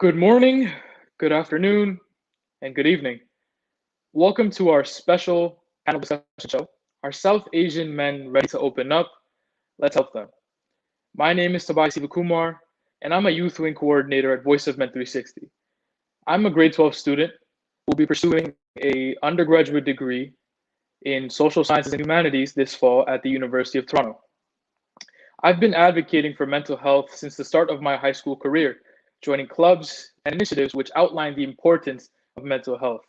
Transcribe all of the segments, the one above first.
Good morning, good afternoon, and good evening. Welcome to our special panel discussion show. Are South Asian men ready to open up? Let's help them. My name is Tobias Sivakumar, and I'm a youth wing coordinator at Voice of Men 360. I'm a grade 12 student who will be pursuing a undergraduate degree in social sciences and humanities this fall at the University of Toronto. I've been advocating for mental health since the start of my high school career, joining clubs and initiatives which outline the importance of mental health.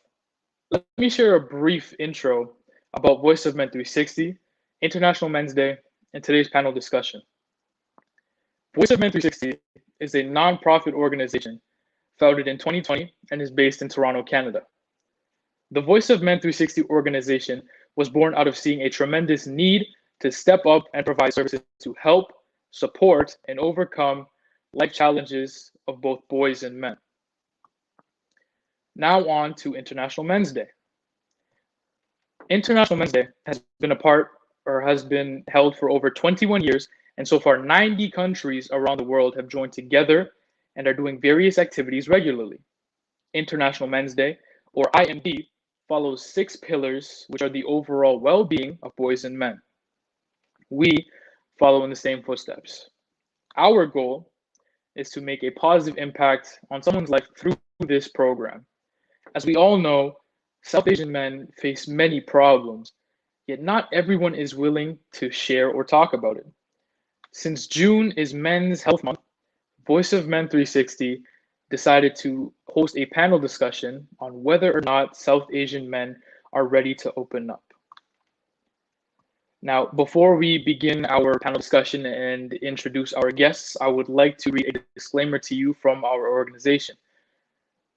Let me share a brief intro about Voice of Men 360, International Men's Day, and today's panel discussion. Voice of Men 360 is a nonprofit organization founded in 2020 and is based in Toronto, Canada. The Voice of Men 360 organization was born out of seeing a tremendous need to step up and provide services to help, support, and overcome life challenges of both boys and men. Now on to International Men's Day. International Men's Day has been held for over 21 years, and so far 90 countries around the world have joined together and are doing various activities regularly. International Men's Day, or IMD, follows 6 pillars, which are the overall well-being of boys and men. We follow in the same footsteps. Our goal is to make a positive impact on someone's life through this program. As we all know, South Asian men face many problems, yet not everyone is willing to share or talk about it. Since June is Men's Health Month, Voice of Men 360 decided to host a panel discussion on whether or not South Asian men are ready to open up. Now, before we begin our panel discussion and introduce our guests, I would like to read a disclaimer to you from our organization.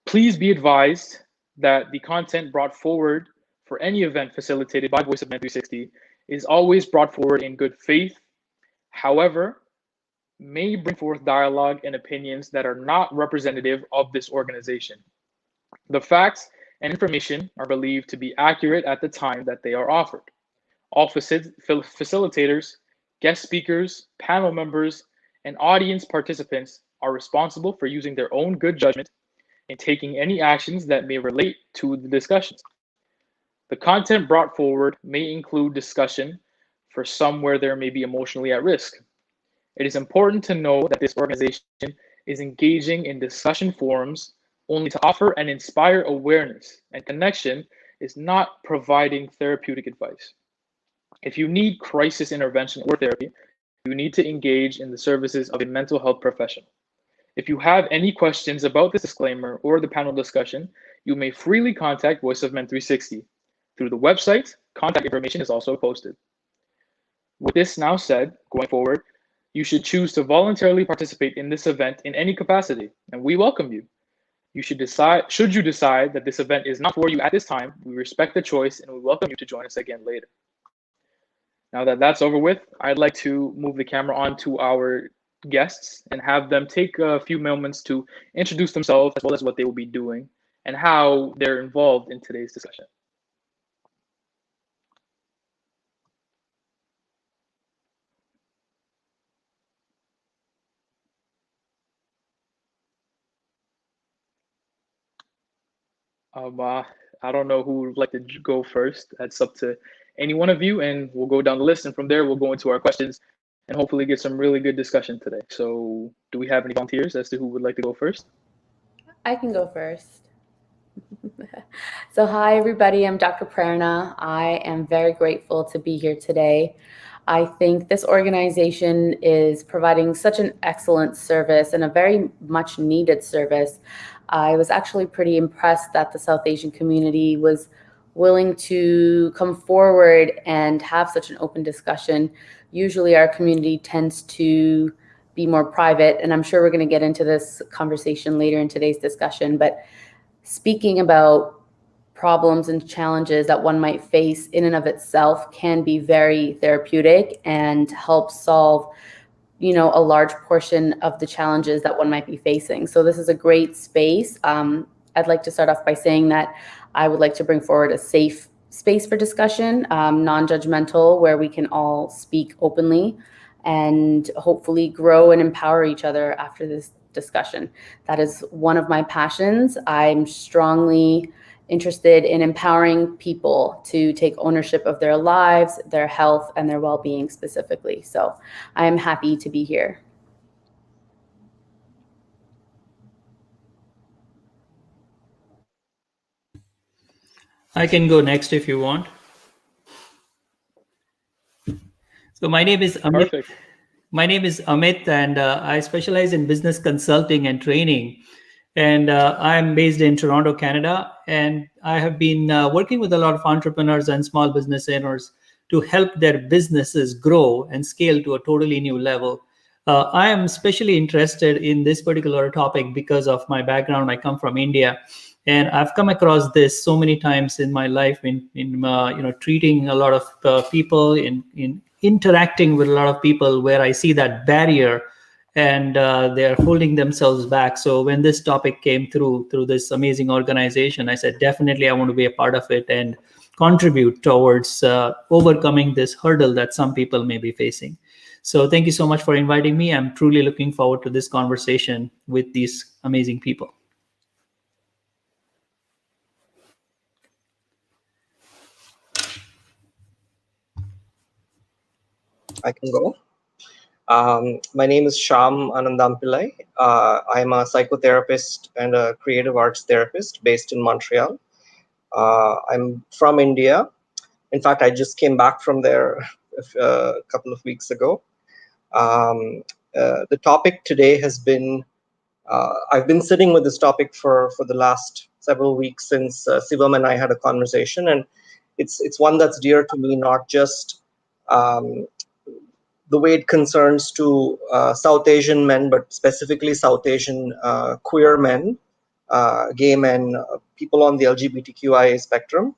Please be advised that the content brought forward for any event facilitated by Voice of Men 360 is always brought forward in good faith, however, may bring forth dialogue and opinions that are not representative of this organization. The facts and information are believed to be accurate at the time that they are offered. All facilitators, guest speakers, panel members, and audience participants are responsible for using their own good judgment in taking any actions that may relate to the discussions. The content brought forward may include discussion for some where there may be emotionally at risk. It is important to know that this organization is engaging in discussion forums only to offer and inspire awareness, and connection is not providing therapeutic advice. If you need crisis intervention or therapy, you need to engage in the services of a mental health professional. If you have any questions about this disclaimer or the panel discussion, you may freely contact Voice of Men 360. Through the website, contact information is also posted. With this now said, going forward, you should choose to voluntarily participate in this event in any capacity, and we welcome you. Should you decide that this event is not for you at this time, we respect the choice and we welcome you to join us again later. Now that that's over with, I'd like to move the camera on to our guests and have them take a few moments to introduce themselves as well as what they will be doing and how they're involved in today's discussion. I don't know who would like to go first. That's up to any one of you, and we'll go down the list, and from there we'll go into our questions and hopefully get some really good discussion today. So do we have any volunteers as to who would like to go first? I can go first. So hi everybody, I'm Dr. Prerana. I am very grateful to be here today. I think this organization is providing such an excellent service and a very much needed service. I was actually pretty impressed that the South Asian community was willing to come forward and have such an open discussion. Usually our community tends to be more private, and I'm sure we're going to get into this conversation later in today's discussion, but speaking about problems and challenges that one might face in and of itself can be very therapeutic and help solve, a large portion of the challenges that one might be facing. So this is a great space. I'd like to start off by saying that I would like to bring forward a safe space for discussion, non-judgmental, where we can all speak openly and hopefully grow and empower each other after this discussion. That is one of my passions. I'm strongly interested in empowering people to take ownership of their lives, their health, and their well-being specifically. So I'm happy to be here. I can go next if you want. So my name is Amit. Perfect. My name is Amit, and I specialize in business consulting and training. And I'm based in Toronto, Canada. And I have been working with a lot of entrepreneurs and small business owners to help their businesses grow and scale to a totally new level. I am especially interested in this particular topic because of my background. I come from India, and I've come across this so many times in my life in treating a lot of people, in interacting with a lot of people, where I see that barrier and they're holding themselves back. So when this topic came through this amazing organization, I said, definitely I want to be a part of it and contribute towards overcoming this hurdle that some people may be facing. So thank you so much for inviting me. I'm truly looking forward to this conversation with these amazing people. I can go. My name is Sham Anandampillai. I'm a psychotherapist and a creative arts therapist based in Montreal. I'm from India. In fact, I just came back from there a couple of weeks ago. The topic today has been, I've been sitting with this topic for the last several weeks since Sivam and I had a conversation, and it's one that's dear to me, not just the way it concerns to South Asian men, but specifically South Asian queer men, gay men, people on the LGBTQIA spectrum.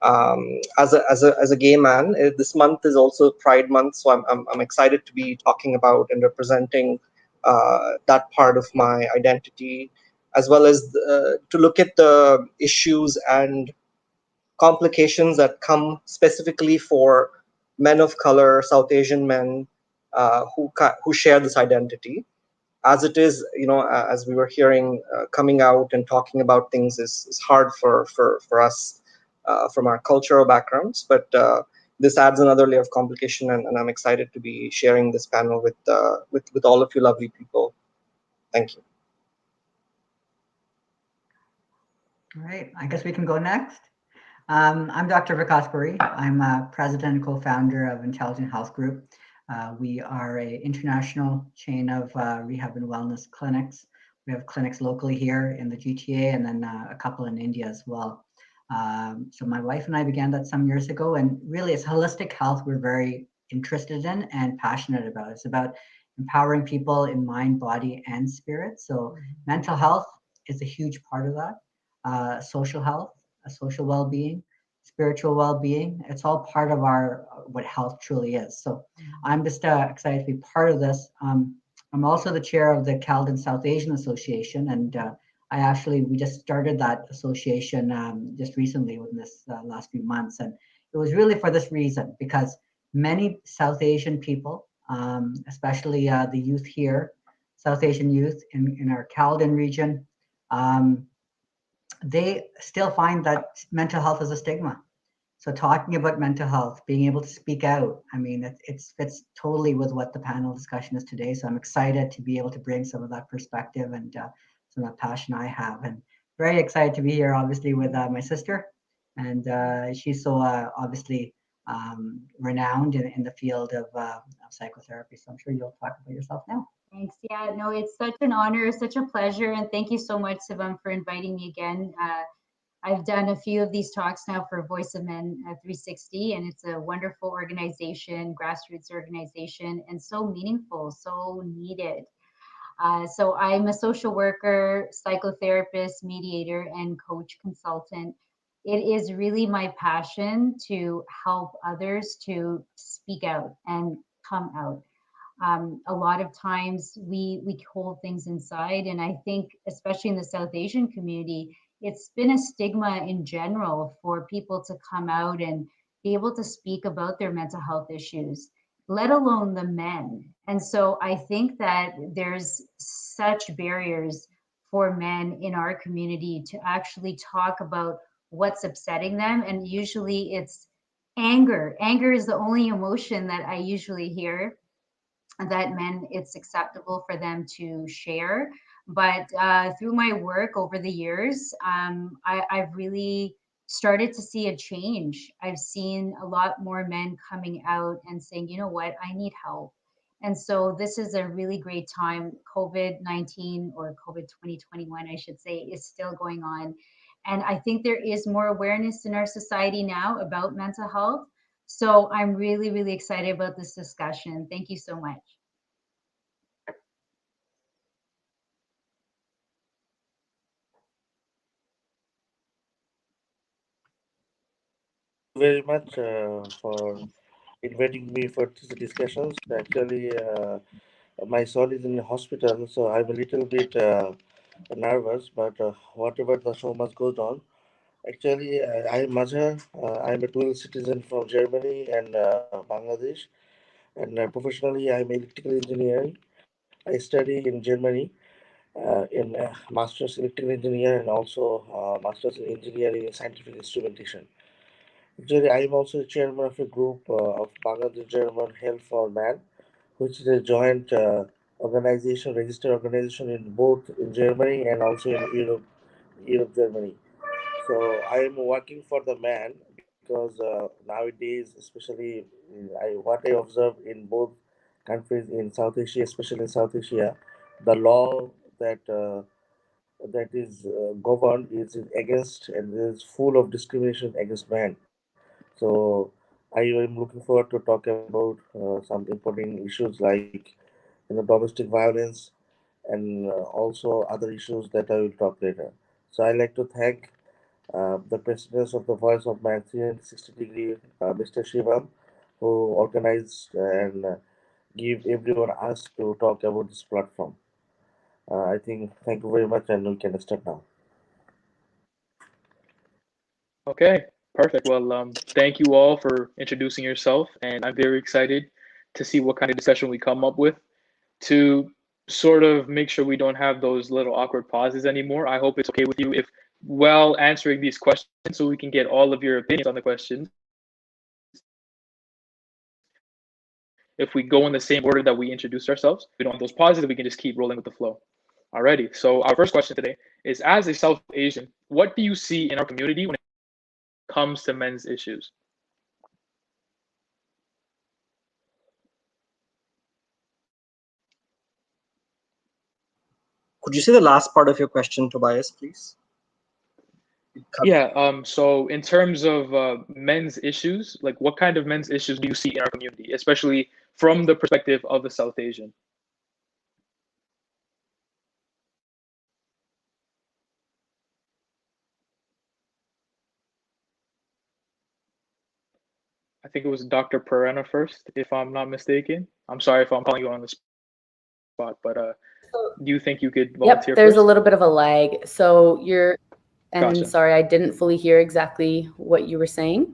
As a gay man, this month is also Pride Month, so I'm excited to be talking about and representing that part of my identity, as well as to look at the issues and complications that come specifically for men of color, South Asian men who share this identity. As it is, as we were hearing, coming out and talking about things is hard for us from our cultural backgrounds. But this adds another layer of complication, and I'm excited to be sharing this panel with all of you lovely people. Thank you. All right, I guess we can go next. I'm Dr. Vikas Puri. I'm a president and co-founder of Intelligent Health Group. We are an international chain of rehab and wellness clinics. We have clinics locally here in the GTA and then a couple in India as well. So my wife and I began that some years ago, and really it's holistic health we're very interested in and passionate about. It's about empowering people in mind, body, and spirit. So mental health is a huge part of that. Social health, social well-being, spiritual well-being. It's all part of our what health truly is. So I'm just excited to be part of this. I'm also the chair of the Caledon South Asian Association, and we just started that association just recently within this last few months, and it was really for this reason, because many South Asian people, especially the youth here, South Asian youth in our Caledon region, they still find that mental health is a stigma. So talking about mental health, being able to speak out, I mean, it fits totally with what the panel discussion is today. So I'm excited to be able to bring some of that perspective and some of that passion I have. And very excited to be here, obviously, with my sister. And she's so obviously renowned in the field of psychotherapy. So I'm sure you'll talk about yourself now. Thanks. Yeah, no, it's such an honor, such a pleasure. And thank you so much, Sivam, for inviting me again. I've done a few of these talks now for Voice of Men 360, and it's a wonderful organization, grassroots organization, and so meaningful, so needed. So I'm a social worker, psychotherapist, mediator, and coach consultant. It is really my passion to help others to speak out and come out. A lot of times we hold things inside, and I think especially in the South Asian community, it's been a stigma in general for people to come out and be able to speak about their mental health issues. let alone the men. And so I think that there's such barriers for men in our community to actually talk about what's upsetting them. And usually it's anger. Anger is the only emotion that I usually hear that men, it's acceptable for them to share. But through my work over the years, I've really started to see a change. I've seen a lot more men coming out and saying, you know what, I need help. And so this is a really great time. COVID-19, or COVID 2021, I should say, is still going on. And I think there is more awareness in our society now about mental health. So I'm really, really excited about this discussion. Thank you so much. Very much for inviting me for these discussions. Actually, my son is in the hospital, so I'm a little bit nervous, but whatever the show must go on. Actually, I'm MaZhar. I'm a dual citizen from Germany and Bangladesh. And professionally, I'm electrical engineering. I study in Germany in Master's Electrical Engineer and also Master's in Engineering in Scientific Instrumentation. Actually, I am also chairman of a group of Bangladesh German Health for Man, which is a joint organization, registered organization in both in Germany and also in Europe, Germany. So I am working for the man because nowadays, especially what I observe in both countries in South Asia, especially in South Asia, the law that is governed is against and is full of discrimination against man. So I am looking forward to talk about some important issues like domestic violence and also other issues that I will talk later. So I like to thank the president of the Voice of Man 360 degree, Mr. Shivam, who organized and give everyone us to talk about this platform. I think thank you very much, and we can start now. Okay, perfect. Well, thank you all for introducing yourself, and I'm very excited to see what kind of discussion we come up with to sort of make sure we don't have those little awkward pauses anymore. I hope it's okay with you if, while answering these questions, so we can get all of your opinions on the questions, if we go in the same order that we introduced ourselves, we don't have those pauses, we can just keep rolling with the flow. Alrighty, so our first question today is, as a South Asian, what do you see in our community when it comes to men's issues? Could you say the last part of your question, Tobias, please? Yeah, so in terms of men's issues, like what kind of men's issues do you see in our community, especially from the perspective of the South Asian? I think it was Dr. Prerana first, if I'm not mistaken. I'm sorry if I'm calling you on the spot, but do you think you could volunteer? Yep, there's first? a little bit of a lag. So you're, and Gotcha. sorry, I didn't fully hear exactly what you were saying.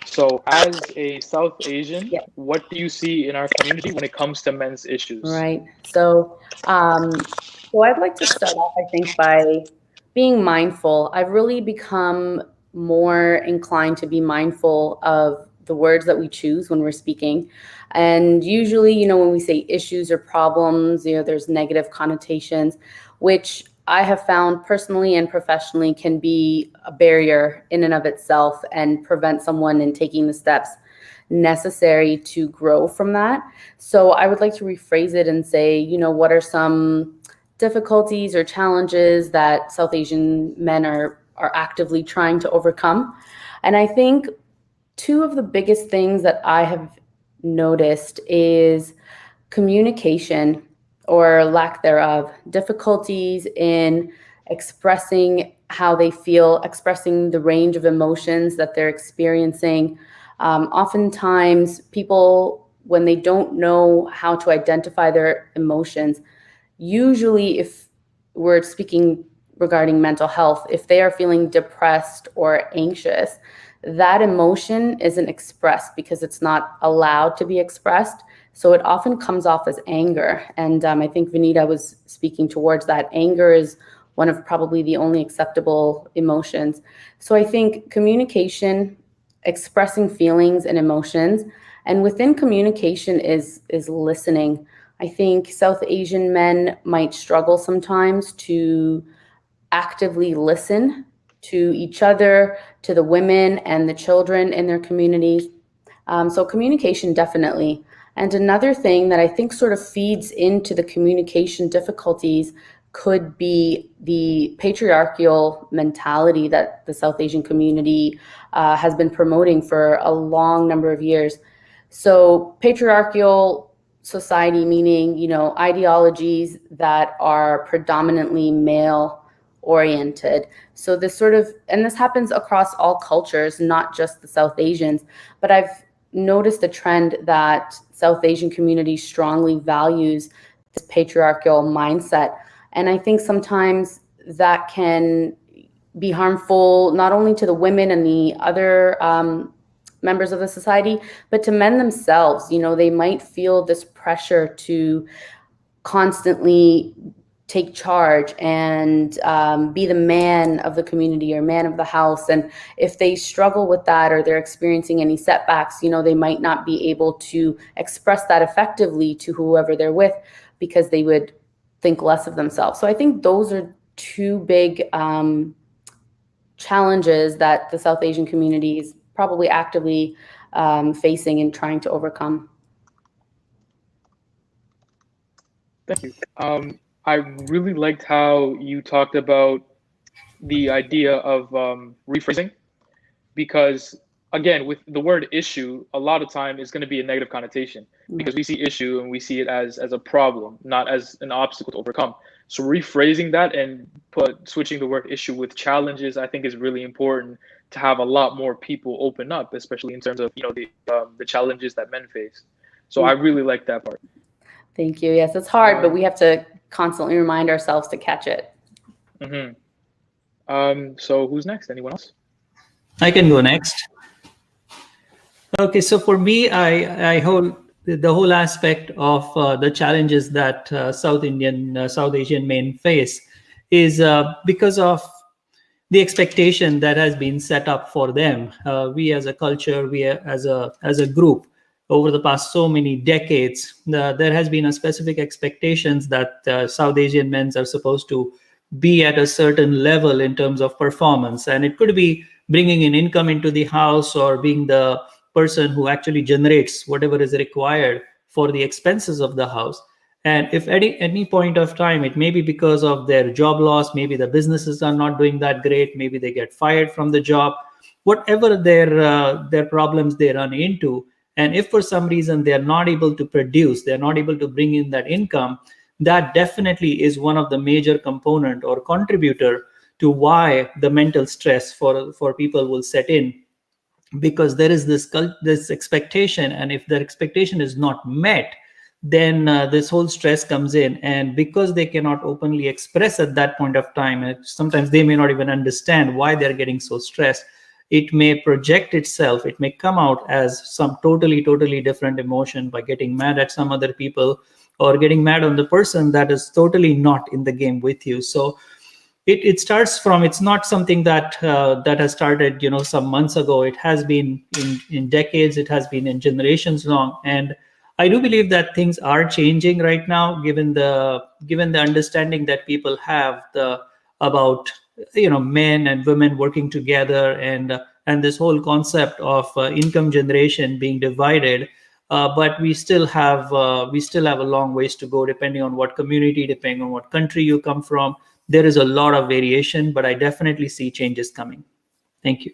So as a South Asian, Yep. what do you see in our community when it comes to men's issues? Right. So I'd like to start off, I think, by being mindful. I've really become more inclined to be mindful of the words that we choose when we're speaking. And usually, when we say issues or problems, there's negative connotations, which I have found personally and professionally can be a barrier in and of itself and prevent someone in taking the steps necessary to grow from that. So I would like to rephrase it and say, what are some difficulties or challenges that South Asian men are actively trying to overcome? And I think two of the biggest things that I have noticed is communication or lack thereof, difficulties in expressing how they feel, expressing the range of emotions that they're experiencing. Oftentimes, people, when they don't know how to identify their emotions, usually if we're speaking regarding mental health, if they are feeling depressed or anxious, that emotion isn't expressed because it's not allowed to be expressed. So it often comes off as anger. And I think Vinita was speaking towards that. Anger is one of probably the only acceptable emotions. So I think communication, expressing feelings and emotions, and within communication is listening. I think South Asian men might struggle sometimes to actively listen to each other, to the women and the children in their communities. So communication, definitely. And another thing that I think sort of feeds into the communication difficulties could be the patriarchal mentality that the South Asian community has been promoting for a long number of years. So patriarchal society, meaning, you know, ideologies that are predominantly male oriented. So this sort of, and this happens across all cultures, not just the South Asians, but I've noticed a trend that South Asian community strongly values this patriarchal mindset. And I think sometimes that can be harmful not only to the women and the other members of the society, but to men themselves. You know, they might feel this pressure to constantly take charge and be the man of the community or man of the house. And if they struggle with that or they're experiencing any setbacks, you know, they might not be able to express that effectively to whoever they're with because they would think less of themselves. So I think those are two big challenges that the South Asian community is probably actively facing and trying to overcome. Thank you. I really liked how you talked about the idea of rephrasing, because again, with the word issue, a lot of time is going to be a negative connotation because we see issue and we see it as a problem, not as an obstacle to overcome. So rephrasing that and switching the word issue with challenges, I think is really important to have a lot more people open up, especially in terms of, you know, the challenges that men face. So I really like that part. Thank you. Yes, it's hard, but we have to constantly remind ourselves to catch it. So who's next? Anyone else? I can go next. Okay, so for me, I hold the whole aspect of the challenges that South Asian men face is because of the expectation that has been set up for them. We as a culture, we as a group, over the past so many decades, there has been a specific expectations that South Asian men are supposed to be at a certain level in terms of performance. And it could be bringing in income into the house or being the person who actually generates whatever is required for the expenses of the house. And if at any point of time, it may be because of their job loss, maybe the businesses are not doing that great, maybe they get fired from the job, whatever their problems they run into. And if for some reason they're not able to produce, they're not able to bring in that income, that definitely is one of the major component or contributor to why the mental stress for people will set in, because there is this expectation, and if their expectation is not met, then this whole stress comes in. And because they cannot openly express at that point of time, sometimes they may not even understand why they're getting so stressed, it may project itself, it may come out as some totally different emotion by getting mad at some other people or getting mad on the person that is totally not in the game with you. So it starts from, it's not something that that has started, you know, some months ago. It has been in decades, it has been in generations long. And I do believe that things are changing right now, given the understanding that people have about, you know, men and women working together, and this whole concept of income generation being divided. But we still have a long ways to go, depending on what community, depending on what country you come from. There is a lot of variation, but I definitely see changes coming. Thank you.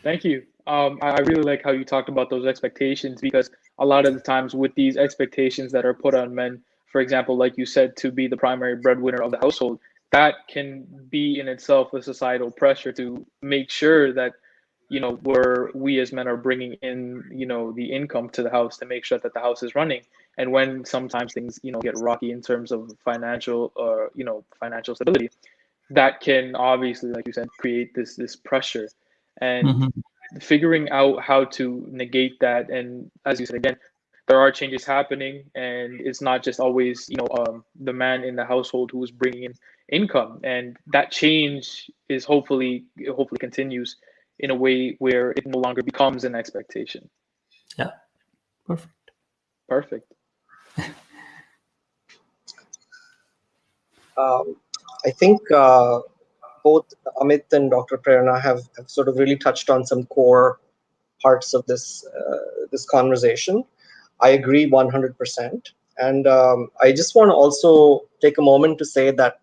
Thank you. I really like how you talked about those expectations, because a lot of the times with these expectations that are put on men, for example, like you said, to be the primary breadwinner of the household, that can be in itself a societal pressure to make sure that, you know, we as men are bringing in, you know, the income to the house to make sure that the house is running. And when sometimes things, you know, get rocky in terms of financial stability, that can obviously, like you said, create this pressure, and figuring out how to negate that. And as you said again, there are changes happening, and it's not just always the man in the household who is bringing in income, and that change is hopefully continues in a way where it no longer becomes an expectation. Yeah, Perfect. I think both Amit and Dr. Prerana have sort of really touched on some core parts of this conversation. I agree 100%. And I just want to also take a moment to say that,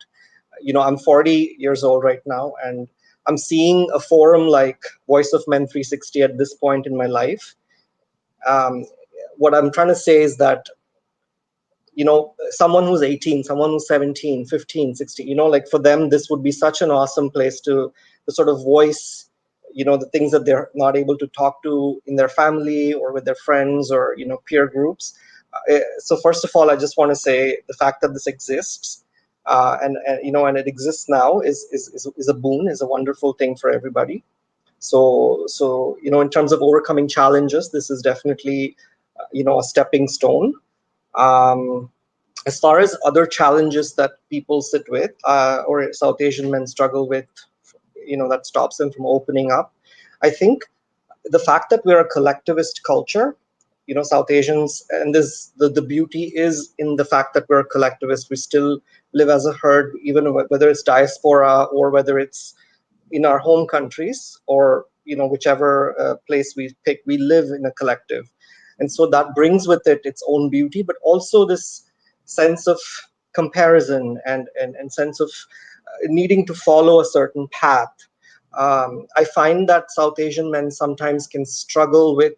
I'm 40 years old right now, and I'm seeing a forum like Voice of Men 360 at this point in my life. What I'm trying to say is that, someone who's 18, someone who's 17, 15, 16, like for them, this would be such an awesome place to sort of voice, the things that they're not able to talk to in their family or with their friends or, peer groups. So first of all, I just want to say the fact that this exists and it exists now is a boon, is a wonderful thing for everybody. So in terms of overcoming challenges, this is definitely, a stepping stone. As far as other challenges that people sit with or South Asian men struggle with, that stops them from opening up, I think the fact that we're a collectivist culture, South Asians, and the beauty is in the fact that we're a collectivist. We still live as a herd, even whether it's diaspora or whether it's in our home countries or whichever place we pick, we live in a collective. And so that brings with it its own beauty, but also this sense of comparison and sense of needing to follow a certain path. I find that South Asian men sometimes can struggle with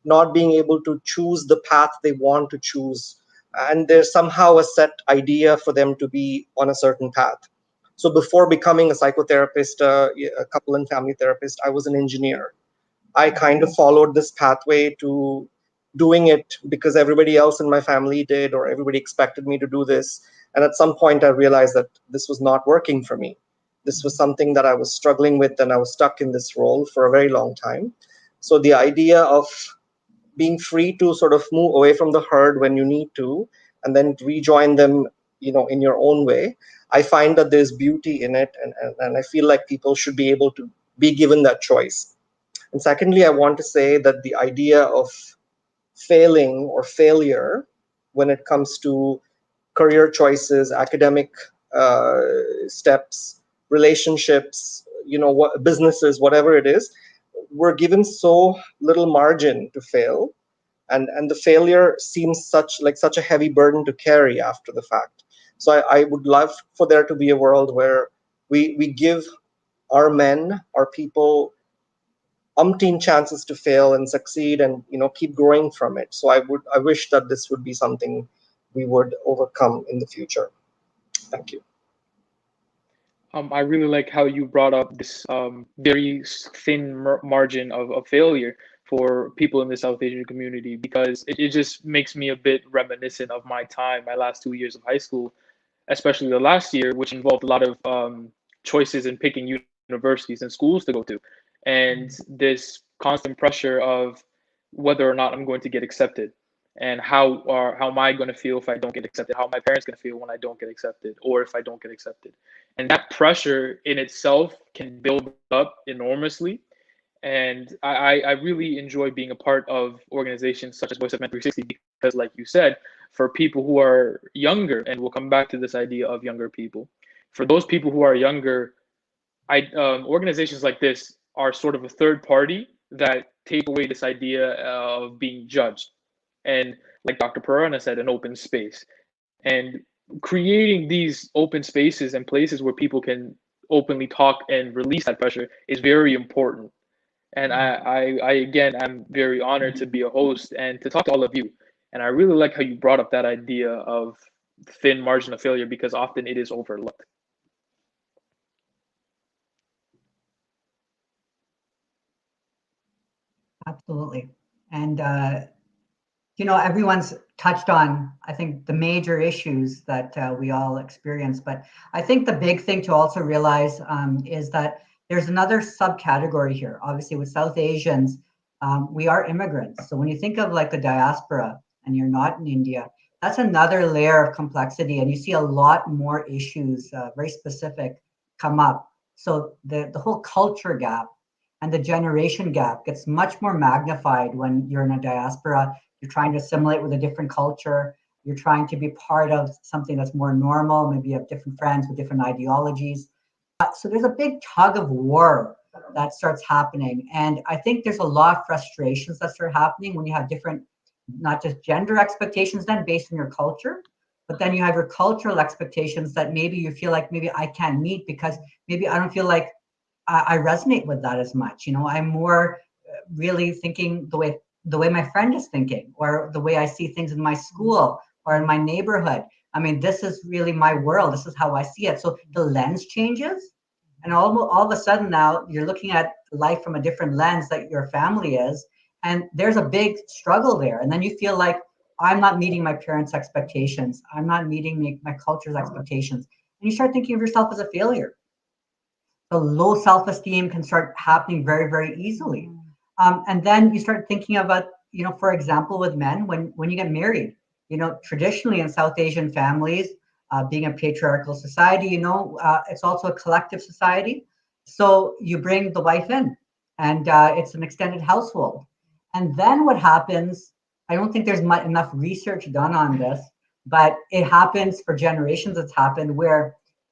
not being able to choose the path they want to choose, and there's somehow a set idea for them to be on a certain path. So before becoming a psychotherapist, a couple and family therapist, I was an engineer. I kind of followed this pathway to doing it because everybody else in my family did, or everybody expected me to do this. And at some point, I realized that this was not working for me. This was something that I was struggling with, and I was stuck in this role for a very long time. So the idea of being free to sort of move away from the herd when you need to, and then rejoin them, in your own way, I find that there's beauty in it, and I feel like people should be able to be given that choice. And secondly, I want to say that the idea of failing or failure when it comes to career choices, academic steps, relationships, what businesses, whatever it is, we're given so little margin to fail, and the failure seems such a heavy burden to carry after the fact. So I would love for there to be a world where we give our men, our people, umpteen chances to fail and succeed, and keep growing from it. So I wish that this would be something we would overcome in the future. Thank you. I really like how you brought up this very thin margin of failure for people in the South Asian community, because it just makes me a bit reminiscent of my time, my last 2 years of high school, especially the last year, which involved a lot of choices in picking universities and schools to go to, and this constant pressure of whether or not I'm going to get accepted, and how am I going to feel if I don't get accepted? How are my parents going to feel when I don't get accepted, or if I don't get accepted? And that pressure in itself can build up enormously. And I really enjoy being a part of organizations such as Voice of Men 360, because, like you said, for people who are younger, and we'll come back to this idea of younger people, for those people who are younger, organizations like this are sort of a third party that take away this idea of being judged. And like Dr. Prerana said, an open space. And creating these open spaces and places where people can openly talk and release that pressure is very important. And I again, I'm very honored to be a host and to talk to all of you. And I really like how you brought up that idea of thin margin of failure, because often it is overlooked. Absolutely. And everyone's touched on, I think, the major issues that we all experience. But I think the big thing to also realize is that there's another subcategory here. Obviously, with South Asians, we are immigrants. So when you think of like the diaspora and you're not in India, that's another layer of complexity. And you see a lot more issues, very specific, come up. So the whole culture gap and the generation gap gets much more magnified when you're in a diaspora. You're trying to assimilate with a different culture. You're trying to be part of something that's more normal. Maybe you have different friends with different ideologies. So there's a big tug of war that starts happening. And I think there's a lot of frustrations that start happening when you have different, not just gender expectations then based on your culture, but then you have your cultural expectations that maybe you feel like maybe I can't meet because maybe I don't feel like I resonate with that as much. I'm more really thinking the way my friend is thinking, or the way I see things in my school or in my neighborhood. I mean, this is really my world. This is how I see it. So the lens changes, and all of a sudden now you're looking at life from a different lens that your family is, and there's a big struggle there. And then you feel like I'm not meeting my parents' expectations. I'm not meeting my culture's expectations, and you start thinking of yourself as a failure. The low self-esteem can start happening very, very easily. And then you start thinking about, for example, with men, when you get married, traditionally in South Asian families, being a patriarchal society, it's also a collective society. So you bring the wife in, and it's an extended household. And then what happens, I don't think there's enough research done on this, but it happens for generations. It's happened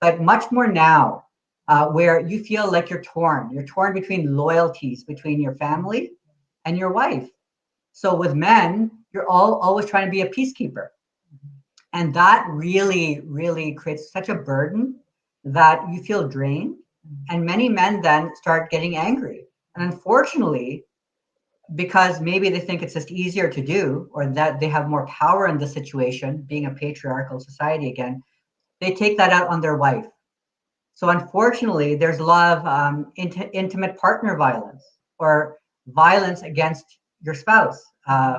but much more now, where you feel like you're torn. You're torn between loyalties between your family and your wife. So with men, you're always trying to be a peacekeeper. And that really, really creates such a burden that you feel drained. And many men then start getting angry. And unfortunately, because maybe they think it's just easier to do, or that they have more power in the situation, being a patriarchal society again, they take that out on their wife. So unfortunately, there's a lot of intimate partner violence, or violence against your spouse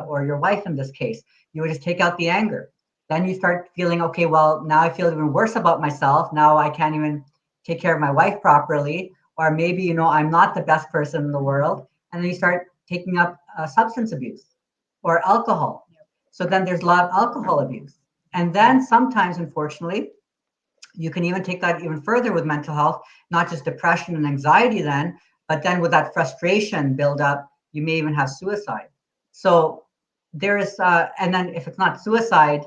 or your wife in this case. You would just take out the anger. Then you start feeling, okay, well, now I feel even worse about myself. Now I can't even take care of my wife properly. Or maybe, I'm not the best person in the world. And then you start taking up substance abuse or alcohol. So then there's a lot of alcohol abuse. And then sometimes, unfortunately, you can even take that even further with mental health, not just depression and anxiety then, but then with that frustration build up, you may even have suicide. So there is, and then if it's not suicide,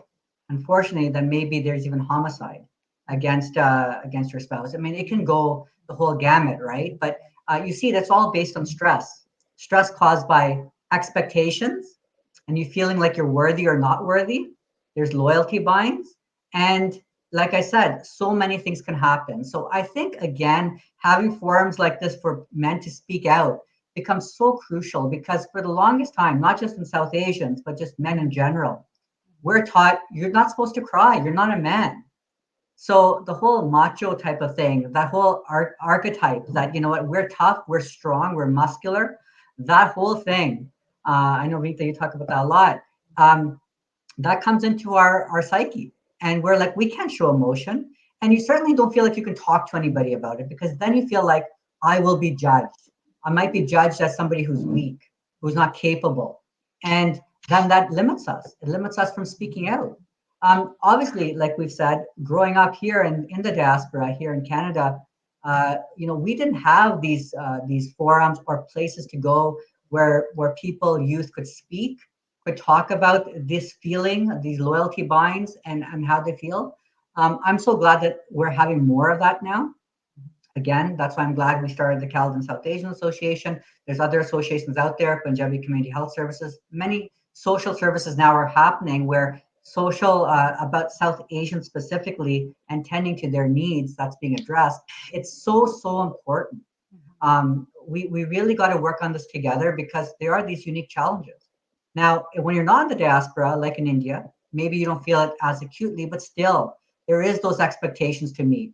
unfortunately, then maybe there's even homicide against your spouse. I mean, it can go the whole gamut, right? But you see, that's all based on stress caused by expectations, and you feeling like you're worthy or not worthy. There's loyalty binds, and like I said, so many things can happen. So I think, again, having forums like this for men to speak out becomes so crucial, because for the longest time, not just in South Asians, but just men in general, we're taught you're not supposed to cry. You're not a man. So the whole macho type of thing, that whole archetype that, we're tough, we're strong, we're muscular, that whole thing, I know, Vinita, you talk about that a lot, that comes into our psyche. And we're like, we can't show emotion. And you certainly don't feel like you can talk to anybody about it, because then you feel like I will be judged. I might be judged as somebody who's weak, who's not capable. And then that limits us. It limits us from speaking out. Obviously, like we've said, growing up here in the diaspora here in Canada, we didn't have these forums or places to go where youth could speak, could talk about this feeling, these loyalty binds, and how they feel. I'm so glad that we're having more of that now. Again, that's why I'm glad we started the Caledon South Asian Association. There's other associations out there, Punjabi Community Health Services. Many social services now are happening where social about South Asians specifically and tending to their needs, that's being addressed. It's so important. We really got to work on this together, because there are these unique challenges. Now, when you're not in the diaspora, like in India, maybe you don't feel it as acutely, but still, there is those expectations to meet.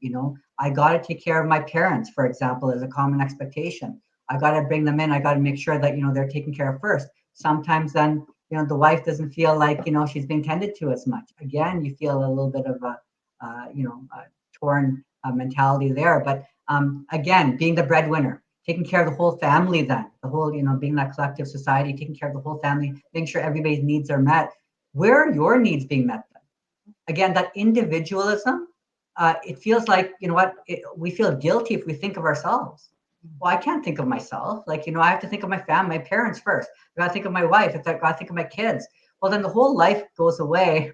I got to take care of my parents, for example, is a common expectation. I got to bring them in. I got to make sure that, they're taken care of first. Sometimes then the wife doesn't feel like, she's being tended to as much. Again, you feel a little bit of a torn mentality there. But again, being the breadwinner, taking care of the whole family, then the whole, being that collective society, taking care of the whole family, making sure everybody's needs are met. Where are your needs being met then? Again, that individualism, it feels like, we feel guilty if we think of ourselves. Well, I can't think of myself. Like, I have to think of my family, my parents first. I got to think of my wife. I got to think of my kids. Well, then the whole life goes away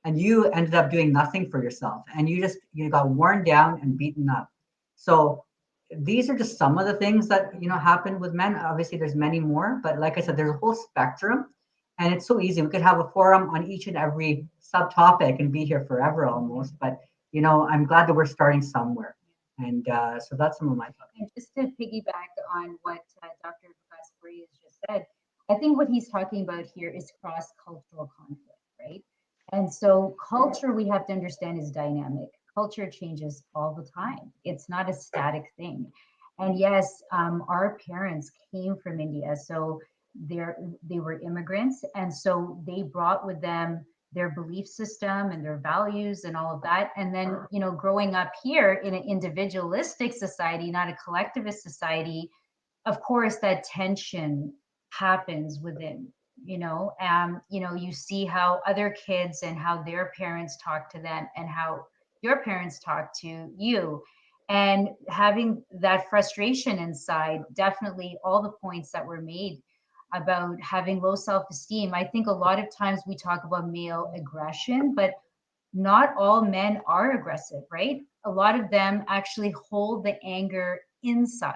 and you ended up doing nothing for yourself. And you got worn down and beaten up. So these are just some of the things that, happen with men. Obviously, there's many more. But like I said, there's a whole spectrum. And it's so easy. We could have a forum on each and every subtopic and be here forever almost. But, I'm glad that we're starting somewhere. And so that's some of my thoughts. And just to piggyback on what Dr. Vikas has just said, I think what he's talking about here is cross-cultural conflict, right? And so culture, we have to understand, is dynamic. Culture changes all the time. It's not a static thing. And yes, our parents came from India, so they were immigrants, and so they brought with them their belief system and their values and all of that. And then, growing up here in an individualistic society, not a collectivist society, of course, that tension happens within, you see how other kids and how their parents talk to them and how your parents talk to you. And having that frustration inside, definitely all the points that were made about having low self-esteem. I think a lot of times we talk about male aggression, but not all men are aggressive, right? A lot of them actually hold the anger inside.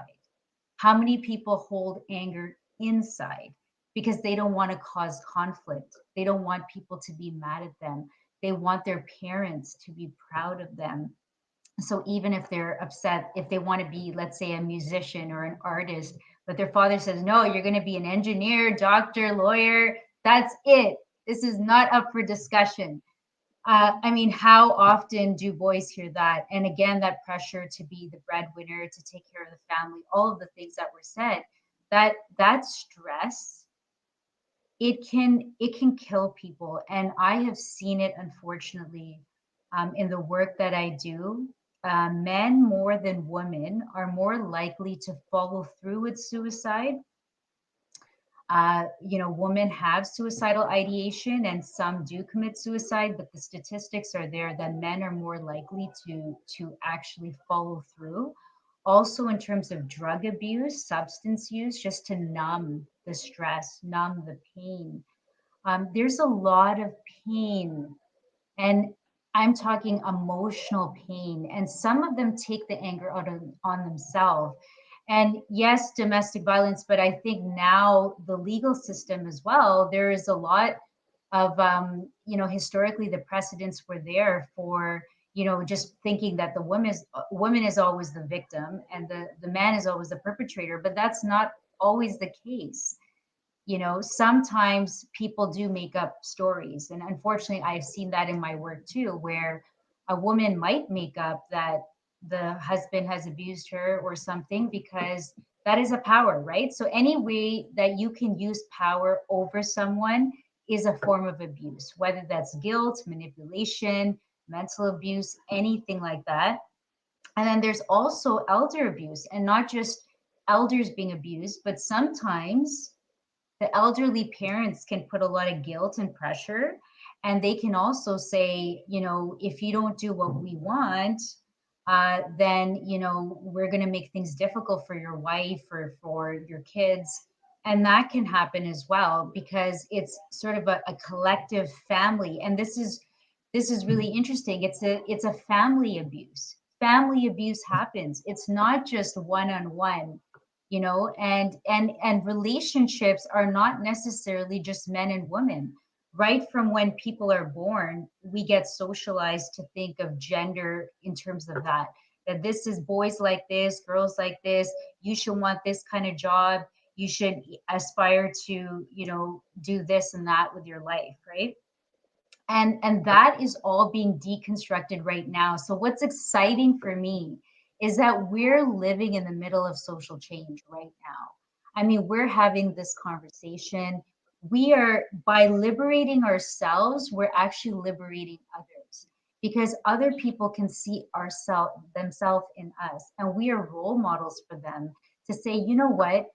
How many people hold anger inside? Because they don't want to cause conflict. They don't want people to be mad at them. They want their parents to be proud of them. So even if they're upset, if they want to be, let's say, a musician or an artist, but their father says, no, you're going to be an engineer, doctor, lawyer, that's it. This is not up for discussion. I mean, how often do boys hear that? And again, that pressure to be the breadwinner, to take care of the family, all of the things that were said, that stress, it can kill people. And I have seen it, unfortunately, in the work that I do. Men more than women are more likely to follow through with suicide. Women have suicidal ideation and some do commit suicide, but the statistics are there that men are more likely to actually follow through. Also, in terms of drug abuse, substance use, just to numb the stress, numb the pain. There's a lot of pain, and I'm talking emotional pain, and some of them take the anger out on themselves. And yes, domestic violence, but I think now the legal system as well, there is a lot of, historically the precedents were there for, just thinking that the woman is always the victim and the man is always the perpetrator, but that's not always the case. Sometimes people do make up stories. And unfortunately, I've seen that in my work too, where a woman might make up that the husband has abused her or something, because that is a power, right? So any way that you can use power over someone is a form of abuse, whether that's guilt, manipulation, mental abuse, anything like that. And then there's also elder abuse, and not just elders being abused, but sometimes the elderly parents can put a lot of guilt and pressure, and they can also say, if you don't do what we want, then we're going to make things difficult for your wife or for your kids. And that can happen as well, because it's sort of a collective family. And this is really interesting. It's a family abuse. Family abuse happens. It's not just one-on-one, and relationships are not necessarily just men and women. Right from when people are born, we get socialized to think of gender in terms of that this is boys like this, girls like this, you should want this kind of job, you should aspire to do this and that with your life, right? And that is all being deconstructed right now. So what's exciting for me is that we're living in the middle of social change right now. I mean, we're having this conversation. we are, by liberating ourselves, we're actually liberating others, because other people can see themselves in us, and we are role models for them to say, you know what,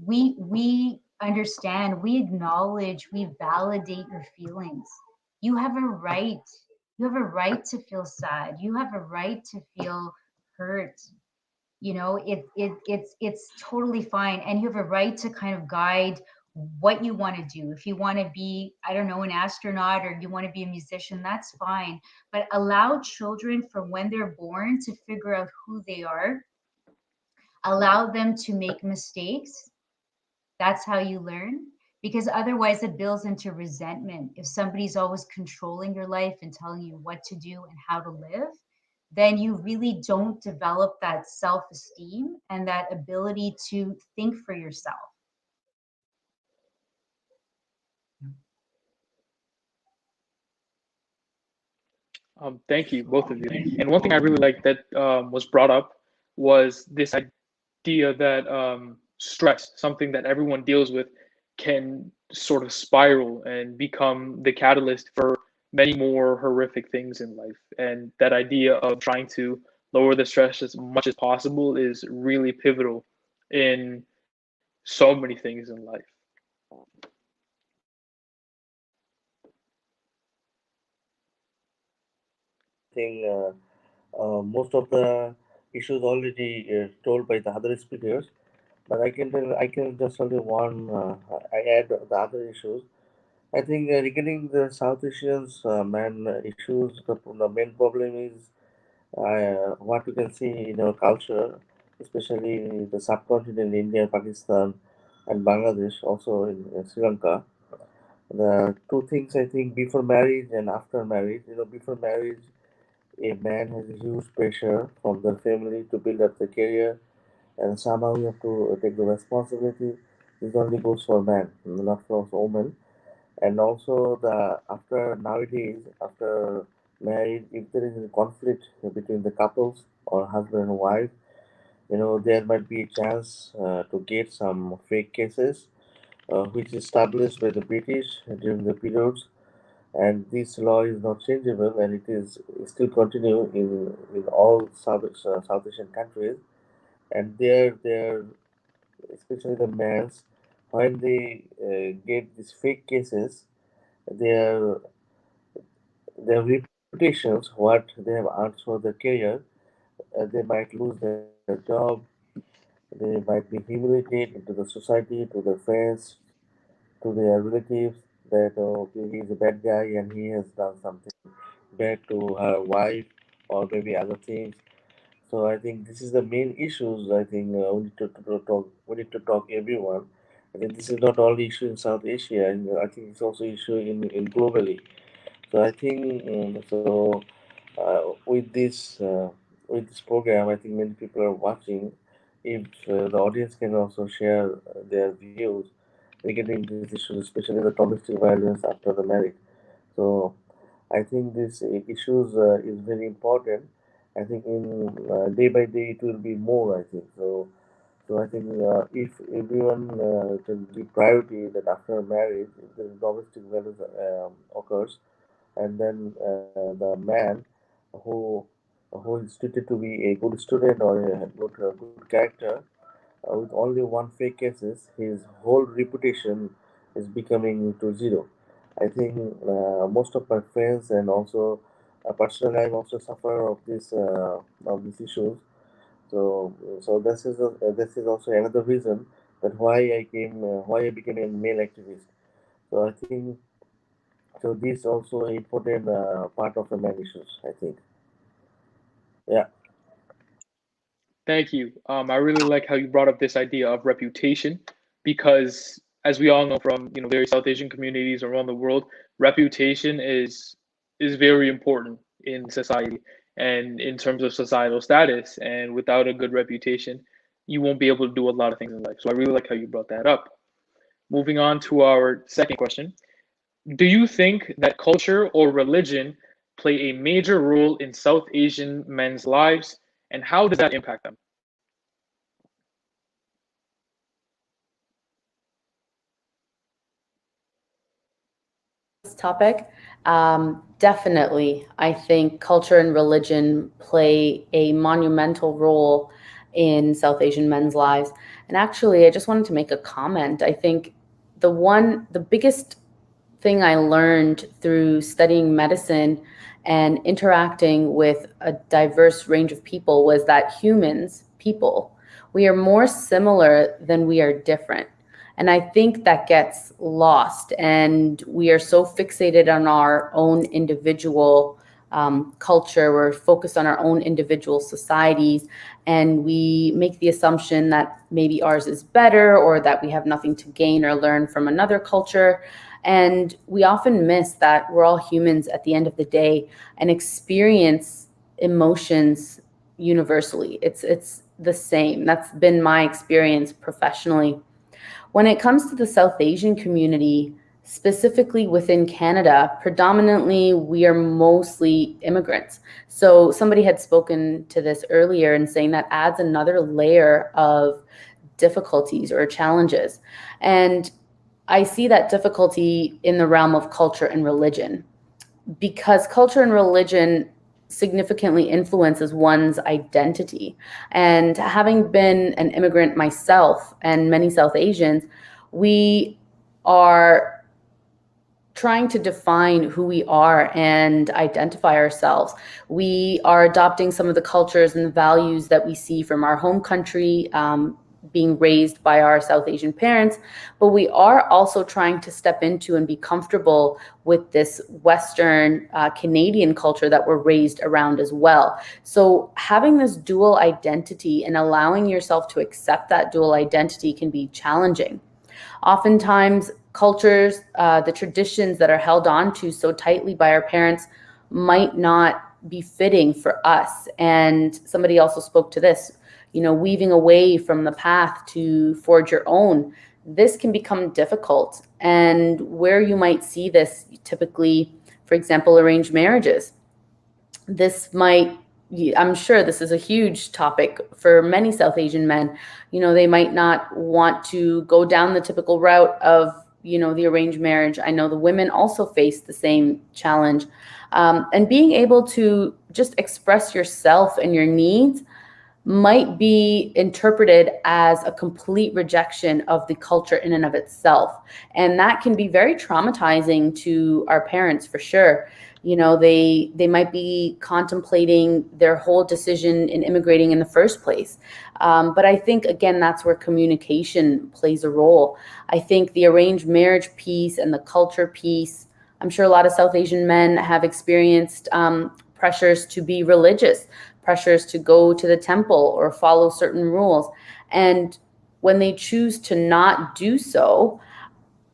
we understand, we acknowledge, we validate your feelings. You have a right. You have a right to feel sad. You have a right to feel hurt. You know, it's totally fine, and you have a right to kind of guide what you want to do. If you want to be, I don't know, an astronaut, or you want to be a musician, that's fine. But allow children from when they're born to figure out who they are. Allow them to make mistakes. That's how you learn, because otherwise it builds into resentment. If somebody's always controlling your life and telling you what to do and how to live, then you really don't develop that self-esteem and that ability to think for yourself. Thank you, both of you. And one thing I really like that was brought up was this idea that stress, something that everyone deals with, can sort of spiral and become the catalyst for many more horrific things in life. And that idea of trying to lower the stress as much as possible is really pivotal in so many things in life. I think most of the issues already told by the other speakers, but I can just only one. I add the other issues. I think regarding the South Asians man issues, the main problem is what we can see in our culture, especially the subcontinent, India, Pakistan, and Bangladesh, also in Sri Lanka. The two things I think before marriage and after marriage. Before marriage, a man has a huge pressure from the family to build up the career, and somehow you have to take the responsibility. This only goes for man, not for women. And also the after nowadays, after marriage, if there is a conflict between the couples or husband and wife, there might be a chance to get some fake cases, which is established by the British during the periods, and this law is not changeable, and it is still continue in all South Asian countries. And there, especially the males, when they get these fake cases, their their reputations, what they have earned for their career, they might lose their job. They might be humiliated into the society, to their friends, to their relatives, that okay, he's a bad guy and he has done something bad to her wife or maybe other things. So I think this is the main issues. I think we need to talk. We need to talk everyone. I think this is not only issue in South Asia, and I think it's also issue in globally. So I think with this program, I think many people are watching. If the audience can also share their views regarding these issues, especially the domestic violence after the marriage. So I think this issues is very important. I think in day by day it will be more. I think so. So I think if everyone can give priority that after marriage, if the domestic violence occurs, and then the man who who is treated to be a good student or a good character, with only one fake cases, his whole reputation is becoming to zero. I think most of my friends and also personally, I also suffer of these issues. So this is also another reason that why I became a male activist. So I think so. This also an important part of the man issues. I think. Yeah. Thank you. I really like how you brought up this idea of reputation, because as we all know from various South Asian communities around the world, reputation is very important in society and in terms of societal status. And without a good reputation, you won't be able to do a lot of things in life. So I really like how you brought that up. Moving on to our second question. Do you think that culture or religion play a major role in South Asian men's lives, and how does that impact them? topic. Definitely, I think culture and religion play a monumental role in South Asian men's lives. And actually, I just wanted to make a comment. I think the biggest thing I learned through studying medicine and interacting with a diverse range of people was that people, we are more similar than we are different. And I think that gets lost, and we are so fixated on our own individual culture. We're focused on our own individual societies, and we make the assumption that maybe ours is better or that we have nothing to gain or learn from another culture. And we often miss that we're all humans at the end of the day and experience emotions universally. It's the same. That's been my experience professionally. When it comes to the South Asian community, specifically within Canada, predominantly we are mostly immigrants. So somebody had spoken to this earlier and saying that adds another layer of difficulties or challenges. And I see that difficulty in the realm of culture and religion, because culture and religion significantly influences one's identity. And having been an immigrant myself and many South Asians, we are trying to define who we are and identify ourselves. We are adopting some of the cultures and the values that we see from our home country, being raised by our South Asian parents, but we are also trying to step into and be comfortable with this Western Canadian culture that we're raised around as well. So having this dual identity and allowing yourself to accept that dual identity can be challenging. Oftentimes, cultures, the traditions that are held on to so tightly by our parents might not be fitting for us. And somebody also spoke to this, weaving away from the path to forge your own. This can become difficult. And where you might see this typically, for example, arranged marriages. I'm sure this is a huge topic for many South Asian men. They might not want to go down the typical route of, the arranged marriage. I know the women also face the same challenge. And being able to just express yourself and your needs might be interpreted as a complete rejection of the culture in and of itself. And that can be very traumatizing to our parents for sure. They might be contemplating their whole decision in immigrating in the first place. But I think, again, that's where communication plays a role. I think the arranged marriage piece and the culture piece, I'm sure a lot of South Asian men have experienced pressures to be religious, pressures to go to the temple or follow certain rules. And when they choose to not do so,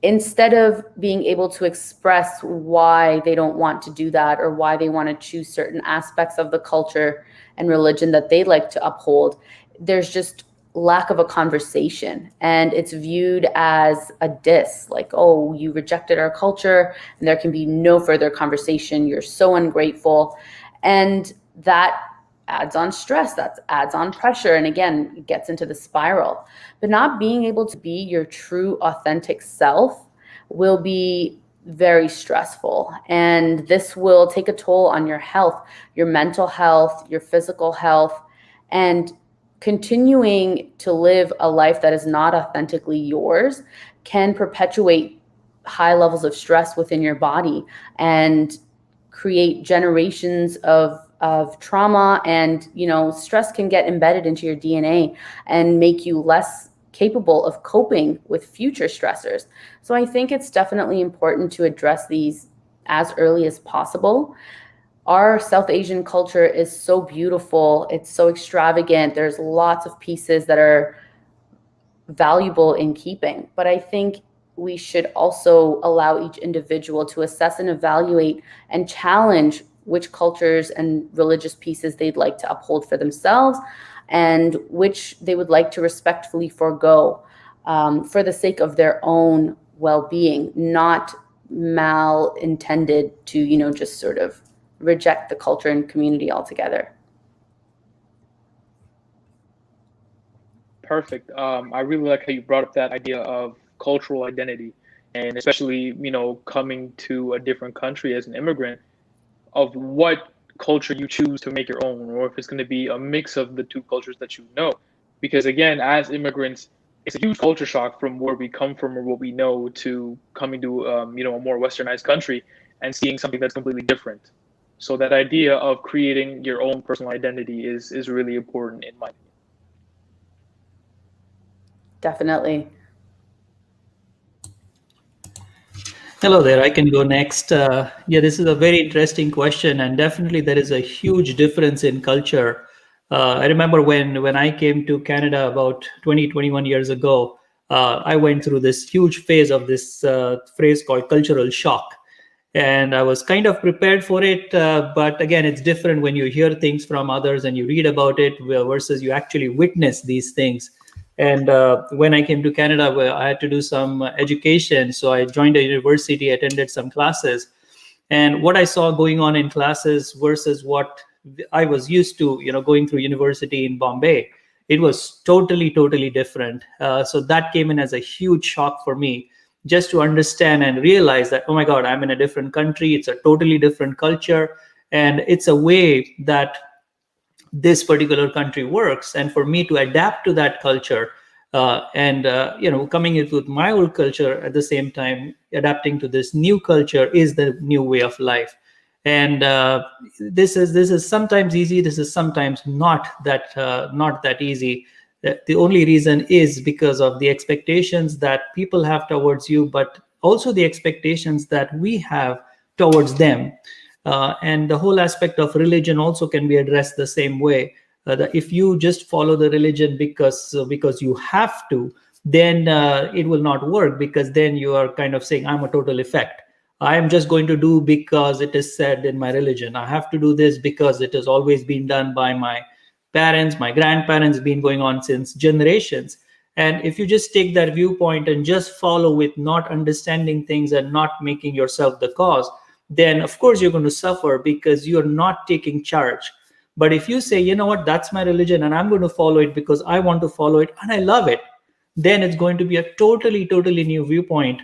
instead of being able to express why they don't want to do that or why they want to choose certain aspects of the culture and religion that they like to uphold, there's just lack of a conversation, and it's viewed as a diss, like, oh, you rejected our culture and there can be no further conversation, you're so ungrateful. And that adds on stress, that adds on pressure, and again, it gets into the spiral. But not being able to be your true authentic self will be very stressful, and this will take a toll on your health, your mental health, your physical health. And continuing to live a life that is not authentically yours can perpetuate high levels of stress within your body and create generations of trauma. And stress can get embedded into your DNA and make you less capable of coping with future stressors. So I think it's definitely important to address these as early as possible. Our South Asian culture is so beautiful, it's so extravagant, there's lots of pieces that are valuable in keeping, but I think we should also allow each individual to assess and evaluate and challenge which cultures and religious pieces they'd like to uphold for themselves and which they would like to respectfully forego for the sake of their own well-being, not malintended to, just sort of reject the culture and community altogether. Perfect. I really like how you brought up that idea of cultural identity. and especially, coming to a different country as an immigrant, of what culture you choose to make your own, or if it's going to be a mix of the two cultures that you know. Because again, as immigrants, it's a huge culture shock from where we come from or what we know to coming to a more westernized country and seeing something that's completely different. So that idea of creating your own personal identity is really important in my opinion. Definitely. Hello there. I can go next. Yeah, this is a very interesting question, and definitely there is a huge difference in culture. I remember when I came to Canada about 21 years ago, I went through this huge phase of this phrase called cultural shock. And I was kind of prepared for it. But again, it's different when you hear things from others and you read about it versus you actually witness these things. And when I came to Canada, where I had to do some education, so I joined a university, attended some classes, and what I saw going on in classes versus what I was used to, going through university in Bombay, it was totally different. So that came in as a huge shock for me, just to understand and realize that, oh my God, I'm in a different country. It's a totally different culture, and it's a way that this particular country works, and for me to adapt to that culture, and coming in with my old culture at the same time adapting to this new culture is the new way of life. And this is sometimes easy, this is sometimes not that easy. The only reason is because of the expectations that people have towards you, but also the expectations that we have towards them. And the whole aspect of religion also can be addressed the same way. That if you just follow the religion because you have to, then it will not work, because then you are kind of saying, I'm a total effect. I am just going to do because it is said in my religion. I have to do this because it has always been done by my parents, my grandparents, been going on since generations. And if you just take that viewpoint and just follow with not understanding things and not making yourself the cause, then of course you're going to suffer because you're not taking charge. But if you say, you know what, that's my religion and I'm going to follow it because I want to follow it and I love it, then it's going to be a totally new viewpoint.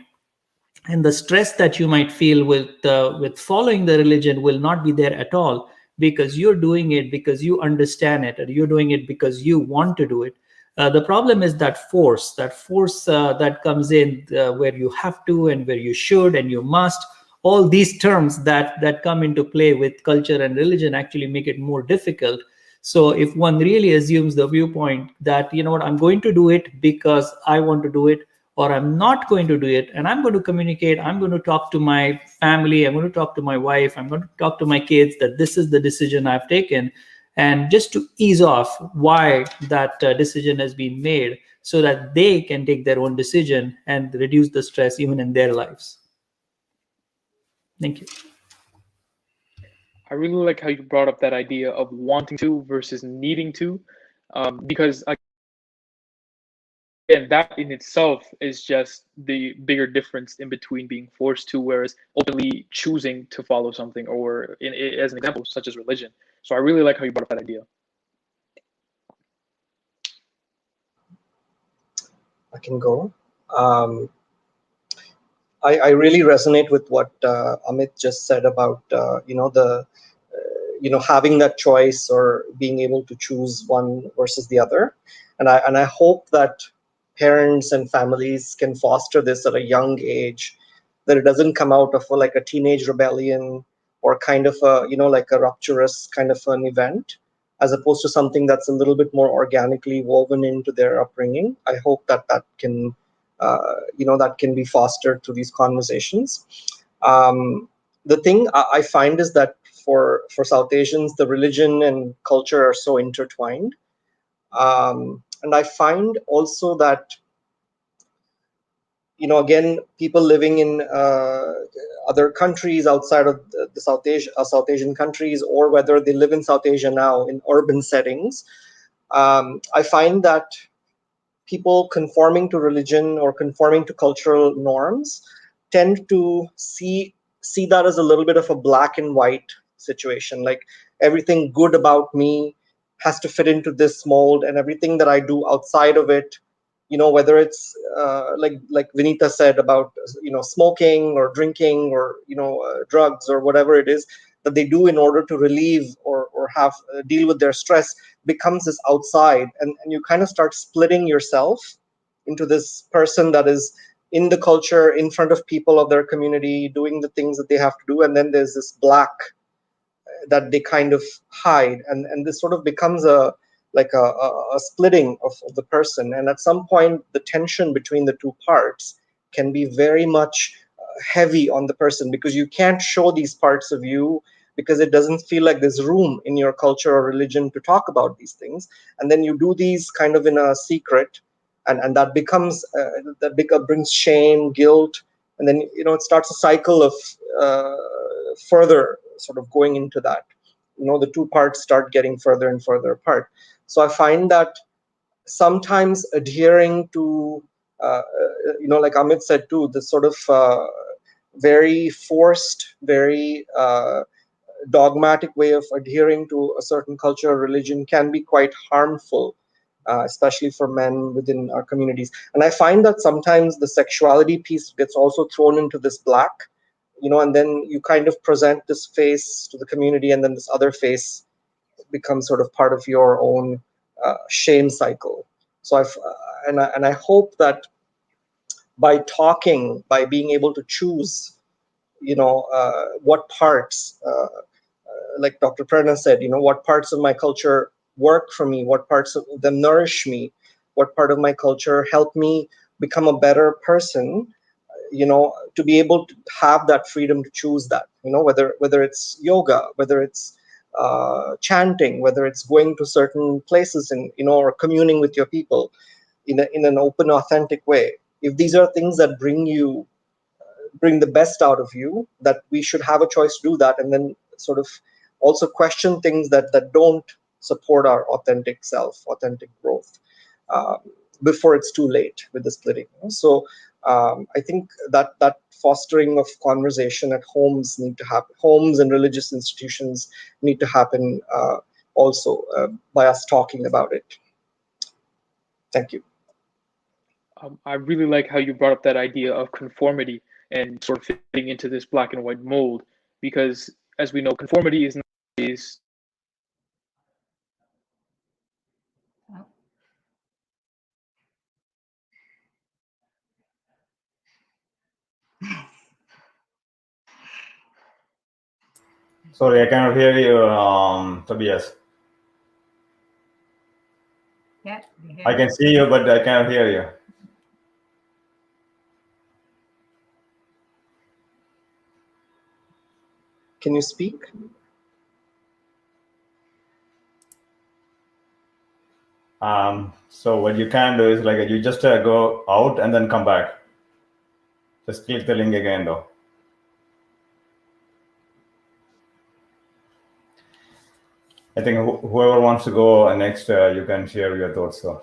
And the stress that you might feel with following the religion will not be there at all, because you're doing it because you understand it, and you're doing it because you want to do it. The problem is that force that comes in, where you have to and where you should and you must. All these terms that come into play with culture and religion actually make it more difficult. So if one really assumes the viewpoint that, you know what, I'm going to do it because I want to do it, or I'm not going to do it, and I'm going to communicate, I'm going to talk to my family, I'm going to talk to my wife, I'm going to talk to my kids that this is the decision I've taken, and just to ease off why that decision has been made, so that they can take their own decision and reduce the stress even in their lives. Thank you. I really like how you brought up that idea of wanting to versus needing to, because again, that in itself is just the bigger difference in between being forced to, whereas ultimately choosing to follow something, or as an example, such as religion. So I really like how you brought up that idea. I can go. I really resonate with what Amit just said about having that choice or being able to choose one versus the other, and I hope that parents and families can foster this at a young age, that it doesn't come out of like a teenage rebellion or kind of like a rupturous kind of an event, as opposed to something that's a little bit more organically woven into their upbringing. I hope that can that can be fostered through these conversations. The thing I find is that for South Asians, the religion and culture are so intertwined. And I find also that, again, people living in other countries outside of the South Asian countries, or whether they live in South Asia now in urban settings, I find that people conforming to religion or conforming to cultural norms tend to see that as a little bit of a black and white situation. Like, everything good about me has to fit into this mold, and everything that I do outside of it whether it's like Vinita said about smoking or drinking or drugs or whatever it is that they do in order to relieve or have deal with their stress, becomes this outside, and you kind of start splitting yourself into this person that is in the culture, in front of people of their community, doing the things that they have to do, and then there's this black that they kind of hide, and this sort of becomes a splitting of the person. And at some point the tension between the two parts can be very much heavy on the person, because you can't show these parts of you because it doesn't feel like there's room in your culture or religion to talk about these things, and then you do these kind of in a secret, and that becomes brings shame, guilt, and then it starts a cycle of further sort of going into that. The two parts start getting further and further apart. So I find that sometimes adhering to like Amit said too, this sort of very forced, very dogmatic way of adhering to a certain culture or religion can be quite harmful, especially for men within our communities. And I find that sometimes the sexuality piece gets also thrown into this black, and then you kind of present this face to the community, and then this other face becomes sort of part of your own shame cycle. So I hope that by talking, by being able to choose, what parts, like Dr. Prerana said, what parts of my culture work for me, what parts of them nourish me, what part of my culture help me become a better person, to be able to have that freedom to choose that, whether it's yoga, whether it's chanting, whether it's going to certain places and, or communing with your people in an open, authentic way. If these are things that bring the best out of you, that we should have a choice to do that, and then sort of also question things that don't support our authentic self, authentic growth, before it's too late with the splitting. So I think that fostering of conversation at homes need to happen. Homes and religious institutions need to happen also, by us talking about it. Thank you. I really like how you brought up that idea of conformity and sort of fitting into this black and white mold, because as we know, conformity is not always Sorry, I cannot hear you, Tobias. Yeah, I can see you, but I cannot hear you. Can you speak? So what you can do is like you just go out and then come back. Just click the link again, though. I think whoever wants to go next, you can share your thoughts. So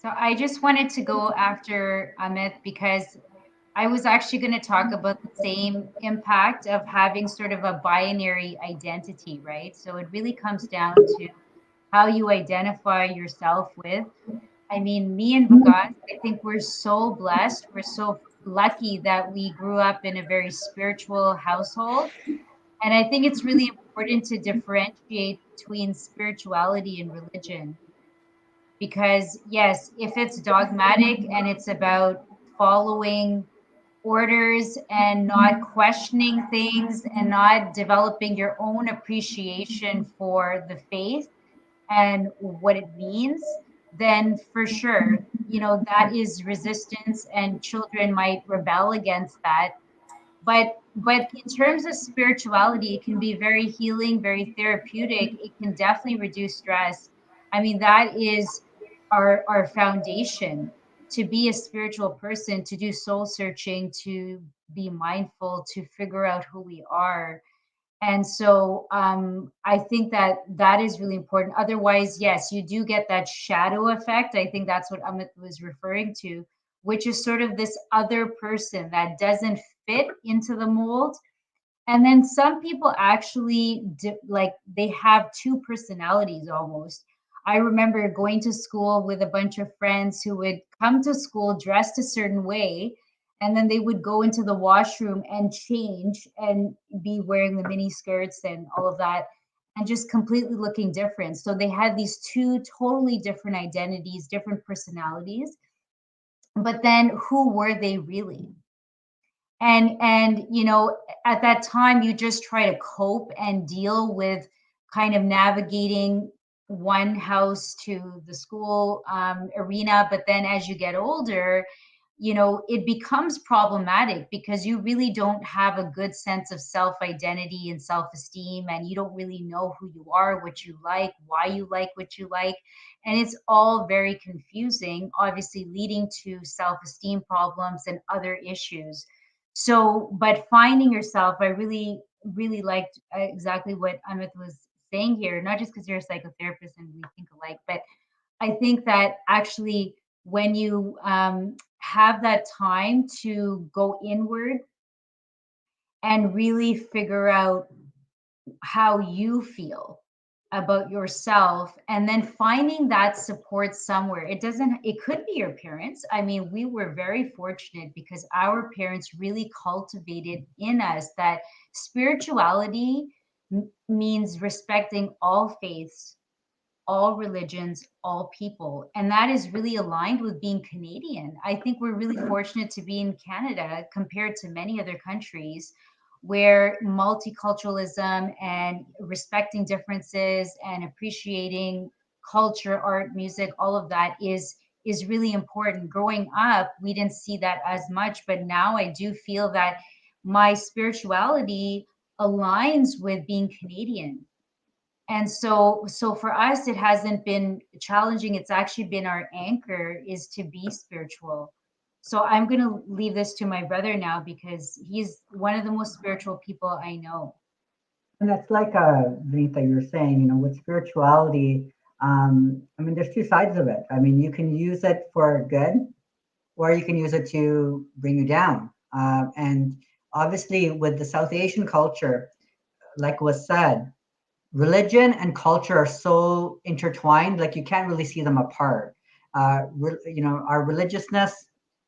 I just wanted to go after Amit because I was actually going to talk about the same impact of having sort of a binary identity, right? So it really comes down to how you identify yourself with. I mean, me and Vikas, I think we're so blessed. We're so lucky that we grew up in a very spiritual household. And I think it's really important to differentiate between spirituality and religion. Because, yes, if it's dogmatic and it's about following orders and not questioning things and not developing your own appreciation for the faith and what it means, then for sure, that is resistance and children might rebel against that. But in terms of spirituality, it can be very healing, very therapeutic. It can definitely reduce stress. I mean, that is our foundation to be a spiritual person, to do soul searching, to be mindful, to figure out who we are. And so I think that is really important. Otherwise, yes, you do get that shadow effect. I think that's what Amit was referring to, which is sort of this other person that doesn't fit into the mold. And then some people actually like they have two personalities almost. I remember going to school with a bunch of friends who would come to school dressed a certain way, and then they would go into the washroom and change and be wearing the mini skirts and all of that, and just completely looking different. So they had these two totally different identities, different personalities. But then who were they really? And you know, at that time you just try to cope and deal with kind of navigating one house to the school arena. But then as you get older, you know, it becomes problematic because you really don't have a good sense of self identity and self esteem, and you don't really know who you are, what you like, why you like what you like. And it's all very confusing, obviously leading to self esteem problems and other issues. So, but finding yourself, I really, really liked exactly what Amit was saying here, not just because you're a psychotherapist and we think alike, but I think that actually when you have that time to go inward and really figure out how you feel about yourself, and then finding that support somewhere. It could be your parents. I mean, we were very fortunate because our parents really cultivated in us that spirituality means respecting all faiths, all religions, all people. And that is really aligned with being Canadian. I think we're really fortunate to be in Canada compared to many other countries where multiculturalism and respecting differences and appreciating culture, art, music, all of that is really important. Growing up, we didn't see that as much, but now I do feel that my spirituality aligns with being Canadian. And so for us it hasn't been challenging. It's actually been our anchor, is to be spiritual. So I'm going to leave this to my brother now because he's one of the most spiritual people I know. And that's like Vinita, you're saying, you know, with spirituality, I mean, there's two sides of it. I mean, you can use it for good, or you can use it to bring you down. And obviously, with the South Asian culture, like was said, religion and culture are so intertwined, like you can't really see them apart. You know, our religiousness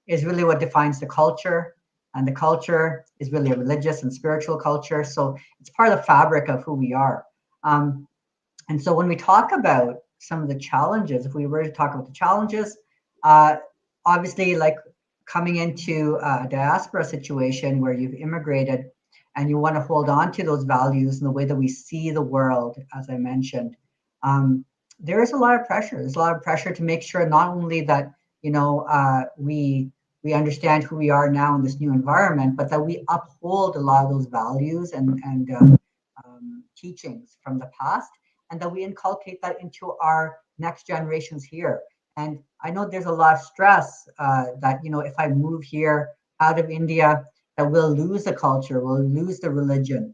is really what defines the culture, and the culture is really a religious and spiritual culture. So it's part of the fabric of who we are. And so when we talk about some of the challenges, if we were to talk about the challenges, obviously, like coming into a diaspora situation where you've immigrated and you want to hold on to those values and the way that we see the world, as I mentioned, there is a lot of pressure. There's a lot of pressure to make sure not only that, you know, we understand who we are now in this new environment, but that we uphold a lot of those values and teachings from the past, and that we inculcate that into our next generations here. And I know there's a lot of stress that, you know, if I move here out of India, that we'll lose the culture, we'll lose the religion.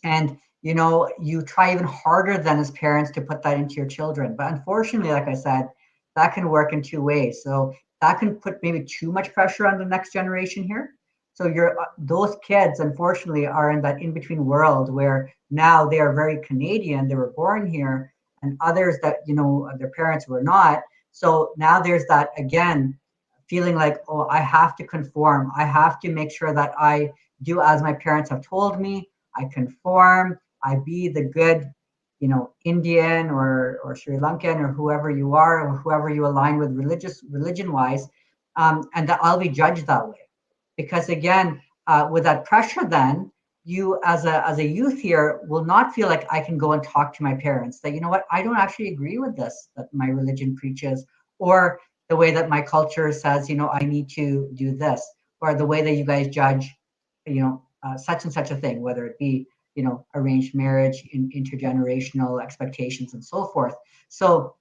And, you know, you try even harder than as parents to put that into your children. But unfortunately, like I said, that can work in two ways. So that can put maybe too much pressure on the next generation here. So those kids, unfortunately, are in that in-between world where now they are very Canadian, they were born here, and others that, you know, their parents were not. So now there's that, again, feeling like, oh, I have to conform. I have to make sure that I do as my parents have told me. I conform. I be the good, you know, Indian or Sri Lankan or whoever you are, or whoever you align with religion-wise, and that I'll be judged that way. Because again, with that pressure, then you as a youth here will not feel like I can go and talk to my parents that, you know what, I don't actually agree with this that my religion preaches, or the way that my culture says, you know, I need to do this, or the way that you guys judge, you know, such and such a thing, whether it be, you know, arranged marriage, intergenerational expectations, and so forth. So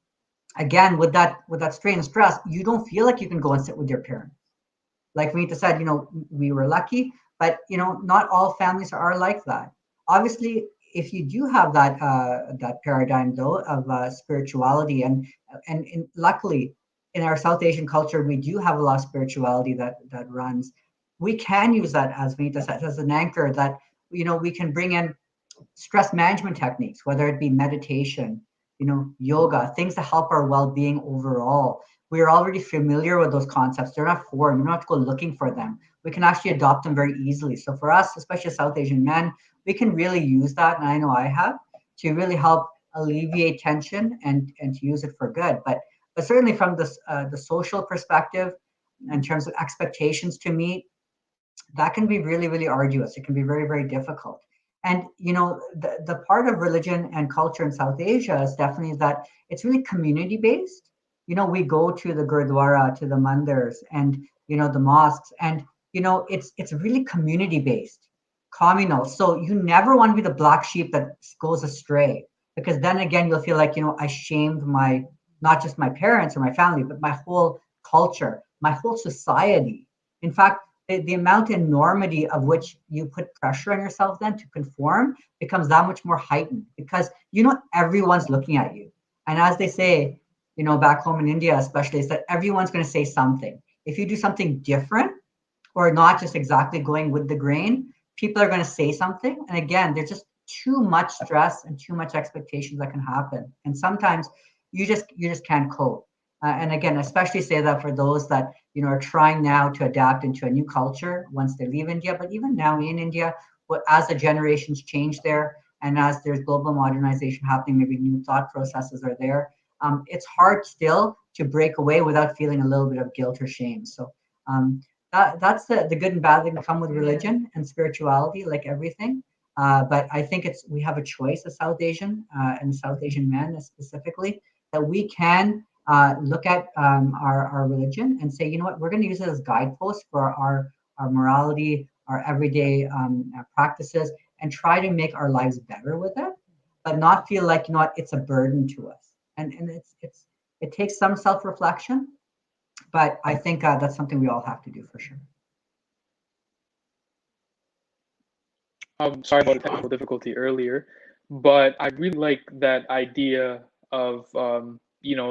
again, with that strain and stress, you don't feel like you can go and sit with your parents. Like Vinita said, you know, we were lucky, but, you know, not all families are like that. Obviously, if you do have that that paradigm though of spirituality, and luckily in our South Asian culture, we do have a lot of spirituality that runs. We can use that, as Vinita said, as an anchor that, you know, we can bring in stress management techniques, whether it be meditation, yoga, things to help our well-being overall. We're already familiar with those concepts. They're not foreign. We don't have to go looking for them. We can actually adopt them very easily. So for us, especially South Asian men, we can really use that, and I know I have, to really help alleviate tension and to use it for good. But certainly from the social perspective, in terms of expectations to meet, that can be really, really arduous. It can be very, very difficult. And the part of religion and culture in South Asia is definitely that it's really community based. We go to the gurdwara, to the mandirs, and the mosques, and it's really community based, communal. So you never want to be the black sheep that goes astray, because then again you'll feel like I shamed my, not just my parents or my family, but my whole culture, my whole society. In fact, the amount and enormity of which you put pressure on yourself then to conform becomes that much more heightened, because everyone's looking at you. And as they say, back home in India especially, is that everyone's going to say something. If you do something different or not just exactly going with the grain, people are going to say something. And again, there's just too much stress and too much expectations that can happen. And sometimes you just can't cope. And again, especially say that for those that are trying now to adapt into a new culture once they leave India, but even now in India, as the generations change there, and as there's global modernization happening, maybe new thought processes are there. It's hard still to break away without feeling a little bit of guilt or shame. So that's the good and bad that can come with religion and spirituality, like everything. But I think we have a choice as South Asian and South Asian men specifically, that we can look at our religion and say, we're going to use it as guideposts for our morality, our everyday practices, and try to make our lives better with it, but not feel like it's a burden to us. And it takes some self-reflection, but I think that's something we all have to do for sure. Sorry about the technical difficulty earlier, but I really like that idea of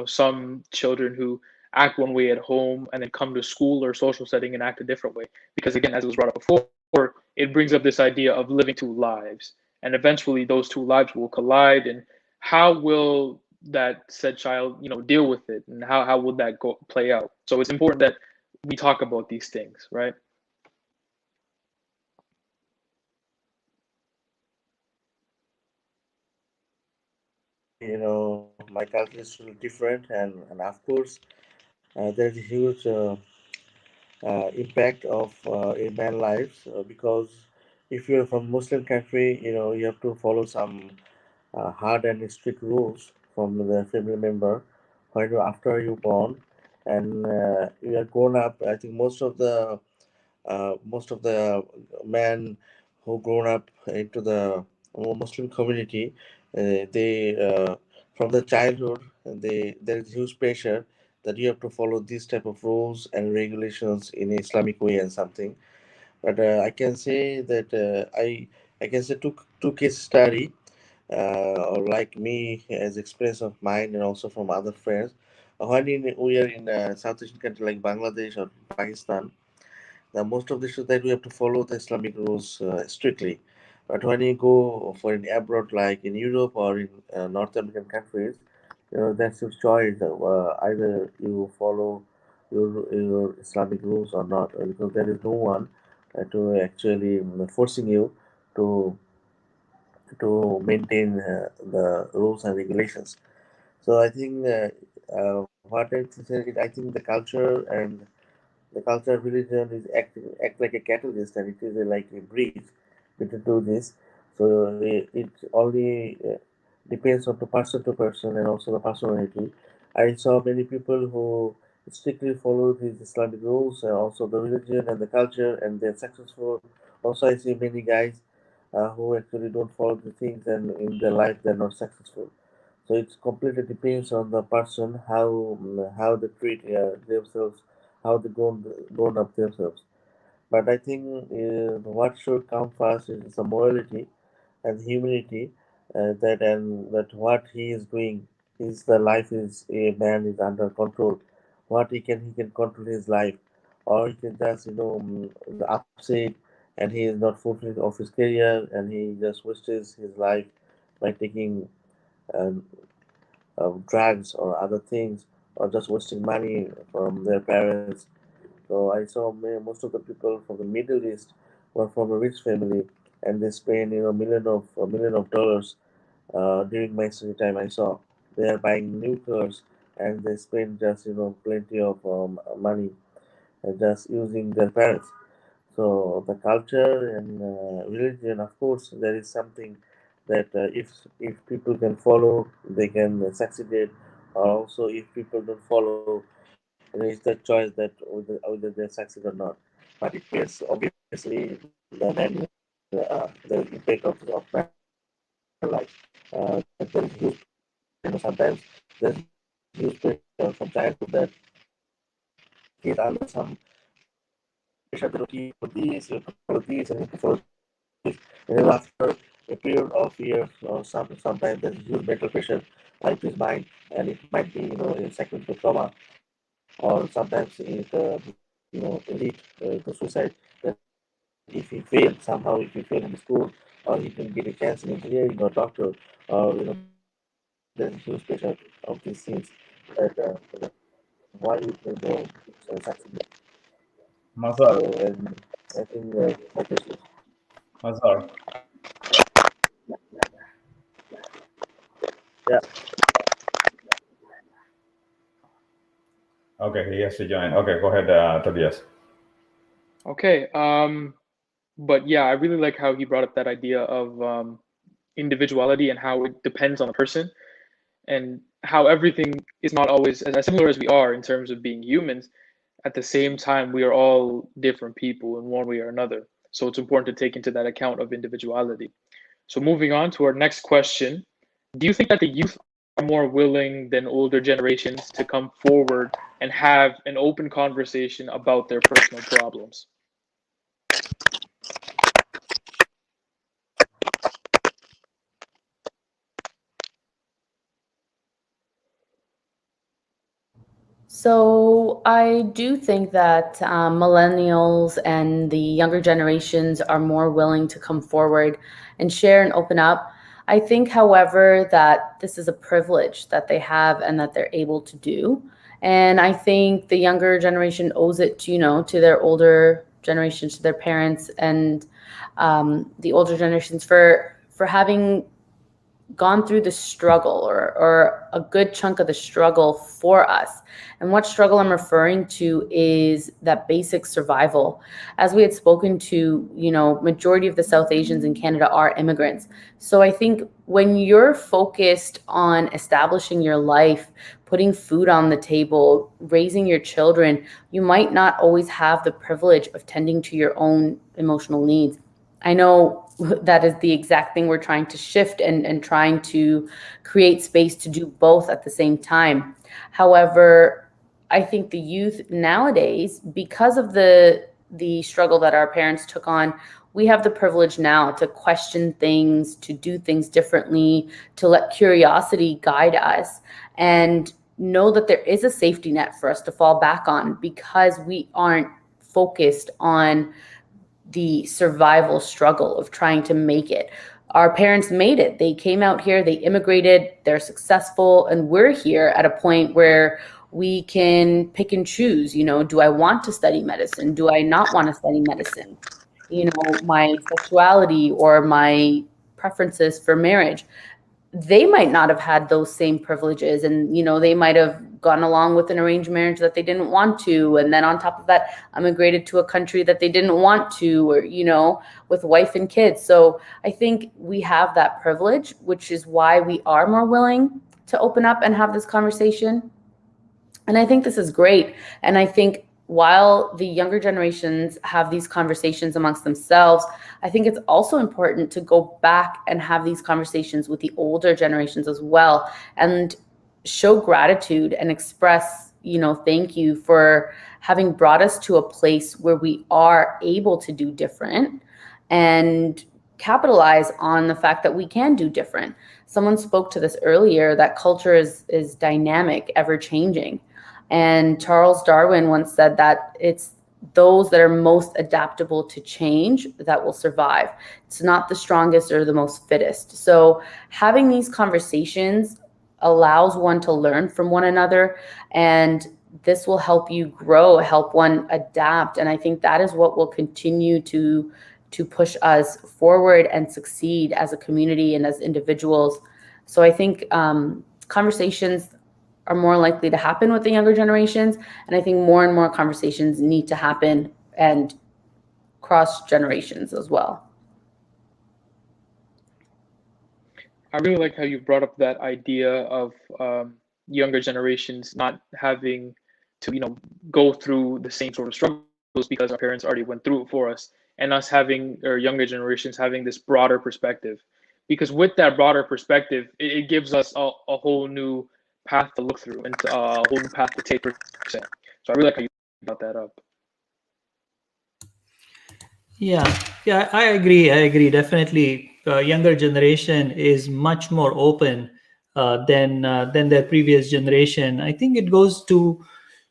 some children who act one way at home and then come to school or social setting and act a different way. Because again, as it was brought up before, it brings up this idea of living two lives, and eventually those two lives will collide. And how will that said child, deal with it, and how will that play out? So it's important that we talk about these things, right? My culture is really different, and of course, there's a huge impact of in man lives, because if you're from Muslim country, you have to follow some hard and strict rules from the family member when after you born, and you are grown up. I think most of the men who grown up into the Muslim community, they from the childhood, there is huge pressure that you have to follow these type of rules and regulations in Islamic way and something. But I can say that I can say two case study, or like me as experience of mine and also from other friends. We are in a South Asian country like Bangladesh or Pakistan, now, most of the issues that we have to follow the Islamic rules strictly. But when you go for an abroad, like in Europe or in North American countries, that's your choice. Either you follow your Islamic rules or not, because there is no one to actually forcing you to maintain the rules and regulations. So I think what I say, I think the culture and the culture of religion is act like a catalyst, and it is like a bridge between two this. So it only depends on the person to person and also the personality. I saw many people who strictly follow these Islamic rules and also the religion and the culture, and they're successful. Also, I see many guys who actually don't follow the things, and in their life they're not successful. So it completely depends on the person how they treat themselves, how they grown up themselves. But I think what should come first is the morality and humility, that what he is doing is the life is a man is under control. What he can control his life, or he can just the upset, and he is not fulfilling of his career, and he just wastes his life by taking uh, drugs or other things, or just wasting money from their parents. So I saw most of the people from the Middle East were from a rich family, and they spend million of dollars during my study time. I saw they are buying new cars, and they spend just plenty of money just using their parents. So the culture and religion, of course, there is something that if people can follow, they can succeed. Or also, if people don't follow, there is the choice that whether they succeed or not. But it depends, obviously, the impact of parent life. There is huge pressure. Sometimes there's huge pressure from childhood that kids under some pressure that okay, you follow this, you follow this, and you follow this. And then after a period of years, or sometimes there's huge mental pressure life is mind, and it might be in cycling to trauma, or sometimes it lead to suicide. That if he fails somehow, if he fail in the school, or he can get a chance in engineering or doctor, or there's a huge pressure of these things that why we can go succeed. So MaZhar, and I think obviously, MaZhar. yeah. Okay, he has to join. Okay, go ahead, Tobias. Okay. But yeah, I really like how he brought up that idea of individuality and how it depends on the person, and how everything is not always as similar as we are in terms of being humans. At the same time, we are all different people in one way or another. So it's important to take into that account of individuality. So moving on to our next question, do you think that the youth are more willing than older generations to come forward and have an open conversation about their personal problems? So I do think that millennials and the younger generations are more willing to come forward and share and open up. I think, however, that this is a privilege that they have and that they're able to do. And I think the younger generation owes it to, to their older generations, to their parents, and the older generations for having gone through the struggle, or a good chunk of the struggle for us. And what struggle I'm referring to is that basic survival. As we had spoken to, majority of the South Asians in Canada are immigrants. So I think when you're focused on establishing your life, putting food on the table, raising your children, you might not always have the privilege of tending to your own emotional needs. I know that is the exact thing we're trying to shift, and trying to create space to do both at the same time. However, I think the youth nowadays, because of the struggle that our parents took on, we have the privilege now to question things, to do things differently, to let curiosity guide us, and know that there is a safety net for us to fall back on, because we aren't focused on the survival struggle of trying to make it. Our parents made it. They came out here, they immigrated, they're successful, and we're here at a point where we can pick and choose. Do I want to study medicine? Do I not want to study medicine? My sexuality or my preferences for marriage. They might not have had those same privileges, and they might have gone along with an arranged marriage that they didn't want to, and then on top of that immigrated to a country that they didn't want to, or with wife and kids. So I think we have that privilege, which is why we are more willing to open up and have this conversation. And I think this is great. And I think while the younger generations have these conversations amongst themselves, I think it's also important to go back and have these conversations with the older generations as well, and show gratitude and express, thank you for having brought us to a place where we are able to do different, and capitalize on the fact that we can do different. Someone spoke to this earlier, that culture is dynamic, ever changing. And Charles Darwin once said that it's those that are most adaptable to change that will survive. It's not the strongest or the most fittest. So having these conversations allows one to learn from one another, and this will help you grow, help one adapt. And I think that is what will continue to push us forward and succeed as a community and as individuals. So I think conversations are more likely to happen with the younger generations, and I think more and more conversations need to happen and cross generations as well. I really like how you brought up that idea of younger generations not having to, go through the same sort of struggles because our parents already went through it for us, and us having, or younger generations having, this broader perspective. Because with that broader perspective, it gives us a whole new path to look through and a whole new path to take. So I really like how you brought that up. Yeah, I agree. Definitely, younger generation is much more open than their previous generation. I think it goes to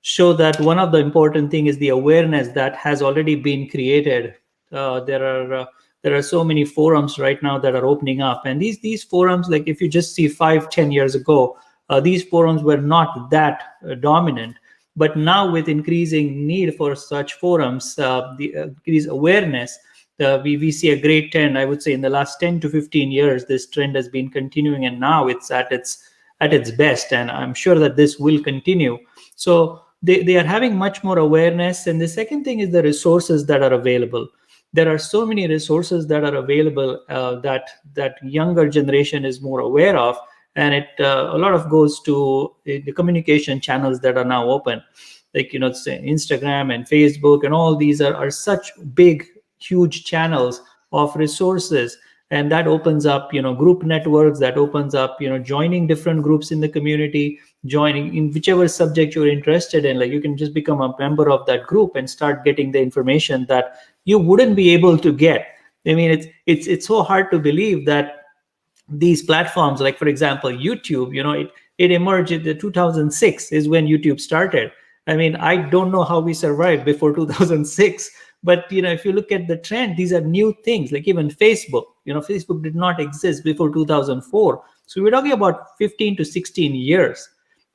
show that one of the important thing is the awareness that has already been created. There are so many forums right now that are opening up, and these forums, like if you just see 5-10 years ago, these forums were not that dominant. But now, with increasing need for such forums, the increased awareness, we see a great trend. I would say in the last 10 to 15 years, this trend has been continuing, and now it's at its best. And I'm sure that this will continue. So they are having much more awareness. And the second thing is the resources that are available. There are so many resources that are available that younger generation is more aware of. And it a lot of goes to the communication channels that are now open, like say Instagram and Facebook, and all these are such big, huge channels of resources, and that opens up group networks, that opens up joining different groups in the community, joining in whichever subject you're interested in. Like you can just become a member of that group and start getting the information that you wouldn't be able to get. I mean, it's so hard to believe that these platforms, like for example YouTube, it emerged in the 2006 is when YouTube started. I mean, I don't know how we survived before 2006, but if you look at the trend, these are new things. Like even Facebook did not exist before 2004. So we're talking about 15 to 16 years,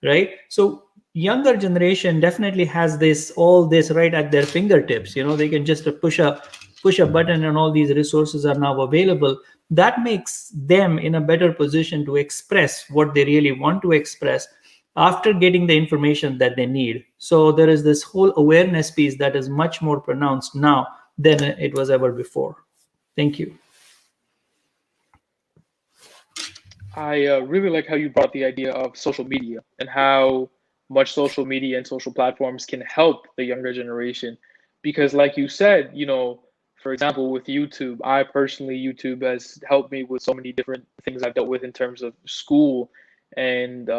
right? So younger generation definitely has all this right at their fingertips. They can just push a button and all these resources are now available. That makes them in a better position to express what they really want to express after getting the information that they need. So there is this whole awareness piece that is much more pronounced now than it was ever before. Thank you. I really like how you brought the idea of social media and how much social media and social platforms can help the younger generation. Because like you said, for example, with YouTube, YouTube has helped me with so many different things I've dealt with in terms of school. And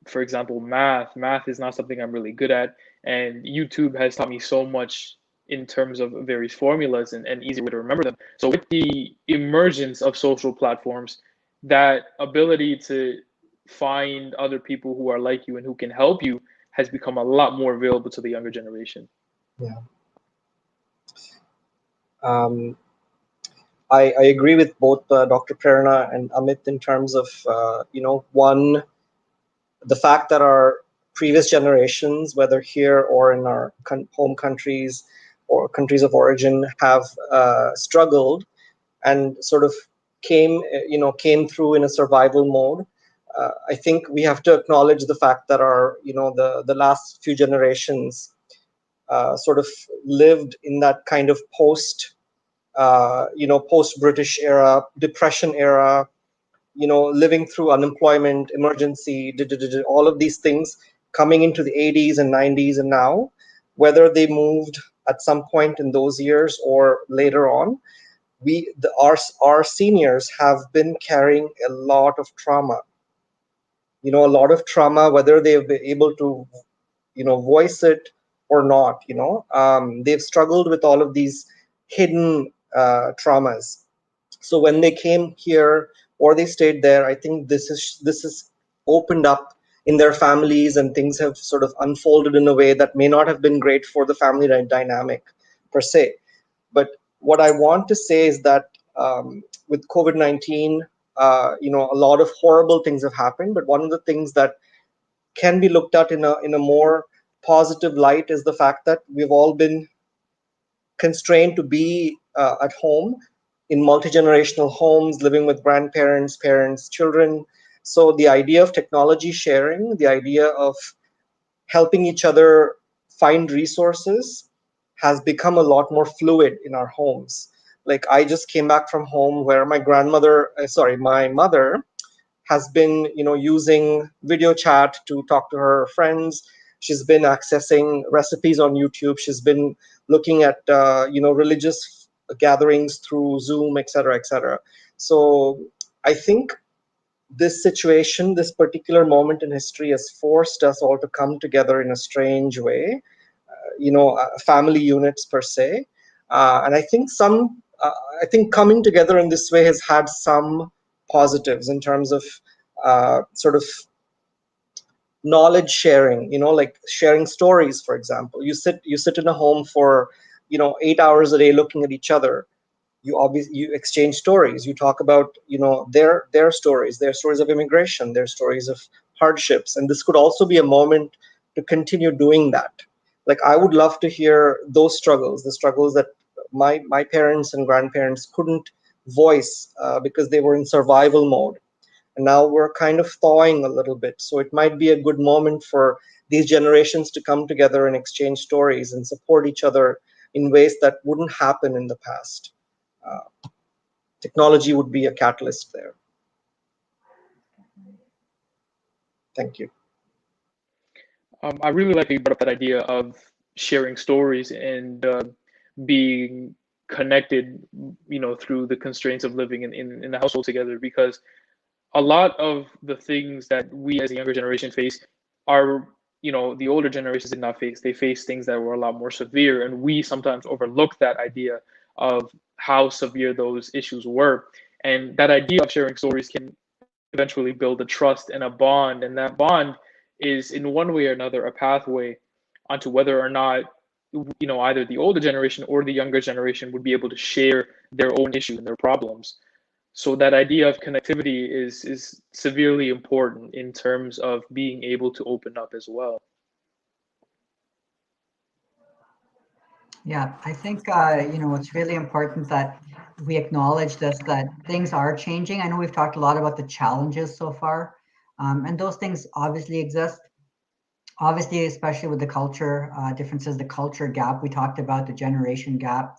for example, math is not something I'm really good at. And YouTube has taught me so much in terms of various formulas and easy way to remember them. So with the emergence of social platforms, that ability to find other people who are like you and who can help you has become a lot more available to the younger generation. Yeah. I agree with both Dr. Prerana and Amit in terms of, one, the fact that our previous generations, whether here or in our home countries or countries of origin, have struggled and sort of came through in a survival mode. I think we have to acknowledge the fact that our, the last few generations sort of lived in that kind of post-British era, Depression era, living through unemployment, emergency, all of these things coming into the 80s and 90s, and now, whether they moved at some point in those years or later on, our seniors have been carrying a lot of trauma. Whether they've been able to, voice it or not. They've struggled with all of these hidden traumas. So when they came here or they stayed there, I think this is opened up in their families, and things have sort of unfolded in a way that may not have been great for the family dynamic per se. But what I want to say is that with COVID-19, a lot of horrible things have happened, but one of the things that can be looked at in a more positive light is the fact that we've all been constrained to be at home in multi-generational homes, living with grandparents, parents, children. So the idea of technology sharing, the idea of helping each other find resources has become a lot more fluid in our homes. Like I just came back from home where my mother has been, using video chat to talk to her friends. She's been accessing recipes on YouTube. She's been looking at, religious gatherings through Zoom, et cetera, et cetera. So I think this situation, this particular moment in history has forced us all to come together in a strange way, family units per se. And I think coming together in this way has had some positives in terms of sort of knowledge sharing, like sharing stories, for example. You sit in a home for 8 hours a day looking at each other. You exchange stories. You talk about their stories, their stories of immigration, their stories of hardships. And this could also be a moment to continue doing that. Like I would love to hear those struggles, the struggles that my parents and grandparents couldn't voice because they were in survival mode. And now we're kind of thawing a little bit. So it might be a good moment for these generations to come together and exchange stories and support each other in ways that wouldn't happen in the past. Technology would be a catalyst there. Thank you. I really like that you brought up that idea of sharing stories and being connected, through the constraints of living in the household together, because a lot of the things that we as a younger generation face are, the older generations did not face. They faced things that were a lot more severe, and we sometimes overlook that idea of how severe those issues were. And that idea of sharing stories can eventually build a trust and a bond, and that bond is in one way or another a pathway onto whether or not either the older generation or the younger generation would be able to share their own issues and their problems. So that idea of connectivity is severely important in terms of being able to open up as well. Yeah, I think it's really important that we acknowledge this, that things are changing. I know we've talked a lot about the challenges so far, and those things obviously exist. Obviously, especially with the culture differences, the culture gap we talked about, the generation gap.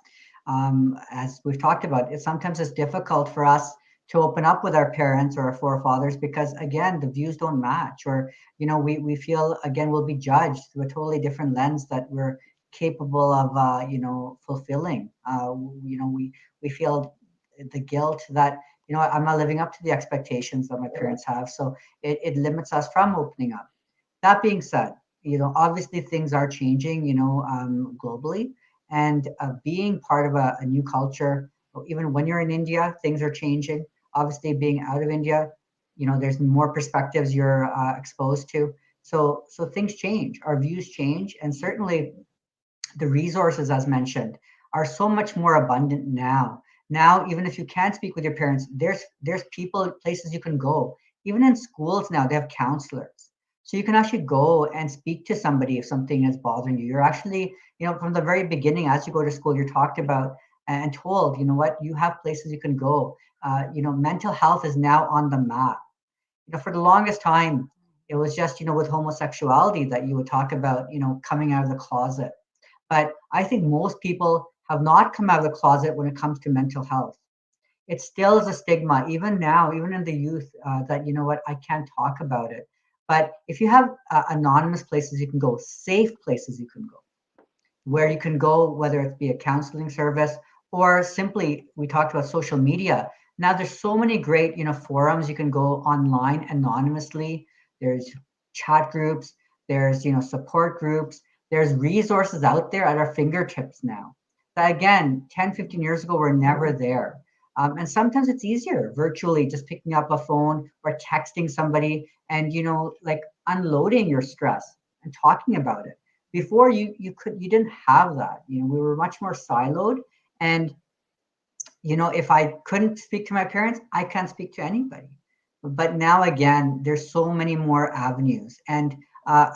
As we've talked about, sometimes it's difficult for us to open up with our parents or our forefathers because, again, the views don't match, or we feel again we'll be judged through a totally different lens that we're capable of fulfilling. We feel the guilt that I'm not living up to the expectations that my parents have, so it limits us from opening up. That being said, obviously things are changing, globally, and being part of a new culture, even when you're in India, things are changing. Obviously, being out of India, there's more perspectives you're exposed to. So things change, our views change, and certainly the resources, as mentioned, are so much more abundant now. Now, even if you can't speak with your parents, there's people, places you can go. Even in schools now, they have counselors. So you can actually go and speak to somebody if something is bothering you. You're actually, from the very beginning, as you go to school, you're talked about and told, what, you have places you can go. Mental health is now on the map. For the longest time, it was just, with homosexuality that you would talk about, coming out of the closet. But I think most people have not come out of the closet when it comes to mental health. It still is a stigma, even now, even in the youth, that, I can't talk about it. But if you have anonymous places you can go, safe places you can go, where you can go, whether it be a counseling service or simply, we talked about social media. Now there's so many great, forums you can go online anonymously. There's chat groups, there's, support groups, there's resources out there at our fingertips now that, again, 10, 15 years ago were never there. And sometimes it's easier virtually, just picking up a phone or texting somebody and, like unloading your stress and talking about it. Before you didn't have that. We were much more siloed, and if I couldn't speak to my parents, I can't speak to anybody. But now again, there's so many more avenues. And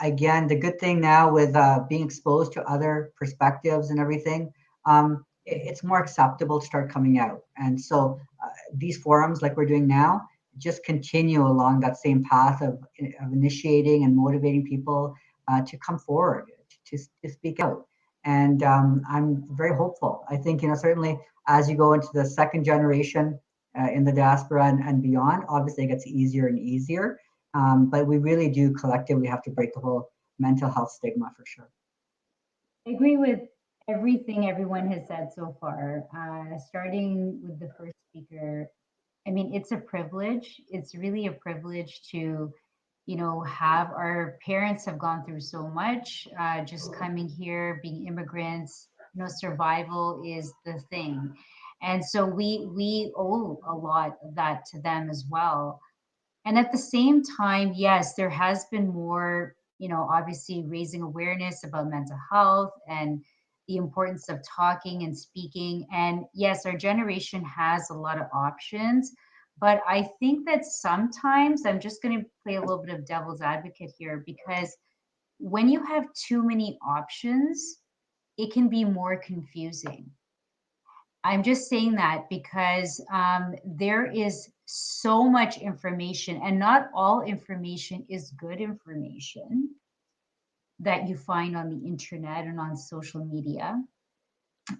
again, the good thing now with being exposed to other perspectives and everything, it's more acceptable to start coming out. And so these forums like we're doing now just continue along that same path of initiating and motivating people to come forward, to speak out. And I'm very hopeful. I think, certainly as you go into the second generation in the diaspora and beyond, obviously it gets easier and easier. But we really do collectively have to break the whole mental health stigma for sure. I agree with everything everyone has said so far. Starting with the first speaker, I mean, it's a privilege. It's really a privilege to, have our parents have gone through so much. Just coming here, being immigrants, survival is the thing, and so we owe a lot of that to them as well. And at the same time, yes, there has been more, obviously raising awareness about mental health and the importance of talking and speaking. And yes, our generation has a lot of options. But I think that sometimes I'm just going to play a little bit of devil's advocate here, because when you have too many options, it can be more confusing. I'm just saying that because there is so much information, and not all information is good information that you find on the internet and on social media.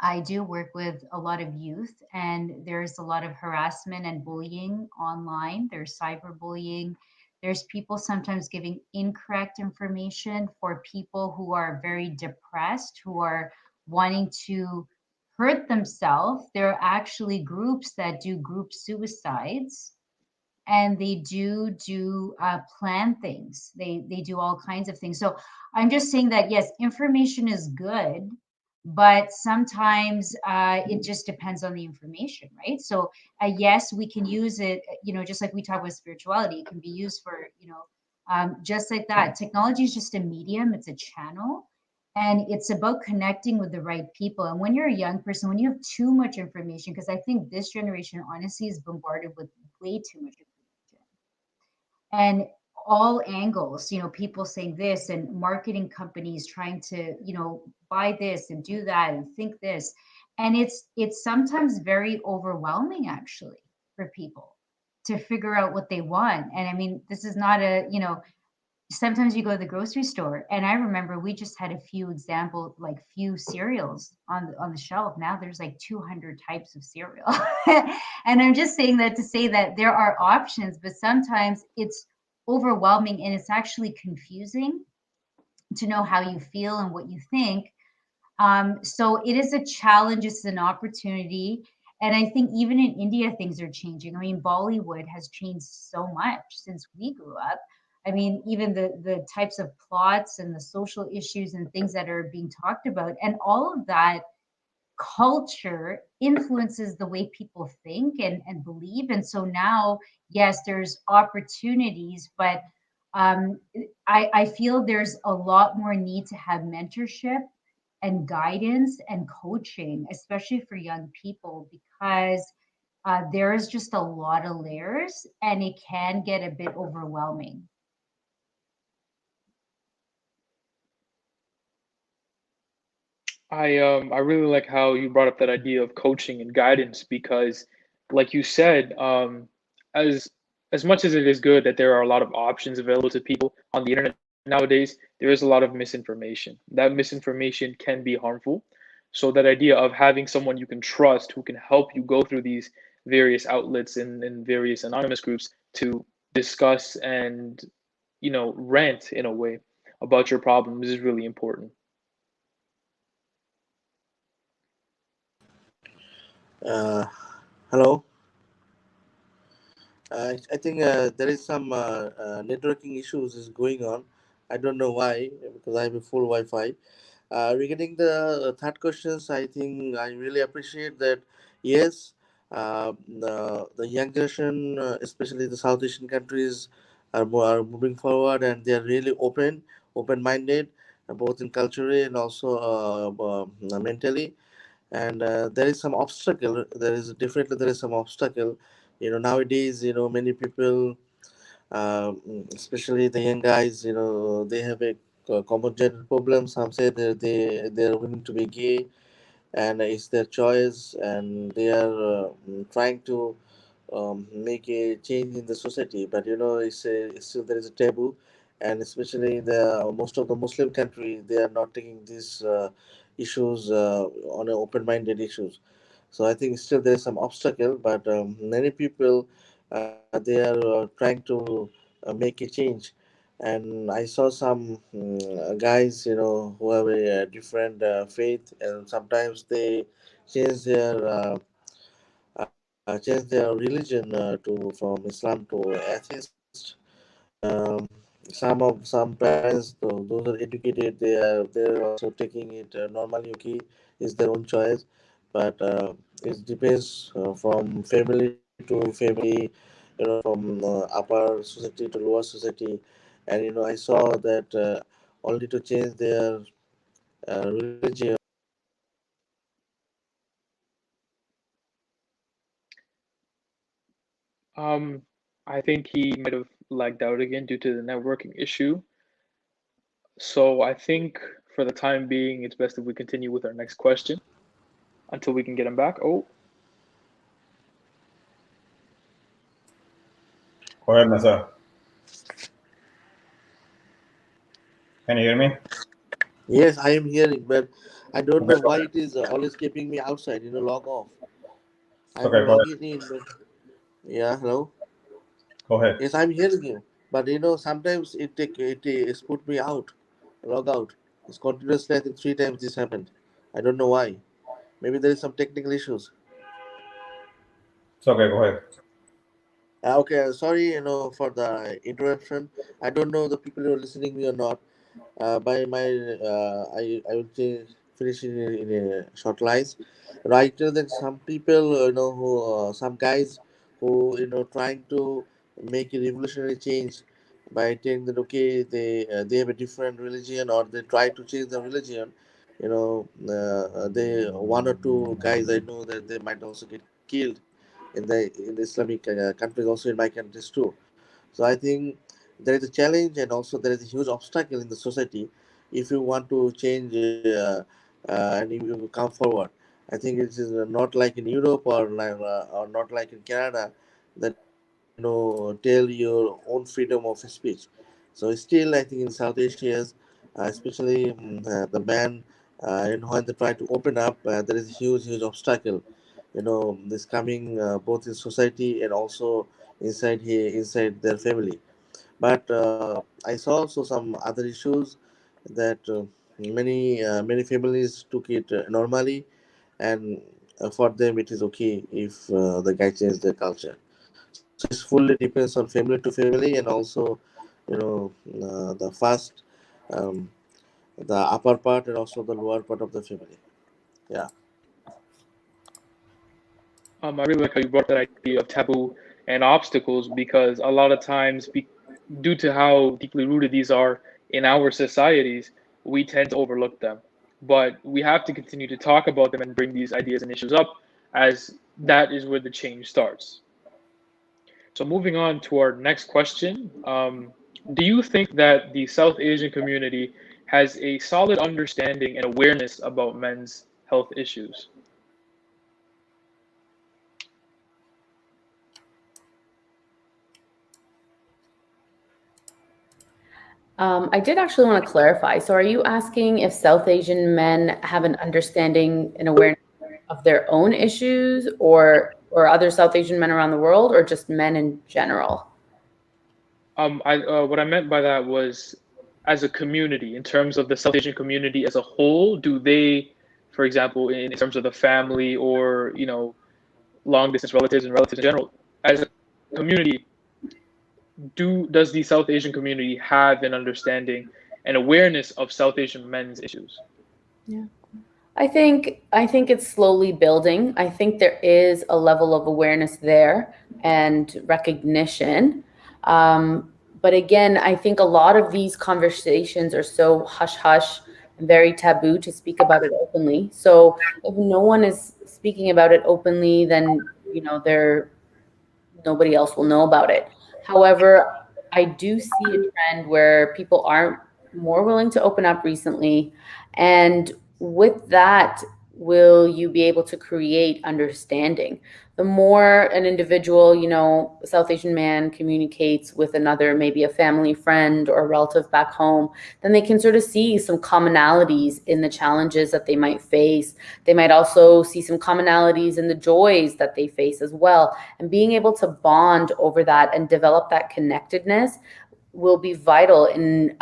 I do work with a lot of youth, and there's a lot of harassment and bullying online. There's cyberbullying. There's people sometimes giving incorrect information for people who are very depressed, who are wanting to hurt themselves. There are actually groups that do group suicides, and they do plan things. They do all kinds of things. So I'm just saying that yes, information is good, but sometimes it just depends on the information, right? So yes, we can use it, just like we talk about spirituality, it can be used for, just like that. Technology is just a medium, it's a channel, and it's about connecting with the right people. And when you're a young person, when you have too much information, because I think this generation honestly is bombarded with way too much information, and all angles, people saying this, and marketing companies trying to, buy this and do that and think this. And it's sometimes very overwhelming actually for people to figure out what they want. And I mean, this is not a, sometimes you go to the grocery store, and I remember we just had a few example, like few cereals on the shelf. Now there's like 200 types of cereal. And I'm just saying that to say that there are options, but sometimes it's overwhelming and it's actually confusing to know how you feel and what you think. So it is a challenge, it's an opportunity. And I think even in India, things are changing. I mean, Bollywood has changed so much since we grew up. I mean, even the types of plots and the social issues and things that are being talked about, and all of that culture influences the way people think and believe. And so now, yes, there's opportunities, but I feel there's a lot more need to have mentorship and guidance and coaching, especially for young people, because there is just a lot of layers and it can get a bit overwhelming. I really like how you brought up that idea of coaching and guidance because, like you said, as as much as it is good that there are a lot of options available to people on the internet nowadays, there is a lot of misinformation. That misinformation can be harmful. So that idea of having someone you can trust who can help you go through these various outlets and various anonymous groups to discuss and rant in a way about your problems is really important. Hello. I think there is some networking issues is going on. I don't know why because I have a full Wi-Fi. Regarding the third questions, I think I really appreciate that. Yes, the young generation, especially the South Asian countries, are moving forward and they are really open-minded, both in culturally and also mentally. and there is some obstacle. There is some obstacle. Nowadays, many people, especially the young guys, they have a common gender problem. Some say that they're willing to be gay, and it's their choice, and they are trying to make a change in the society. But it's still there is a taboo, and especially the most of the Muslim country, they are not taking these issues on an open-minded issues. So I think still there is some obstacle, but many people, they are trying to make a change. And I saw some guys, who have a different faith, and sometimes they change their religion to from Islam to atheist. Um, some parents, those are educated, they're also taking it normally. Okay, is their own choice, but it depends from family to family. From upper society to lower society, and I saw that only to change their religion. Um, I think he might have lagged out again due to the networking issue. So I think for the time being, it's best if we continue with our next question until we can get him back. Oh, Go ahead, MaZhar. Can you hear me? Yes, I am hearing, but I don't Okay, know go why ahead. it is always keeping me outside. Log off. I'm Okay, go ahead. logging in, but yeah, hello. Go ahead. Yes, I'm hearing you, but sometimes it's put me out, log out. It's continuously. I think 3 times this happened. I don't know why. Maybe there is some technical issues. It's okay. Go ahead. Okay, sorry, for the interruption. I don't know the people who are listening me or not. By my I will finish in a short lines. Right, that some people, who some guys who trying to make a revolutionary change by saying that okay, they have a different religion, or they try to change the religion. They one or two guys I know that they might also get killed in the Islamic countries, also in my countries too. So I think there is a challenge, and also there is a huge obstacle in the society if you want to change and if you come forward. I think it is not like in Europe, or not like in Canada, that tell your own freedom of speech. So still, I think in South Asia, especially the man, when they try to open up, there is a huge obstacle. This coming both in society and also inside their family. But I saw also some other issues that many families took it normally, and for them it is okay if the guy changes their culture. So it's fully depends on family to family, and also the first, um, the upper part, and also the lower part of the family. Yeah. I really like how you brought that idea of taboo and obstacles because a lot of times, due to how deeply rooted these are in our societies, we tend to overlook them. But we have to continue to talk about them and bring these ideas and issues up, as that is where the change starts. So, moving on to our next question, do you think that the South Asian community has a solid understanding and awareness about men's health issues? I did actually want to clarify. So, are you asking if South Asian men have an understanding and awareness of their own issues, or other South Asian men around the world, or just men in general? What I meant by that was, as a community, in terms of the South Asian community as a whole, do they, for example, in terms of the family or long distance relatives and relatives in general, as a community, does the South Asian community have an understanding and awareness of South Asian men's issues? Yeah. I think it's slowly building. I think there is a level of awareness there and recognition. But again, I think a lot of these conversations are so hush hush and very taboo to speak about it openly. So if no one is speaking about it openly, then nobody else will know about it. However, I do see a trend where people are more willing to open up recently. And with that, will you be able to create understanding? The more an individual, a South Asian man communicates with another, maybe a family friend or a relative back home, then they can sort of see some commonalities in the challenges that they might face. They might also see some commonalities in the joys that they face as well. And being able to bond over that and develop that connectedness will be vital in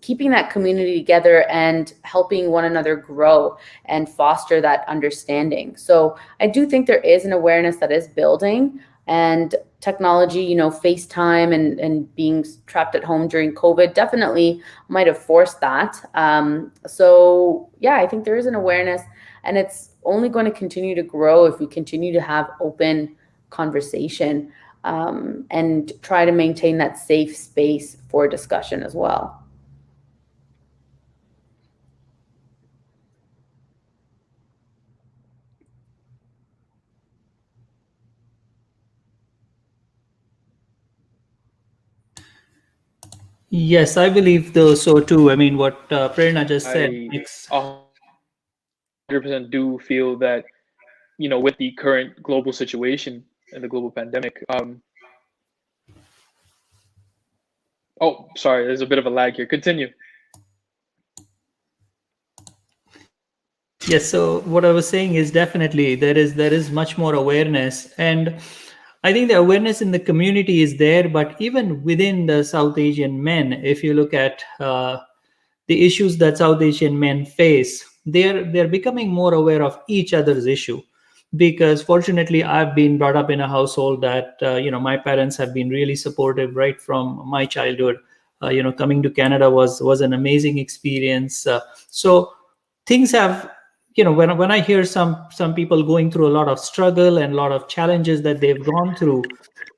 keeping that community together and helping one another grow and foster that understanding. So I do think there is an awareness that is building, and technology, FaceTime and being trapped at home during COVID definitely might have forced that. So yeah, I think there is an awareness, and it's only going to continue to grow if we continue to have open conversation, and try to maintain that safe space for discussion as well. Yes, I believe though so too. I mean, what Prerana just said I makes 100% do feel that, with the current global situation and the global pandemic. Oh, sorry, there's a bit of a lag here. Continue. yes. So what I was saying is definitely there is much more awareness, and I think the awareness in the community is there. But even within the South Asian men, if you look at the issues that South Asian men face, they're becoming more aware of each other's issue. Because fortunately, I've been brought up in a household that my parents have been really supportive right from my childhood. Coming to Canada was an amazing experience. So things have, when I hear some people going through a lot of struggle and a lot of challenges that they've gone through,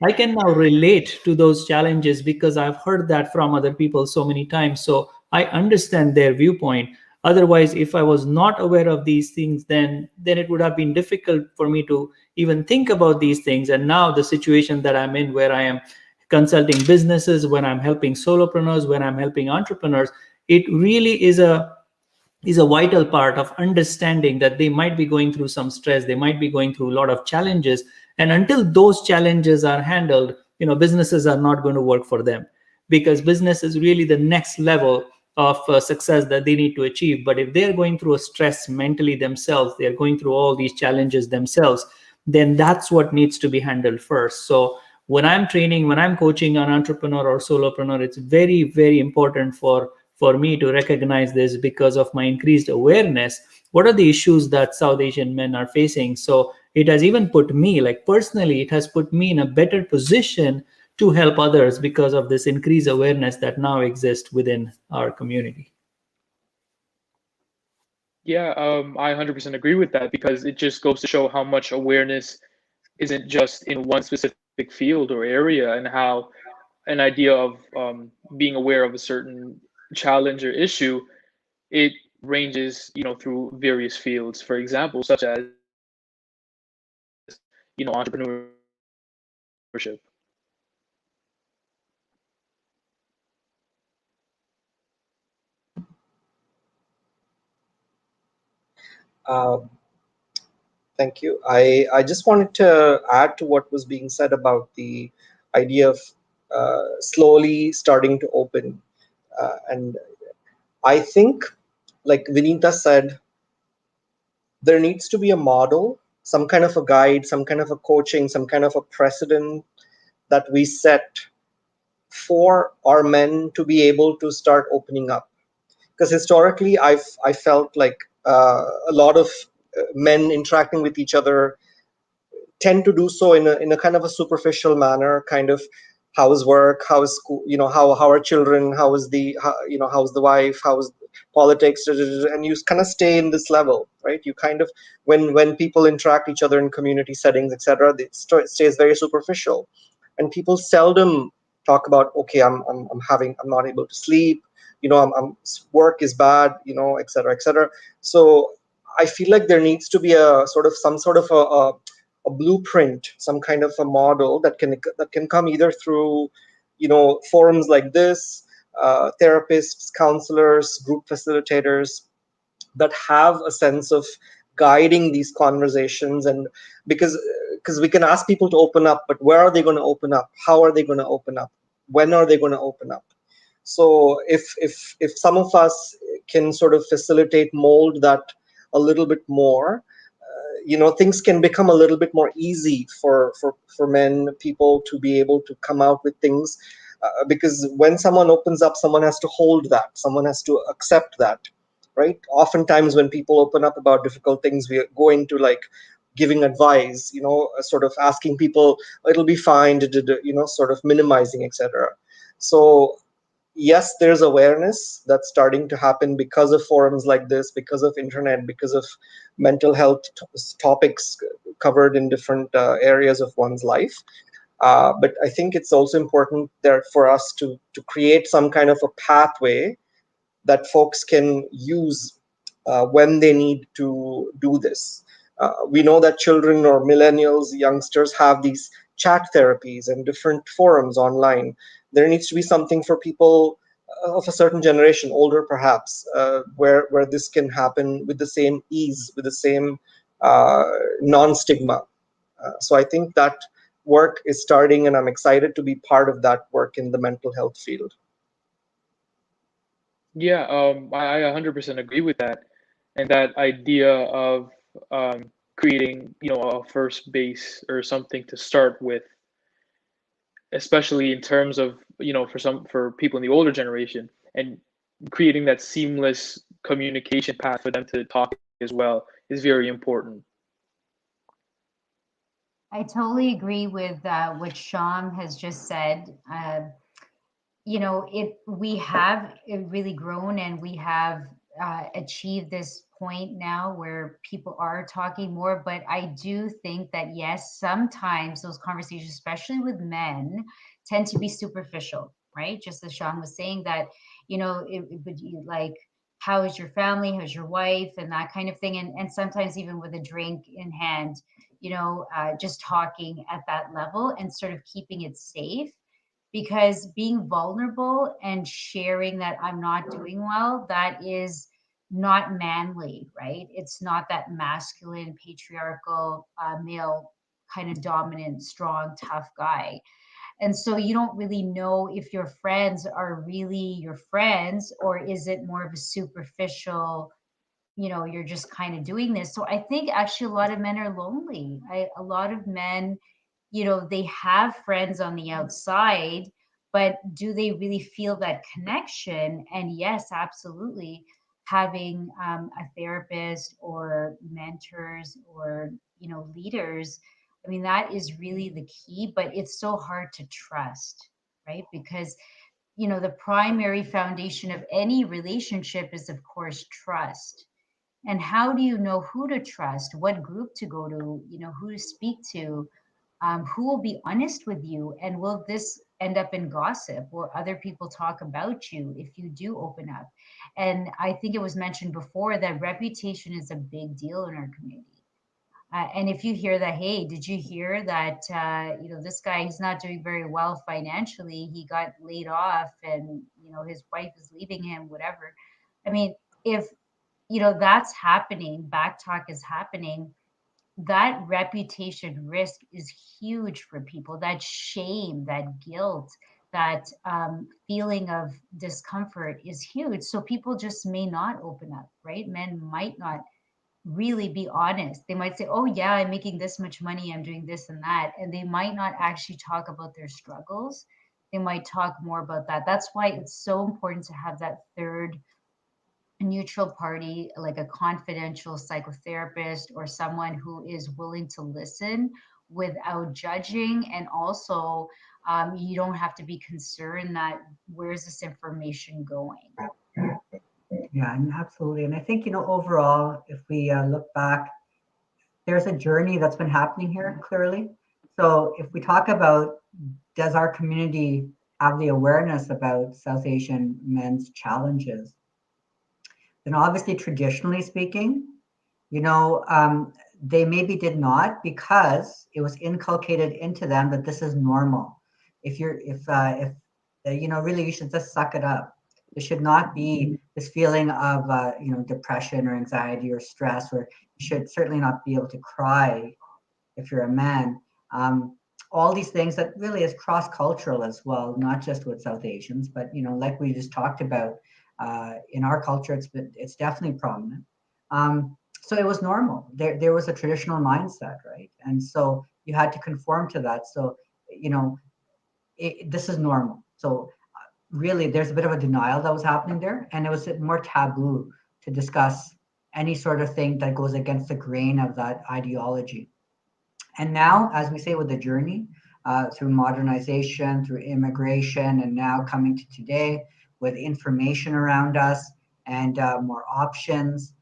I can now relate to those challenges because I've heard that from other people so many times. So I understand their viewpoint. Otherwise, if I was not aware of these things, then it would have been difficult for me to even think about these things. And now the situation that I'm in, where I am consulting businesses, when I'm helping solopreneurs, when I'm helping entrepreneurs, it really is a vital part of understanding that they might be going through some stress, they might be going through a lot of challenges, and until those challenges are handled, businesses are not going to work for them, because business is really the next level of success that they need to achieve. But if they're going through a stress mentally themselves, they're going through all these challenges themselves, then that's what needs to be handled first. So when I'm training, when I'm coaching an entrepreneur or solopreneur, it's very, very important for me to recognize this, because of my increased awareness. What are the issues that South Asian men are facing? So it has even put me, like personally, it has put me in a better position to help others because of this increased awareness that now exists within our community. Yeah, I 100% agree with that, because it just goes to show how much awareness isn't just in one specific field or area, and how an idea of being aware of a certain challenge or issue, it ranges, through various fields. For example, such as, entrepreneurship. Thank you. I just wanted to add to what was being said about the idea of slowly starting to open. And I think, like Vinita said, there needs to be a model, some kind of a guide, some kind of a coaching, some kind of a precedent that we set for our men to be able to start opening up. Because historically, I felt like a lot of men interacting with each other tend to do so in a kind of a superficial manner, kind of how's work, how is school, how are children, how's the wife, how's politics, and you kind of stay in this level, right? You kind of, when people interact each other in community settings, etc., it stays very superficial, and people seldom talk about, okay, I'm not able to sleep, work is bad, et cetera, et cetera. So I feel like there needs to be some sort of a blueprint, some kind of a model that can come either through, forums like this, therapists, counselors, group facilitators, that have a sense of guiding these conversations. And because we can ask people to open up, but where are they going to open up? How are they going to open up? When are they going to open up? So if some of us can sort of facilitate, mold that a little bit more, things can become a little bit more easy for men, people to be able to come out with things, because when someone opens up, someone has to hold that, someone has to accept that, right? Oftentimes when people open up about difficult things, we go into like giving advice, sort of asking people, it'll be fine, sort of minimizing, etc. So yes, there's awareness that's starting to happen because of forums like this, because of internet, because of mental health topics covered in different areas of one's life. But I think it's also important there for us to create some kind of a pathway that folks can use when they need to do this. We know that children or millennials, youngsters have these chat therapies and different forums online. There needs to be something for people of a certain generation, older perhaps, where this can happen with the same ease, with the same non-stigma. So I think that work is starting, and I'm excited to be part of that work in the mental health field. Yeah, I 100% agree with that, and that idea of creating, a first base or something to start with, especially in terms of, for people in the older generation, and creating that seamless communication path for them to talk as well is very important. I totally agree with what Sham has just said. We have really grown, and we have achieved this point now where people are talking more. But I do think that, yes, sometimes those conversations, especially with men, tend to be superficial, right? Just as Sham was saying, that, it would like, how is your family? How's your wife? And that kind of thing. And sometimes even with a drink in hand, just talking at that level and sort of keeping it safe, because being vulnerable and sharing that I'm not doing well, that is not manly, right? It's not that masculine, patriarchal, male kind of dominant, strong, tough guy. And so you don't really know if your friends are really your friends, or is it more of a superficial, you're just kind of doing this. So I think actually a lot of men are lonely. A lot of men, they have friends on the outside, but do they really feel that connection? And yes, absolutely, having a therapist or mentors or leaders, I mean, that is really the key. But it's so hard to trust, right? Because the primary foundation of any relationship is, of course, trust. And how do you know who to trust, what group to go to, who to speak to, who will be honest with you? And will this end up in gossip? Will other people talk about you if you do open up? And I think it was mentioned before that reputation is a big deal in our community. And if you hear that, hey, did you hear that, this guy, he's not doing very well financially. He got laid off, and, his wife is leaving him, whatever. I mean, if, that's happening, backtalk is happening, that reputation risk is huge for people. That shame, that guilt, that feeling of discomfort is huge. So people just may not open up, right? Men might not really be honest. They might say, oh yeah, I'm making this much money, I'm doing this and that. And they might not actually talk about their struggles. They might talk more about that. That's why it's so important to have that third neutral party, like a confidential psychotherapist or someone who is willing to listen without judging. And also, you don't have to be concerned that where's this information going. Yeah, and absolutely. And I think, overall, if we look back, there's a journey that's been happening here, clearly. So if we talk about, does our community have the awareness about South Asian men's challenges, then obviously, traditionally speaking, you know, they maybe did not because it was inculcated into them that this is normal. If you know, really, you should just suck it up. There should not be this feeling of you know, depression or anxiety or stress, or you should certainly not be able to cry if you're a man. All these things that really is cross-cultural as well, not just with South Asians, but you know, like we just talked about, in our culture, it's definitely prominent. So it was normal. There was a traditional mindset, right? And so you had to conform to that. So you know, this is normal. So really, there's a bit of a denial that was happening there, and it was more taboo to discuss any sort of thing that goes against the grain of that ideology. And now, as we say, with the journey through modernization, through immigration, and now coming to today with information around us and more options.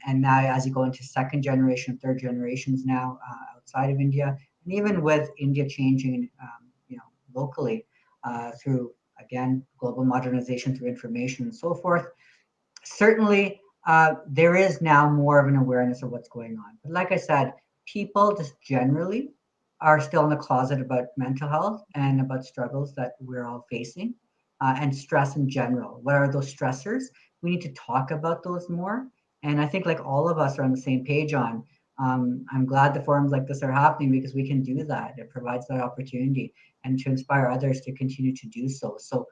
And now, as you go into second generation, third generations now outside of India, and even with India changing, you know, locally through again global modernization through information and so forth. Certainly, there is now more of an awareness of what's going on. But like I said, people just generally are still in the closet about mental health and about struggles that we're all facing and stress in general. What are those stressors? We need to talk about those more. And I think like all of us are on the same page on. I'm glad the forums like this are happening because we can do that. It provides that opportunity and to inspire others to continue to do so. So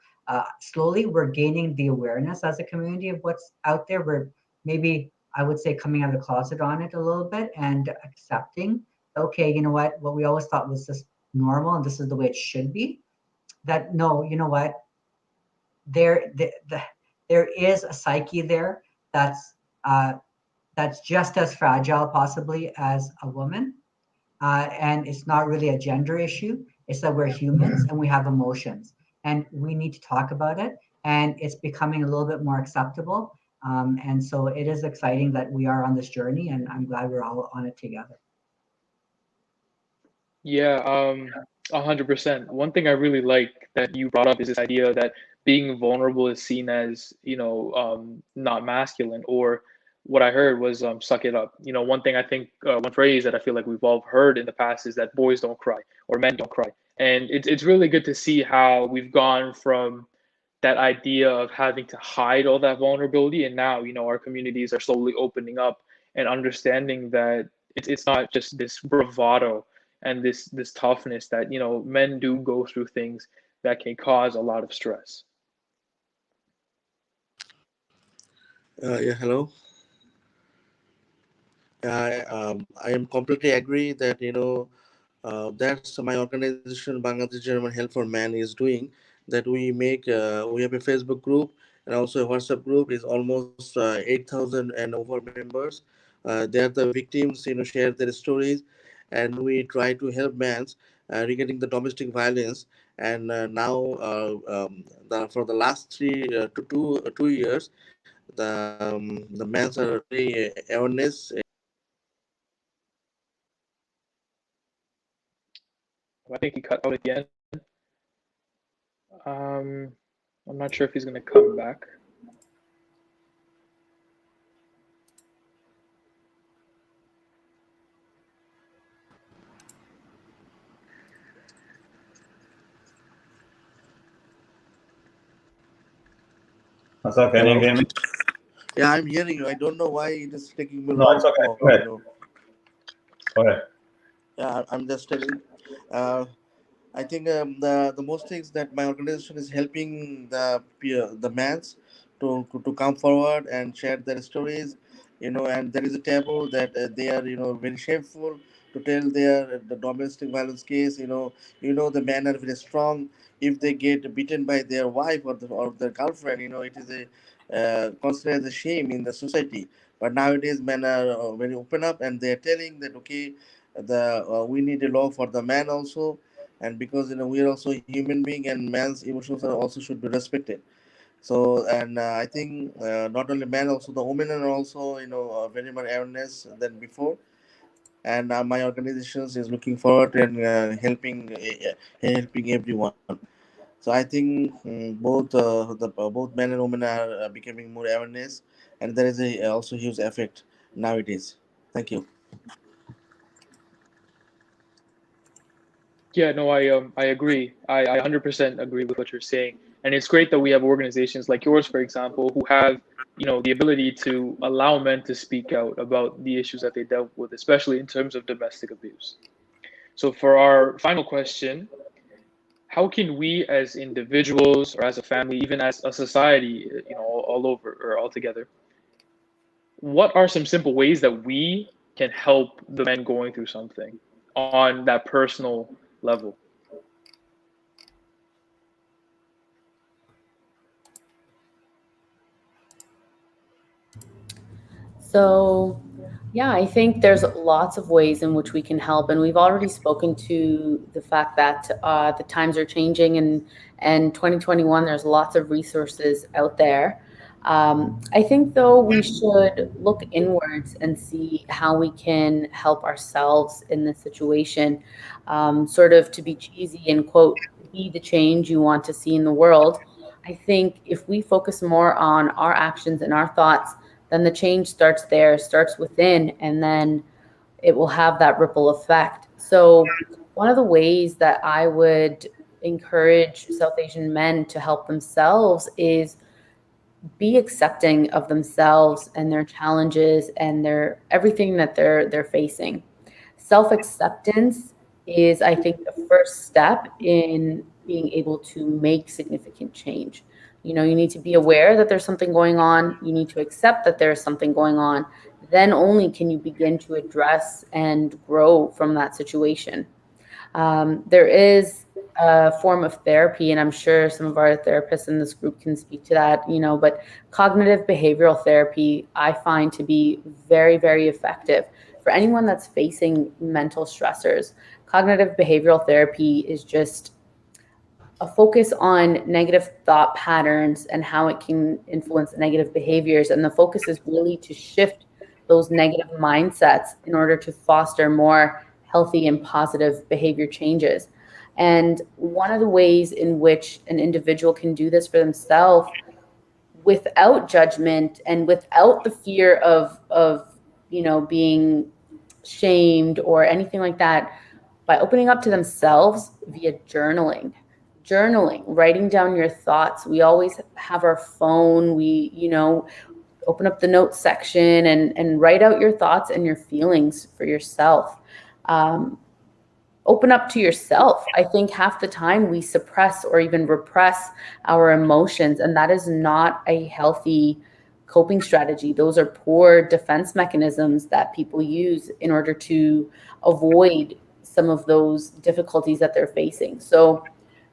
slowly we're gaining the awareness as a community of what's out there. We're maybe, I would say, coming out of the closet on it a little bit and accepting, okay, you know what we always thought was just normal and this is the way it should be. That no, you know what, there is a psyche there that's uh, that's just as fragile possibly as a woman. And it's not really a gender issue. It's that we're humans and we have emotions and we need to talk about it. And it's becoming a little bit more acceptable. And so it is exciting that we are on this journey and I'm glad we're all on it together. Yeah, 100%. One thing I really like that you brought up is this idea that being vulnerable is seen as, not masculine, or what I heard was suck it up. One thing I think, one phrase that I feel like we've all heard in the past is that boys don't cry or men don't cry. And it's really good to see how we've gone from that idea of having to hide all that vulnerability, and now, our communities are slowly opening up and understanding that it's not just this bravado and this toughness, that men do go through things that can cause a lot of stress. Yeah, hello. I am completely agree that that's my organization, Bangladesh German Help for Man, is doing. That we have a Facebook group and also a WhatsApp group. Is almost 8,000 and over members. They are the victims. Share their stories, and we try to help men regarding the domestic violence. And now, for the last 2 years, the men are very awareness. I think he cut out again. Um, I'm not sure if he's going to come back. Sir, can you hear me? Yeah, I'm hearing you. I don't know why it is taking me No, long. it's okay. Go ahead. Go ahead. Yeah, I'm just telling. Uh, I think the most things that my organization is helping the mans to come forward and share their stories, and there is a taboo that they are very shameful to tell the domestic violence case. The men are very strong. If they get beaten by their wife or their girlfriend, it is a considered as a shame in the society. But nowadays men are very open up and they are telling that okay, the we need a law for the man also, and because we are also human being and man's emotions are also should be respected. So, and I think not only men, also the women are also very much awareness than before. And my organizations is looking forward and helping everyone. So I think both men and women are becoming more awareness, and there is a also huge effect nowadays. Thank you. Yeah, no, I agree. I 100% agree with what you're saying, and it's great that we have organizations like yours, for example, who have the ability to allow men to speak out about the issues that they dealt with, especially in terms of domestic abuse. So for our final question, how can we as individuals or as a family, even as a society, all over or all together, what are some simple ways that we can help the men going through something on that personal level? So, yeah, I think there's lots of ways in which we can help, and we've already spoken to the fact that the times are changing, and 2021, there's lots of resources out there. I think though we should look inwards and see how we can help ourselves in this situation, sort of to be cheesy and quote, be the change you want to see in the world. I think if we focus more on our actions and our thoughts, then the change starts there, starts within, and then it will have that ripple effect. So, one of the ways that I would encourage South Asian men to help themselves is be accepting of themselves and their challenges and their everything that they're facing. Self-acceptance is, I think, the first step in being able to make significant change. You need to be aware that there's something going on. You need to accept that there's something going on. Then only can you begin to address and grow from that situation. There is a form of therapy, and I'm sure some of our therapists in this group can speak to that, but cognitive behavioral therapy, I find to be very, very effective for anyone that's facing mental stressors. Cognitive behavioral therapy is just a focus on negative thought patterns and how it can influence negative behaviors. And the focus is really to shift those negative mindsets in order to foster more healthy and positive behavior changes. And one of the ways in which an individual can do this for themselves without judgment and without the fear of being shamed or anything like that, by opening up to themselves via journaling, writing down your thoughts. We always have our phone. We open up the notes section and write out your thoughts and your feelings for yourself. Open up to yourself. I think half the time we suppress or even repress our emotions, and that is not a healthy coping strategy. Those are poor defense mechanisms that people use in order to avoid some of those difficulties that they're facing. So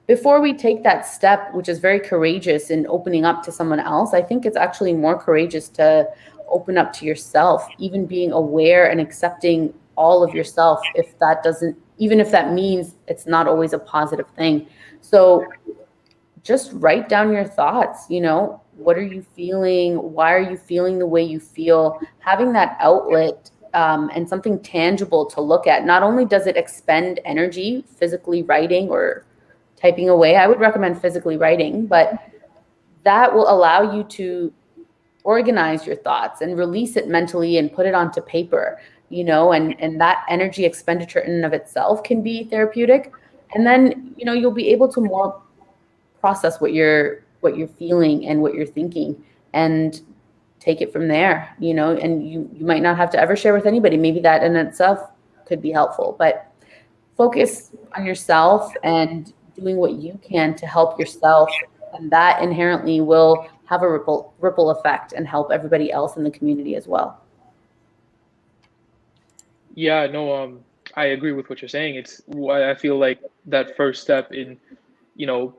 before we take that step, which is very courageous in opening up to someone else, I think it's actually more courageous to open up to yourself, even being aware and accepting all of yourself, even if that means it's not always a positive thing. So just write down your thoughts. What are you feeling? Why are you feeling the way you feel? Having that outlet and something tangible to look at. Not only does it expend energy physically writing or typing away, I would recommend physically writing, but that will allow you to organize your thoughts and release it mentally and put it onto paper, and that energy expenditure in and of itself can be therapeutic. And then, you'll be able to more process what you're feeling and what you're thinking and take it from there, and you might not have to ever share with anybody. Maybe that in itself could be helpful, but focus on yourself and doing what you can to help yourself, and that inherently will have a ripple effect and help everybody else in the community as well. Yeah, no, I agree with what you're saying. It's why I feel like that first step in,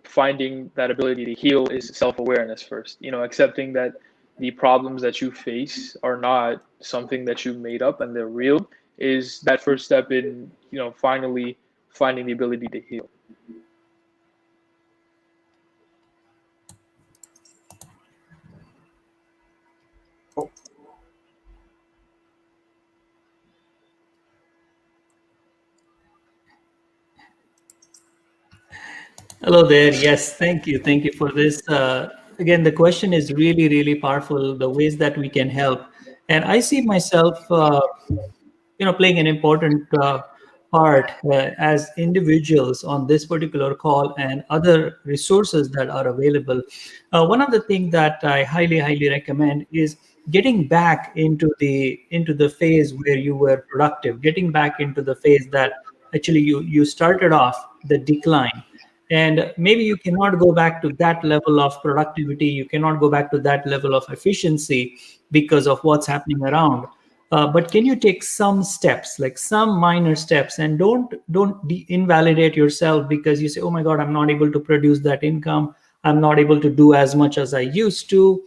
finding that ability to heal is self-awareness first. Accepting that the problems that you face are not something that you made up and they're real is that first step in, finally finding the ability to heal. Hello there. Yes, thank you. Thank you for this. Again, the question is really, really powerful, the ways that we can help. And I see myself, playing an important part as individuals on this particular call and other resources that are available. One of the things that I highly, highly recommend is getting back into the phase where you were productive, getting back into the phase that actually you started off the decline. And maybe you cannot go back to that level of productivity, you cannot go back to that level of efficiency because of what's happening around. But can you take some steps, like some minor steps, and don't invalidate yourself because you say, oh my god, I'm not able to produce that income, I'm not able to do as much as I used to.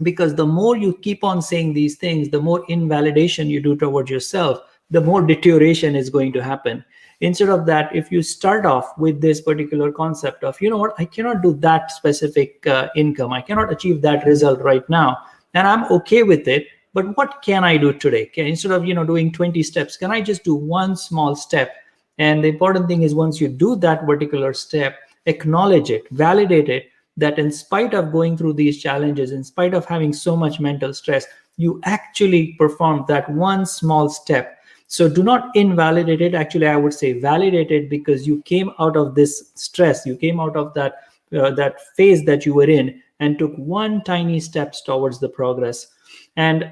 Because the more you keep on saying these things, the more invalidation you do towards yourself, the more deterioration is going to happen. Instead of that, if you start off with this particular concept of, you know what, I cannot do that specific income, I cannot achieve that result right now, and I'm okay with it, but what can I do today? Instead of doing 20 steps, can I just do one small step? And the important thing is, once you do that particular step, acknowledge it, validate it, that in spite of going through these challenges, in spite of having so much mental stress, you actually performed that one small step. So do not invalidate it. Actually, I would say validate it, because you came out of this stress, you came out of that phase that you were in, and took one tiny steps towards the progress. And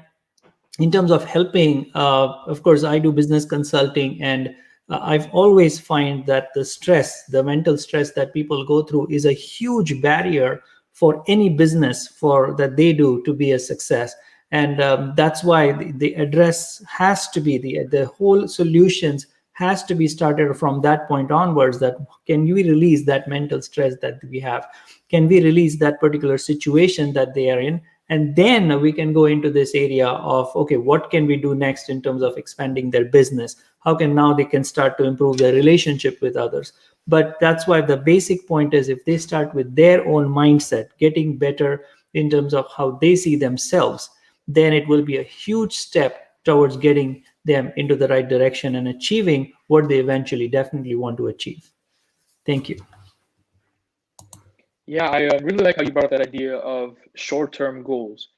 in terms of helping, of course, I do business consulting, and I've always find that the mental stress that people go through is a huge barrier for any business for that they do to be a success. And that's why the address has to be the whole solutions has to be started from that point onwards. That can we release that mental stress that we have, can we release that particular situation that they are in, and then we can go into this area of, okay, what can we do next in terms of expanding their business, how can now they can start to improve their relationship with others. But that's why the basic point is, if they start with their own mindset, getting better in terms of how they see themselves, then it will be a huge step towards getting them into the right direction and achieving what they eventually definitely want to achieve. Thank you. Yeah, I really like how you brought up that idea of short-term goals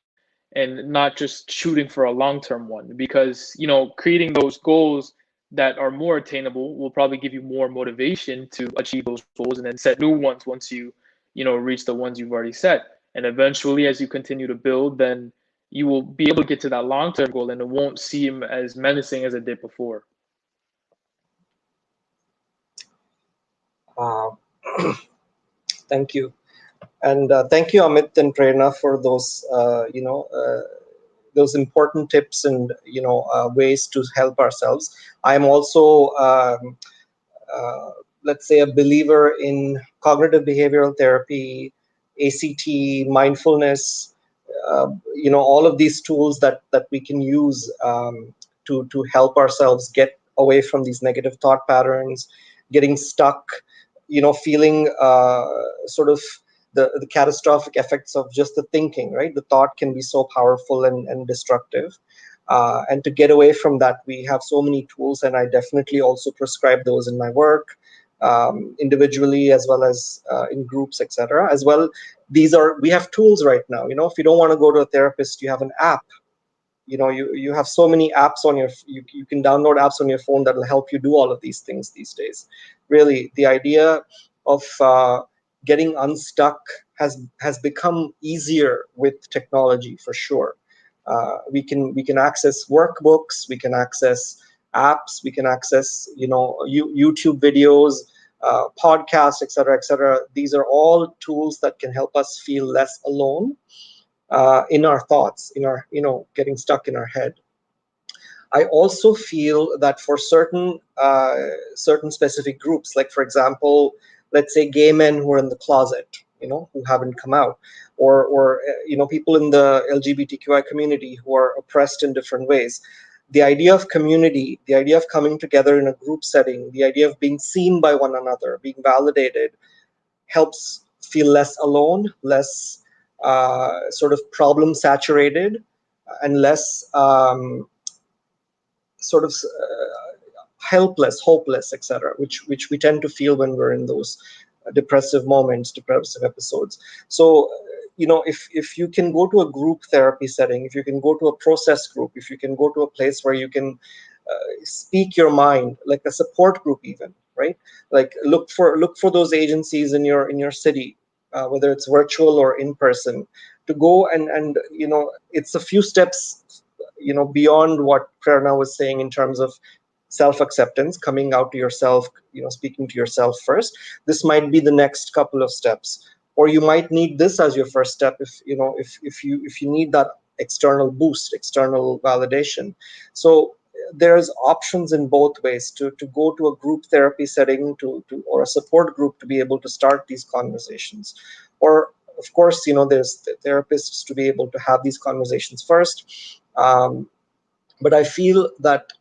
and not just shooting for a long-term one, because creating those goals that are more attainable will probably give you more motivation to achieve those goals and then set new ones once you reach the ones you've already set. And eventually, as you continue to build, then you will be able to get to that long-term goal and it won't seem as menacing as it did before. Uh, Thank you. And thank you, Amit and Prerana, for those important tips and ways to help ourselves. I'm also, let's say, a believer in cognitive behavioral therapy, ACT, mindfulness. All of these tools that we can use to help ourselves get away from these negative thought patterns, getting stuck, feeling sort of the catastrophic effects of just the thinking, right? The thought can be so powerful and destructive. And to get away from that, we have so many tools, and I definitely also prescribe those in my work, individually as well as in groups, etc. As well, we have tools right now. If you don't want to go to a therapist, you have an app. You have so many apps on you can download apps on your phone that will help you do all of these things these days. Really, the idea of getting unstuck has become easier with technology, for sure. We can access workbooks, we can access apps, we can access YouTube videos, podcasts, etc., etc. These are all tools that can help us feel less alone in our thoughts, in our getting stuck in our head. I also feel that for certain specific groups, like for example, let's say gay men who are in the closet, who haven't come out, or people in the LGBTQI community who are oppressed in different ways. The idea of community, the idea of coming together in a group setting, the idea of being seen by one another, being validated, helps feel less alone, less sort of problem saturated, and less sort of helpless, hopeless, etc., which we tend to feel when we're in those depressive moments, depressive episodes. So, if you can go to a group therapy setting, if you can go to a process group, if you can go to a place where you can speak your mind, like a support group even, right? Like look for those agencies in your city, whether it's virtual or in person, to go and it's a few steps beyond what Prerana was saying in terms of self-acceptance, coming out to yourself, speaking to yourself first. This might be the next couple of steps, or you might need this as your first step if you need that external boost, external validation. So there's options in both ways, to go to a group therapy setting, to or a support group, to be able to start these conversations. Or of course, there's therapists to be able to have these conversations first. But I feel that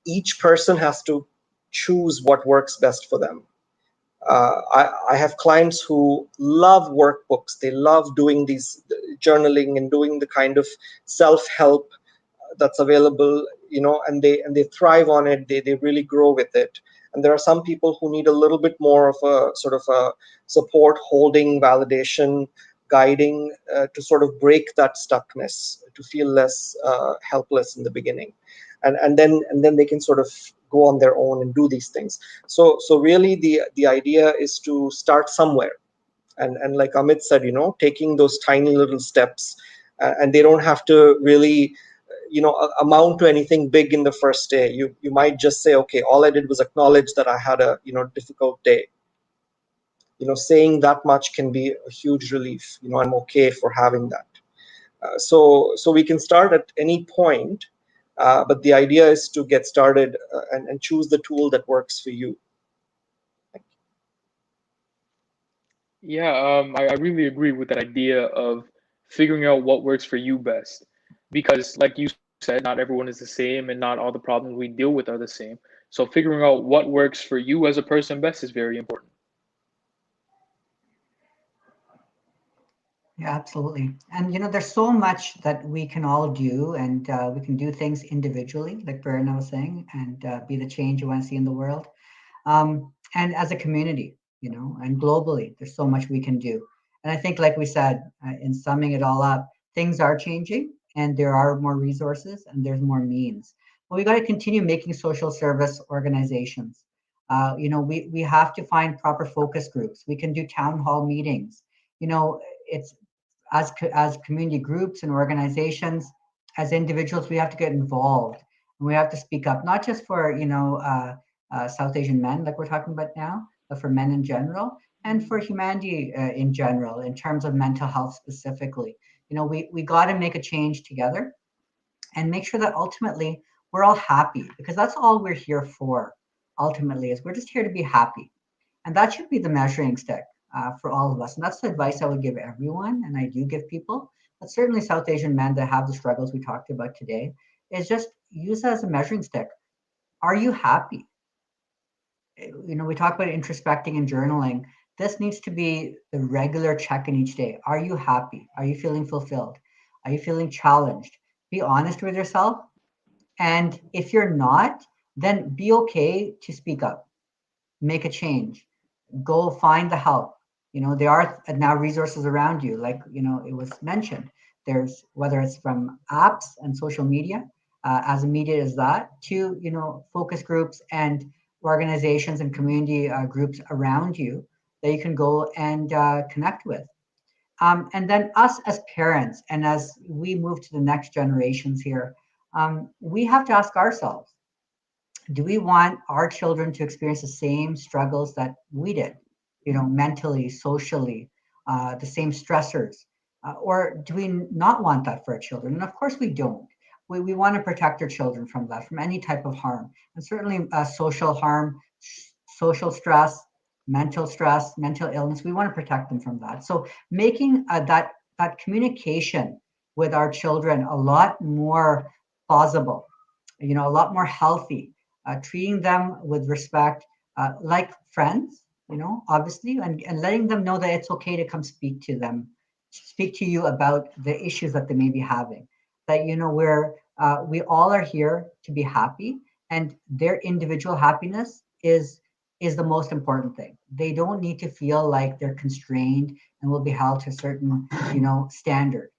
each person has to choose what works best for them. I have clients who love workbooks. They love doing these journaling and doing the kind of self-help that's available, and they thrive on it. They really grow with it. And there are some people who need a little bit more of a sort of a support, holding, validation, guiding, to sort of break that stuckness, to feel less helpless in the beginning, and then they can sort of go on their own and do these things. So really the idea is to start somewhere, and like Amit said, taking those tiny little steps, and they don't have to really amount to anything big in the first day. You might just say, okay, all I did was acknowledge that I had a difficult day. Saying that much can be a huge relief. I'm okay for having that. So we can start at any point, but the idea is to get started, and choose the tool that works for you. Yeah, I really agree with that idea of figuring out what works for you best. Because, like you said, not everyone is the same and not all the problems we deal with are the same. So, figuring out what works for you as a person best is very important. Yeah, absolutely. And there's so much that we can all do, and we can do things individually, like Prerana was saying, and be the change you want to see in the world. And as a community, and globally, there's so much we can do. And I think, like we said, in summing it all up, things are changing, and there are more resources, and there's more means. But we got to continue making social service organizations. We have to find proper focus groups. We can do town hall meetings. It's as community groups and organizations, as individuals, we have to get involved, and we have to speak up, not just for South Asian men, like we're talking about now, but for men in general, and for humanity in general, in terms of mental health specifically. We got to make a change together, and make sure that ultimately we're all happy, because that's all we're here for. Ultimately, is we're just here to be happy, and that should be the measuring stick for all of us. And that's the advice I would give everyone, and I do give people, but certainly South Asian men that have the struggles we talked about today, is just use it as a measuring stick. Are you happy? We talk about introspecting and journaling. This needs to be the regular check-in each day. Are you happy? Are you feeling fulfilled? Are you feeling challenged? Be honest with yourself. And if you're not, then be okay to speak up, make a change, go find the help. There are now resources around you, like it was mentioned. There's, whether it's from apps and social media, as immediate as that, to focus groups and organizations and community groups around you that you can go and connect with. And then us as parents, and as we move to the next generations here, we have to ask ourselves, do we want our children to experience the same struggles that we did, mentally, socially, the same stressors? Or do we not want that for our children? And of course we don't. We want to protect our children from that, from any type of harm, and certainly social harm, social stress, mental illness. We want to protect them from that. So making that communication with our children a lot more plausible, a lot more healthy, treating them with respect, like friends, obviously, and letting them know that it's okay to come speak to you about the issues that they may be having. That we all are here to be happy, and their individual happiness is is the most important thing. They don't need to feel like they're constrained and will be held to a certain, standard.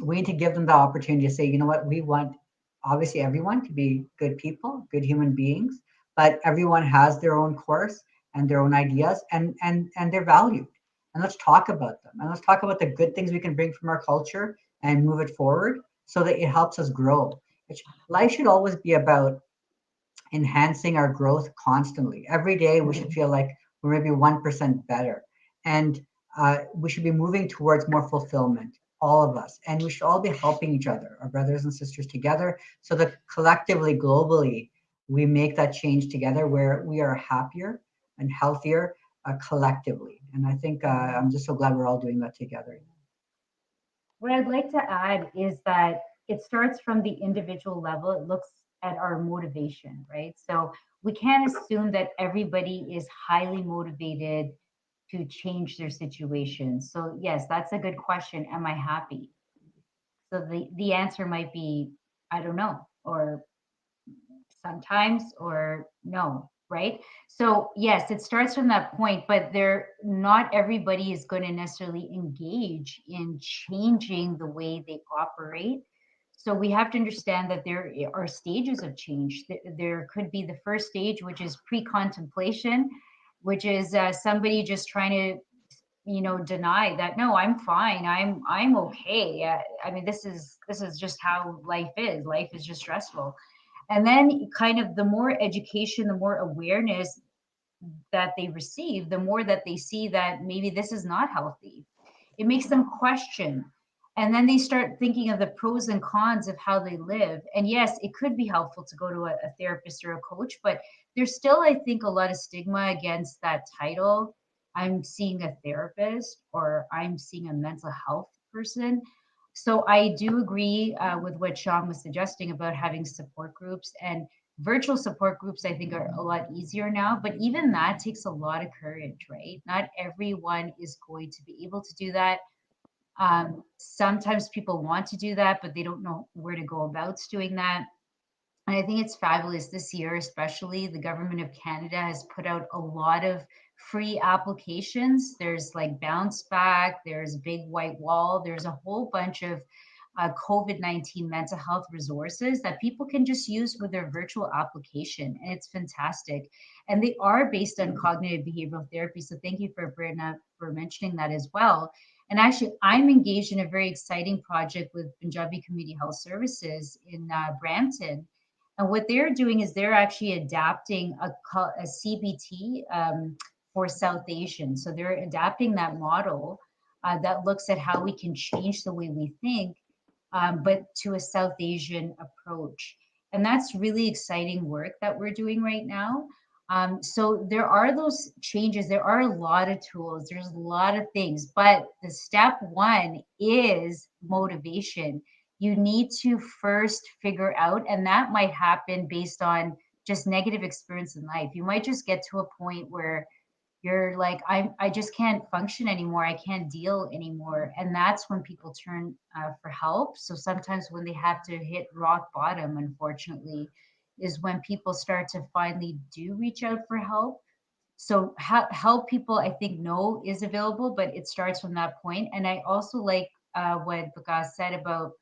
We need to give them the opportunity to say, you know what, we want obviously everyone to be good people, good human beings, but everyone has their own course and their own ideas, and they're valued. And let's talk about them. And let's talk about the good things we can bring from our culture and move it forward so that it helps us grow. Life should always be about enhancing our growth constantly. Every day we should feel like we're maybe 1% better. And we should be moving towards more fulfillment, all of us. And we should all be helping each other, our brothers and sisters together, so that collectively, globally, we make that change together where we are happier and healthier collectively. And I think I'm just so glad we're all doing that together. What I'd like to add is that it starts from the individual level. It looks at our motivation, right? So we can't assume that everybody is highly motivated to change their situation. So yes, that's a good question. Am I happy? So the answer might be, I don't know, or sometimes, or no, right? So yes, it starts from that point, but not everybody is going to necessarily engage in changing the way they operate. So we have to understand that there are stages of change. There could be the first stage, which is pre-contemplation, which is somebody just trying to deny that, no, I'm fine, I'm okay. I mean, this is just how life is just stressful. And then kind of the more education, the more awareness that they receive, the more that they see that maybe this is not healthy. It makes them question. And then they start thinking of the pros and cons of how they live. And yes, it could be helpful to go to a therapist or a coach, but there's still, I think, a lot of stigma against that title. I'm seeing a therapist, or I'm seeing a mental health person. So I do agree with what Sean was suggesting about having support groups, and virtual support groups, I think, are a lot easier now, but even that takes a lot of courage, right? Not everyone is going to be able to do that. Sometimes people want to do that, but they don't know where to go about doing that. And I think it's fabulous this year, especially the government of Canada has put out a lot of free applications. There's like Bounce Back, there's Big White Wall, there's a whole bunch of COVID-19 mental health resources that people can just use with their virtual application. And it's fantastic. And they are based on cognitive behavioral therapy. So thank you for Prerana for mentioning that as well. And actually, I'm engaged in a very exciting project with Punjabi Community Health Services in Brampton. And what they're doing is they're actually adapting a CBT for South Asian. So they're adapting that model that looks at how we can change the way we think, but to a South Asian approach. And that's really exciting work that we're doing right now. So there are those changes. There are a lot of tools. There's a lot of things, but the step one is motivation. You need to first figure out, and that might happen based on just negative experience in life. You might just get to a point where you're like, I just can't function anymore. I can't deal anymore. And that's when people turn for help. So sometimes when they have to hit rock bottom, unfortunately, is when people start to finally do reach out for help. So help people, I think, know is available, but it starts from that point. And I also like what Vikas said about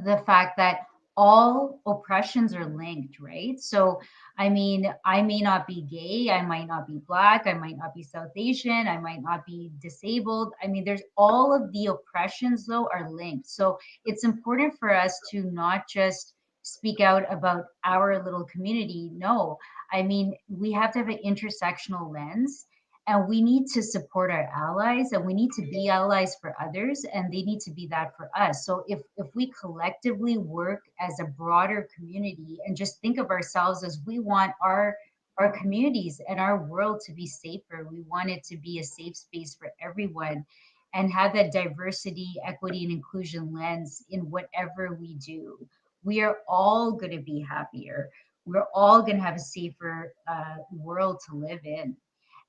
the fact that all oppressions are linked, right? So, I mean, I may not be gay, I might not be Black, I might not be South Asian, I might not be disabled. I mean, there's all of the oppressions, though, are linked. So, it's important for us to not just speak out about our little community. No, I mean, we have to have an intersectional lens, and we need to support our allies, and we need to be allies for others, and they need to be that for us. So if we collectively work as a broader community and just think of ourselves as we want our communities and our world to be safer, we want it to be a safe space for everyone, and have that diversity, equity, and inclusion lens in whatever we do, we are all going to be happier. We're all going to have a safer world to live in.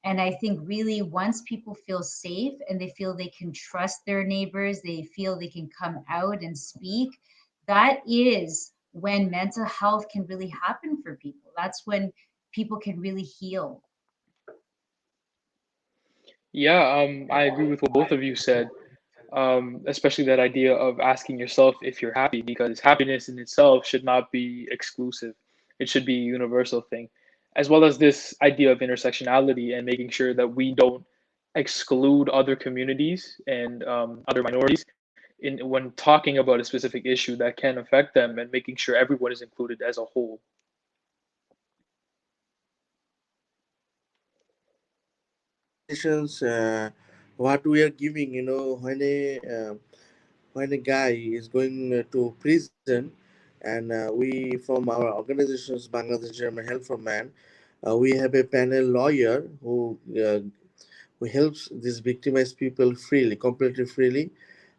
And I think really once people feel safe and they feel they can trust their neighbors, they feel they can come out and speak, that is when mental health can really happen for people. That's when people can really heal. Yeah, I agree with what both of you said, especially that idea of asking yourself if you're happy, because happiness in itself should not be exclusive. It should be a universal thing, as well as this idea of intersectionality and making sure that we don't exclude other communities and other minorities in when talking about a specific issue that can affect them, and making sure everyone is included as a whole. Organizations, what we are giving, when a guy is going to prison, and we from our organizations, Bangladesh German Help for Man, we have a panel lawyer who helps these victimized people freely, completely freely,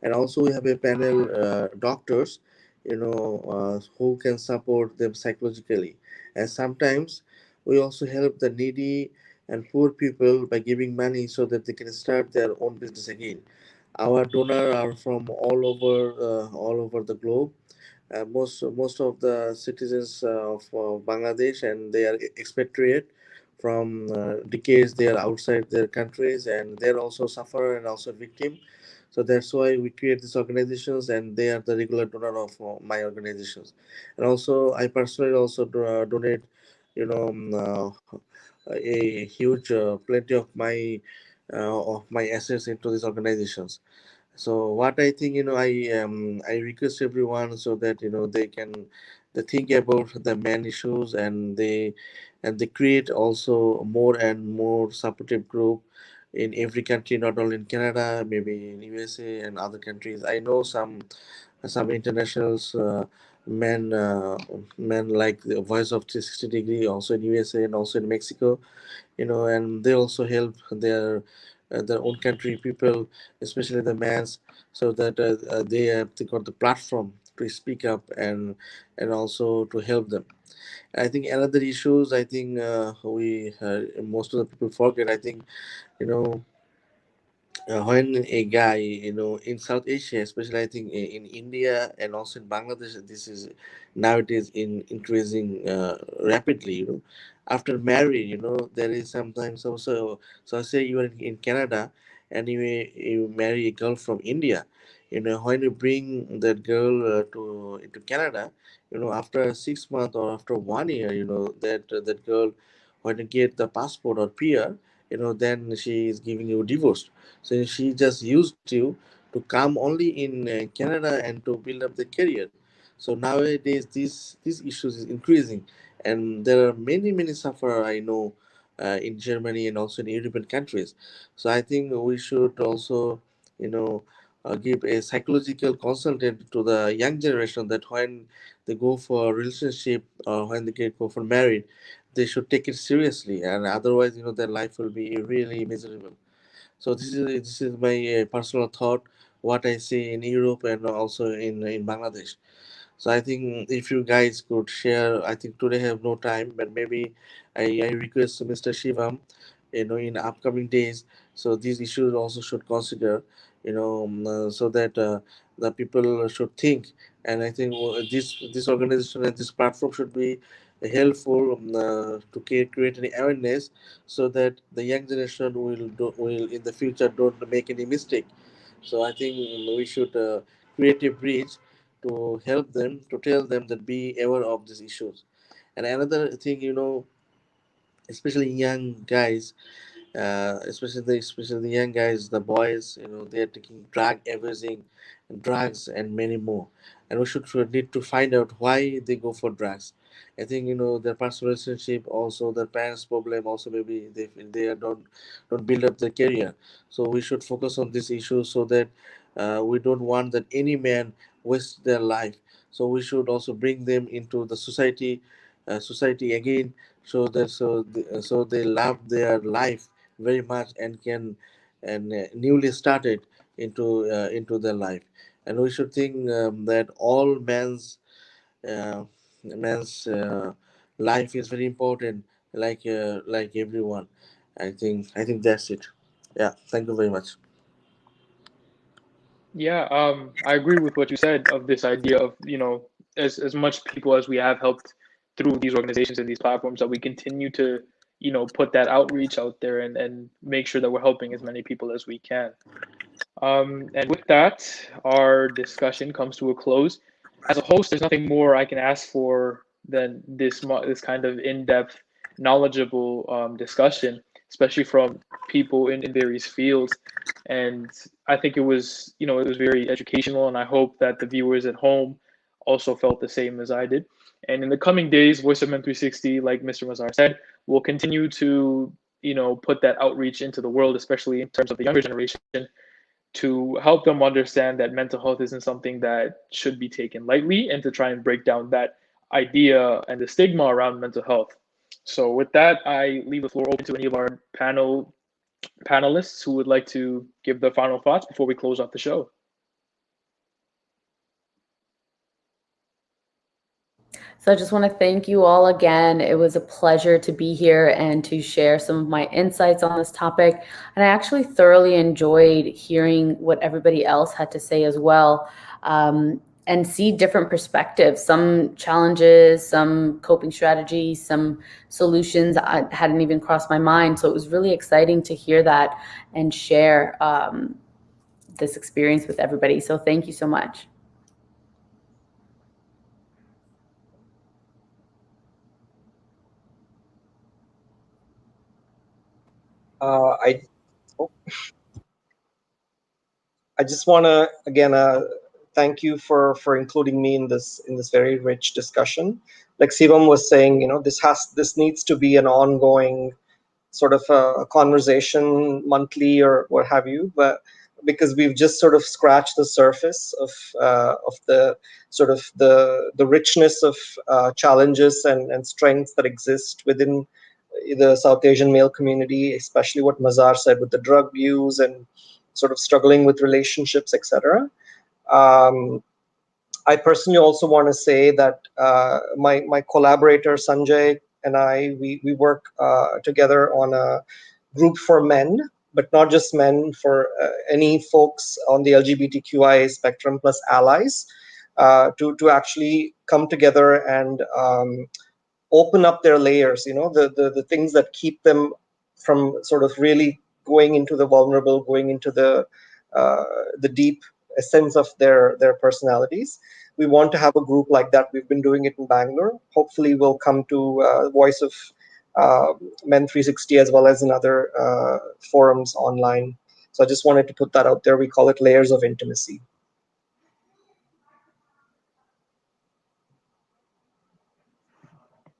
and also we have a panel doctors, who can support them psychologically, and sometimes we also help the needy and poor people by giving money so that they can start their own business again. Our donors are from all over the globe. Most of the citizens of Bangladesh, and they are expatriate from decades. They are outside their countries, and they're also sufferer and also victim. So that's why we create these organizations, and they are the regular donor of my organizations. And also, I personally also donate, a huge plenty of my assets into these organizations. So what I think, I request everyone so that they think about the man issues, and they create also more and more supportive group in every country, not only in Canada, maybe in USA and other countries. I know some internationals, men like the Voice of 360 Degree, also in USA and also in Mexico, and they also help their own country people, especially the mans, so that they got the platform to speak up, and also to help them. I think another issues, I think we most of the people forget. I think, you know when a guy, in South Asia, especially I think in India and also in Bangladesh, this is nowadays increasing rapidly. After marriage, there is sometimes also. So say you are in Canada, and you marry a girl from India. When you bring that girl to into Canada, after 6 months or after 1 year, that girl, when you get the passport or PR, then she is giving you divorce. So she just used you to come only in Canada and to build up the career. So nowadays, these issues is increasing, and there are many sufferer I know in Germany and also in European countries. So I think we should also, you know, give a psychological consultant to the young generation, that when they go for a relationship or when they go for married, they should take it seriously, and otherwise, their life will be really miserable. So this is my personal thought, what I see in Europe and also in Bangladesh. So I think if you guys could share, I think today I have no time, but maybe I request Mr. Shivam, in upcoming days. So these issues also should consider, so that the people should think. And I think this organization and this platform should be helpful to create any awareness, so that the young generation will in the future don't make any mistake. So I think we should create a bridge to help them, to tell them that be aware of these issues. And another thing, especially young guys, especially the young guys, the boys, they are taking drug abusing, drugs, and many more. And we should need to find out why they go for drugs. I think their personal relationship, also their parents' problem, also maybe they don't build up their career. So we should focus on this issue, so that we don't want that any man waste their life. So we should also bring them into the society again, so they love their life very much, and can and newly started into their life. And we should think that all man's life is very important, like everyone. I think that's it. Yeah, thank you very much. Yeah, I agree with what you said of this idea of, as much people as we have helped through these organizations and these platforms that we continue to, put that outreach out there and make sure that we're helping as many people as we can. And with that, our discussion comes to a close. As a host, there's nothing more I can ask for than this kind of in-depth, knowledgeable discussion, especially from people in various fields. And I think it was, it was very educational, and I hope that the viewers at home also felt the same as I did. And in the coming days, Voice of Men 360, like Mr. MaZhar said, will continue to, put that outreach into the world, especially in terms of the younger generation, to help them understand that mental health isn't something that should be taken lightly, and to try and break down that idea and the stigma around mental health. So with that, I leave the floor open to any of our panelists who would like to give their final thoughts before we close off the show. So I just want to thank you all again. It was a pleasure to be here and to share some of my insights on this topic. And I actually thoroughly enjoyed hearing what everybody else had to say as well, and see different perspectives, some challenges, some coping strategies, some solutions I hadn't even crossed my mind. So it was really exciting to hear that and share this experience with everybody. So thank you so much. I just want to again thank you for including me in this very rich discussion. Like Sivam was saying, this needs to be an ongoing sort of a conversation monthly or what have you, but because we've just sort of scratched the surface of the sort of the richness of challenges and strengths that exist within the South Asian male community, especially what MaZhar said with the drug use and sort of struggling with relationships, etc. I personally also want to say that my collaborator Sanjay and I, we work together on a group for men, but not just men, for any folks on the LGBTQIA spectrum plus allies, to actually come together and open up their layers, the things that keep them from sort of really going into the vulnerable, going into the deep essence of their personalities. We want to have a group like that. We've been doing it in Bangalore. Hopefully we'll come to Voice of Men 360 as well as in other forums online. So I just wanted to put that out there. We call it Layers of Intimacy.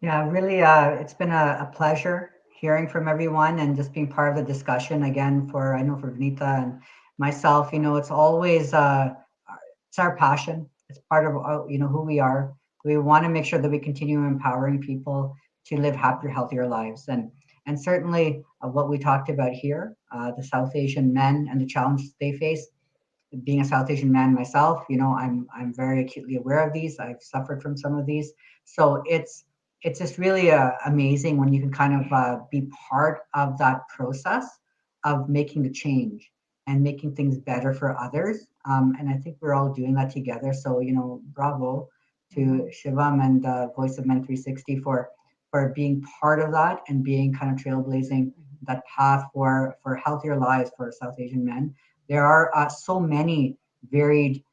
Yeah, really, it's been a pleasure hearing from everyone and just being part of the discussion again. I know for Vinita and myself, it's always it's our passion. It's part of who we are. We want to make sure that we continue empowering people to live happier, healthier lives, and certainly what we talked about here, the South Asian men and the challenges they face. Being a South Asian man myself, I'm very acutely aware of these. I've suffered from some of these, so it's just really amazing when you can kind of be part of that process of making the change and making things better for others. And I think we're all doing that together. So, bravo to Shivam and Voice of Men 360 for being part of that and being kind of trailblazing that path for healthier lives for South Asian men. There are so many varied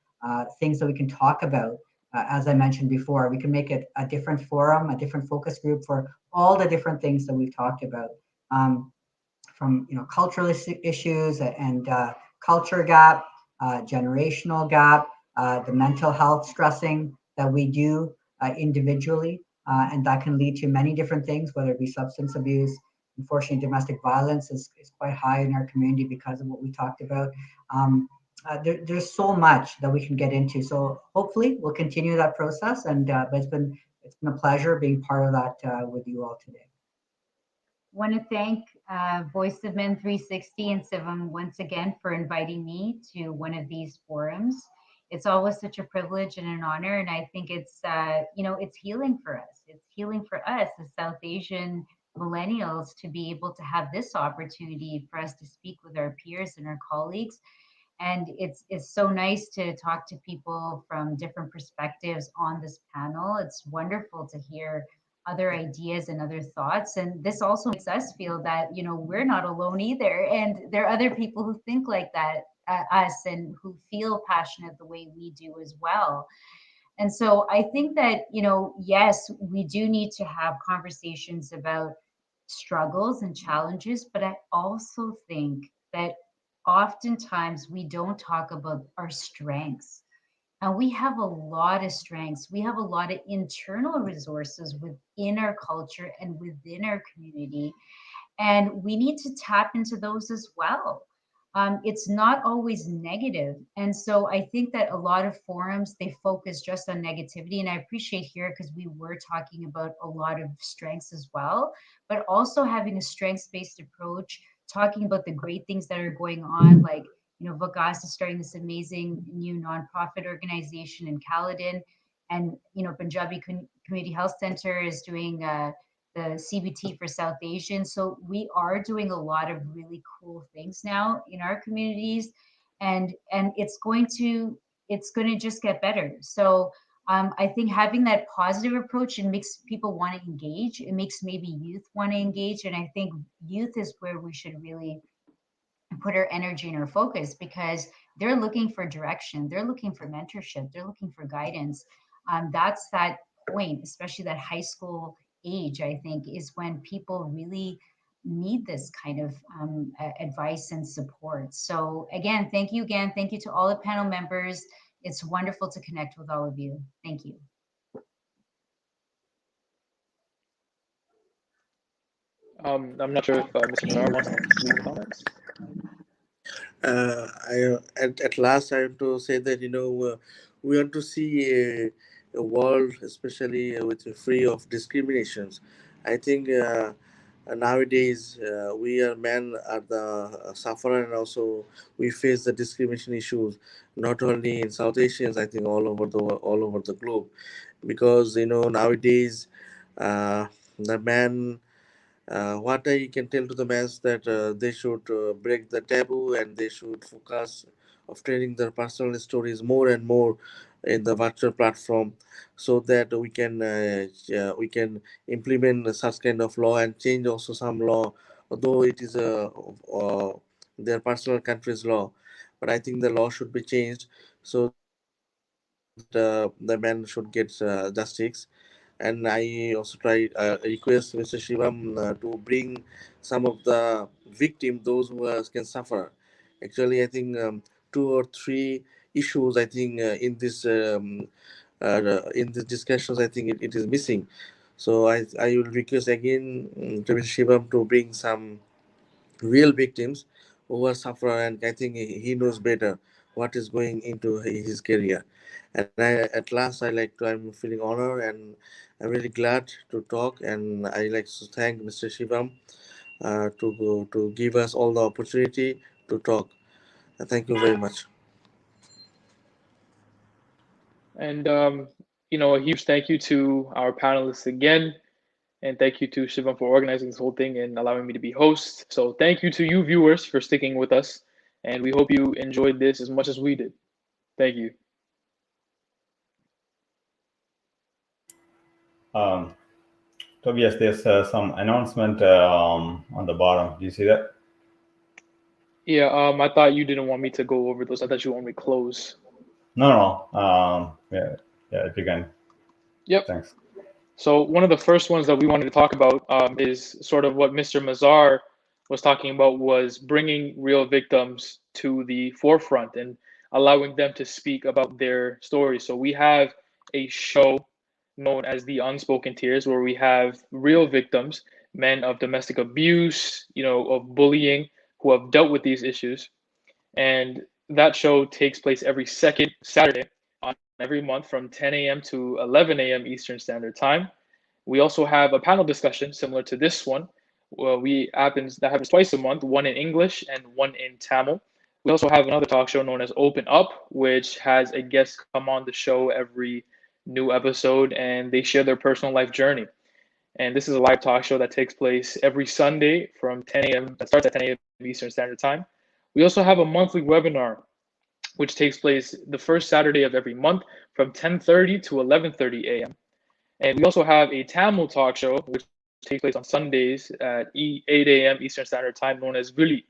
things that we can talk about. As I mentioned before, we can make it a different forum, a different focus group for all the different things that we've talked about, from cultural issues and culture gap, generational gap, the mental health stressing that we do individually, and that can lead to many different things, whether it be substance abuse. Unfortunately, domestic violence is quite high in our community because of what we talked about. There's so much that we can get into. So hopefully we'll continue that process. And but it's been a pleasure being part of that with you all today. Want to thank Voice of Men 360 and Sivam once again for inviting me to one of these forums. It's always such a privilege and an honor, and I think it's it's healing for us. It's healing for us as South Asian millennials to be able to have this opportunity for us to speak with our peers and our colleagues. And it's so nice to talk to people from different perspectives on this panel. It's wonderful to hear other ideas and other thoughts. And this also makes us feel that, you know, we're not alone either. And there are other people who think like that, us, and who feel passionate the way we do as well. And so I think that, you know, yes, we do need to have conversations about struggles and challenges, but I also think that oftentimes we don't talk about our strengths. And we have a lot of strengths. We have a lot of internal resources within our culture and within our community. And we need to tap into those as well. It's not always negative. And so I think that a lot of forums, they focus just on negativity. And I appreciate here, because we were talking about a lot of strengths as well, but also having a strengths-based approach, talking about the great things that are going on, like, you know, Vikas is starting this amazing new nonprofit organization in Caledon. And, you know, Punjabi Community Health Center is doing the CBT for South Asian. So we are doing a lot of really cool things now in our communities, and it's going to just get better. So I think having that positive approach, it makes people want to engage. It makes maybe youth want to engage, and I think youth is where we should really put our energy and our focus, because they're looking for direction, they're looking for mentorship, they're looking for guidance. That's that point, especially that high school age, I think, is when people really need this kind of advice and support. So again, thank you again. Thank you to all the panel members. It's wonderful to connect with all of you. Thank you. I'm not sure if Mr. MaZhar wants to leave any comments. At last, I have to say that, you know, we want to see a world, especially with free of discriminations. I think nowadays we are men are the sufferer, and also we face the discrimination issues not only in South Asians. I think all over the globe, because, you know, nowadays the man. What I can tell to the mass that they should break the taboo, and they should focus of training their personal stories more and more in the virtual platform, so that we can implement such kind of law and change also some law, although it is their personal country's law. But I think the law should be changed so that the man should get justice. And I also try request Mr. Shivam to bring some of the victim, those who can suffer. Actually, I think two or three issues. I think in these discussions, I think it is missing. So I will request again to Mr. Shivam to bring some real victims who are suffer, and I think he knows better what is going into his career. And at last, I'm feeling honored, and I'm really glad to talk, and I like to thank Mr. Shivam to give us all the opportunity to talk. Thank you very much. And you know, a huge thank you to our panelists again. And thank you to Shivam for organizing this whole thing and allowing me to be host. So thank you to you viewers for sticking with us. And we hope you enjoyed this as much as we did. Thank you. Tobias, there's some announcement on the bottom. Do you see that? Yeah, I thought you didn't want me to go over those. I thought you want me to close. No. Yeah, if you can. Yep. Thanks. So one of the first ones that we wanted to talk about is sort of what Mr. MaZhar was talking about, was bringing real victims to the forefront and allowing them to speak about their stories. So we have a show known as The Unspoken Tears, where we have real victims, men of domestic abuse, you know, of bullying, who have dealt with these issues. And that show takes place every second Saturday on every month from 10 a.m. to 11 a.m. Eastern Standard Time. We also have a panel discussion similar to this one. That happens twice a month, one in English and one in Tamil. We also have another talk show known as Open Up, which has a guest come on the show every new episode, and they share their personal life journey. And this is a live talk show that takes place every Sunday from 10 a.m. That starts at 10 a.m. Eastern Standard Time. We also have a monthly webinar, which takes place the first Saturday of every month from 10:30 to 11:30 a.m. And we also have a Tamil talk show, which takes place on Sundays at 8 a.m. Eastern Standard Time, known as Vili.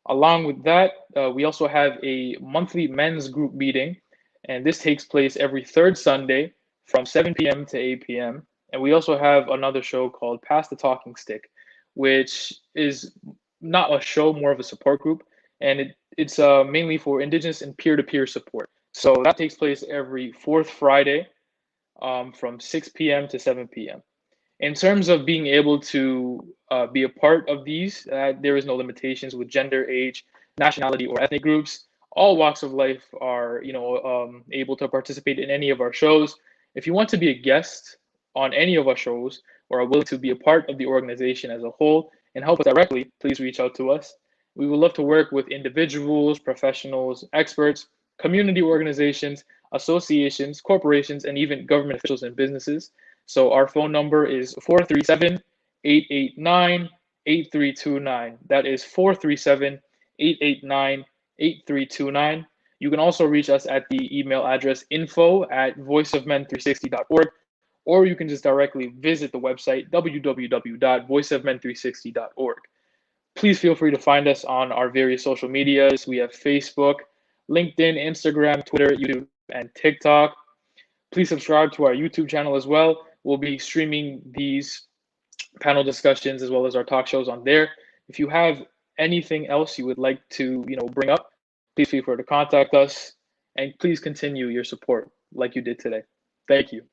Along with that, we also have a monthly men's group meeting, and this takes place every third Sunday from 7 p.m. to 8 p.m. And we also have another show called Pass the Talking Stick, which is not a show, more of a support group, and it's mainly for Indigenous and peer-to-peer support. So that takes place every fourth Friday from 6 p.m. to 7 p.m. In terms of being able to be a part of these, there is no limitations with gender, age, nationality, or ethnic groups. All walks of life are, able to participate in any of our shows. If you want to be a guest on any of our shows or are willing to be a part of the organization as a whole and help us directly, please reach out to us. We would love to work with individuals, professionals, experts, community organizations, associations, corporations, and even government officials and businesses. So our phone number is 437-889-8329. That is 437-889-8329. You can also reach us at the email address info@voiceofmen360.org, or you can just directly visit the website www.voiceofmen360.org. Please feel free to find us on our various social medias. We have Facebook, LinkedIn, Instagram, Twitter, YouTube, and TikTok. Please subscribe to our YouTube channel as well. We'll be streaming these panel discussions as well as our talk shows on there. If you have anything else you would like to, bring up, please feel free to contact us, and please continue your support like you did today. Thank you.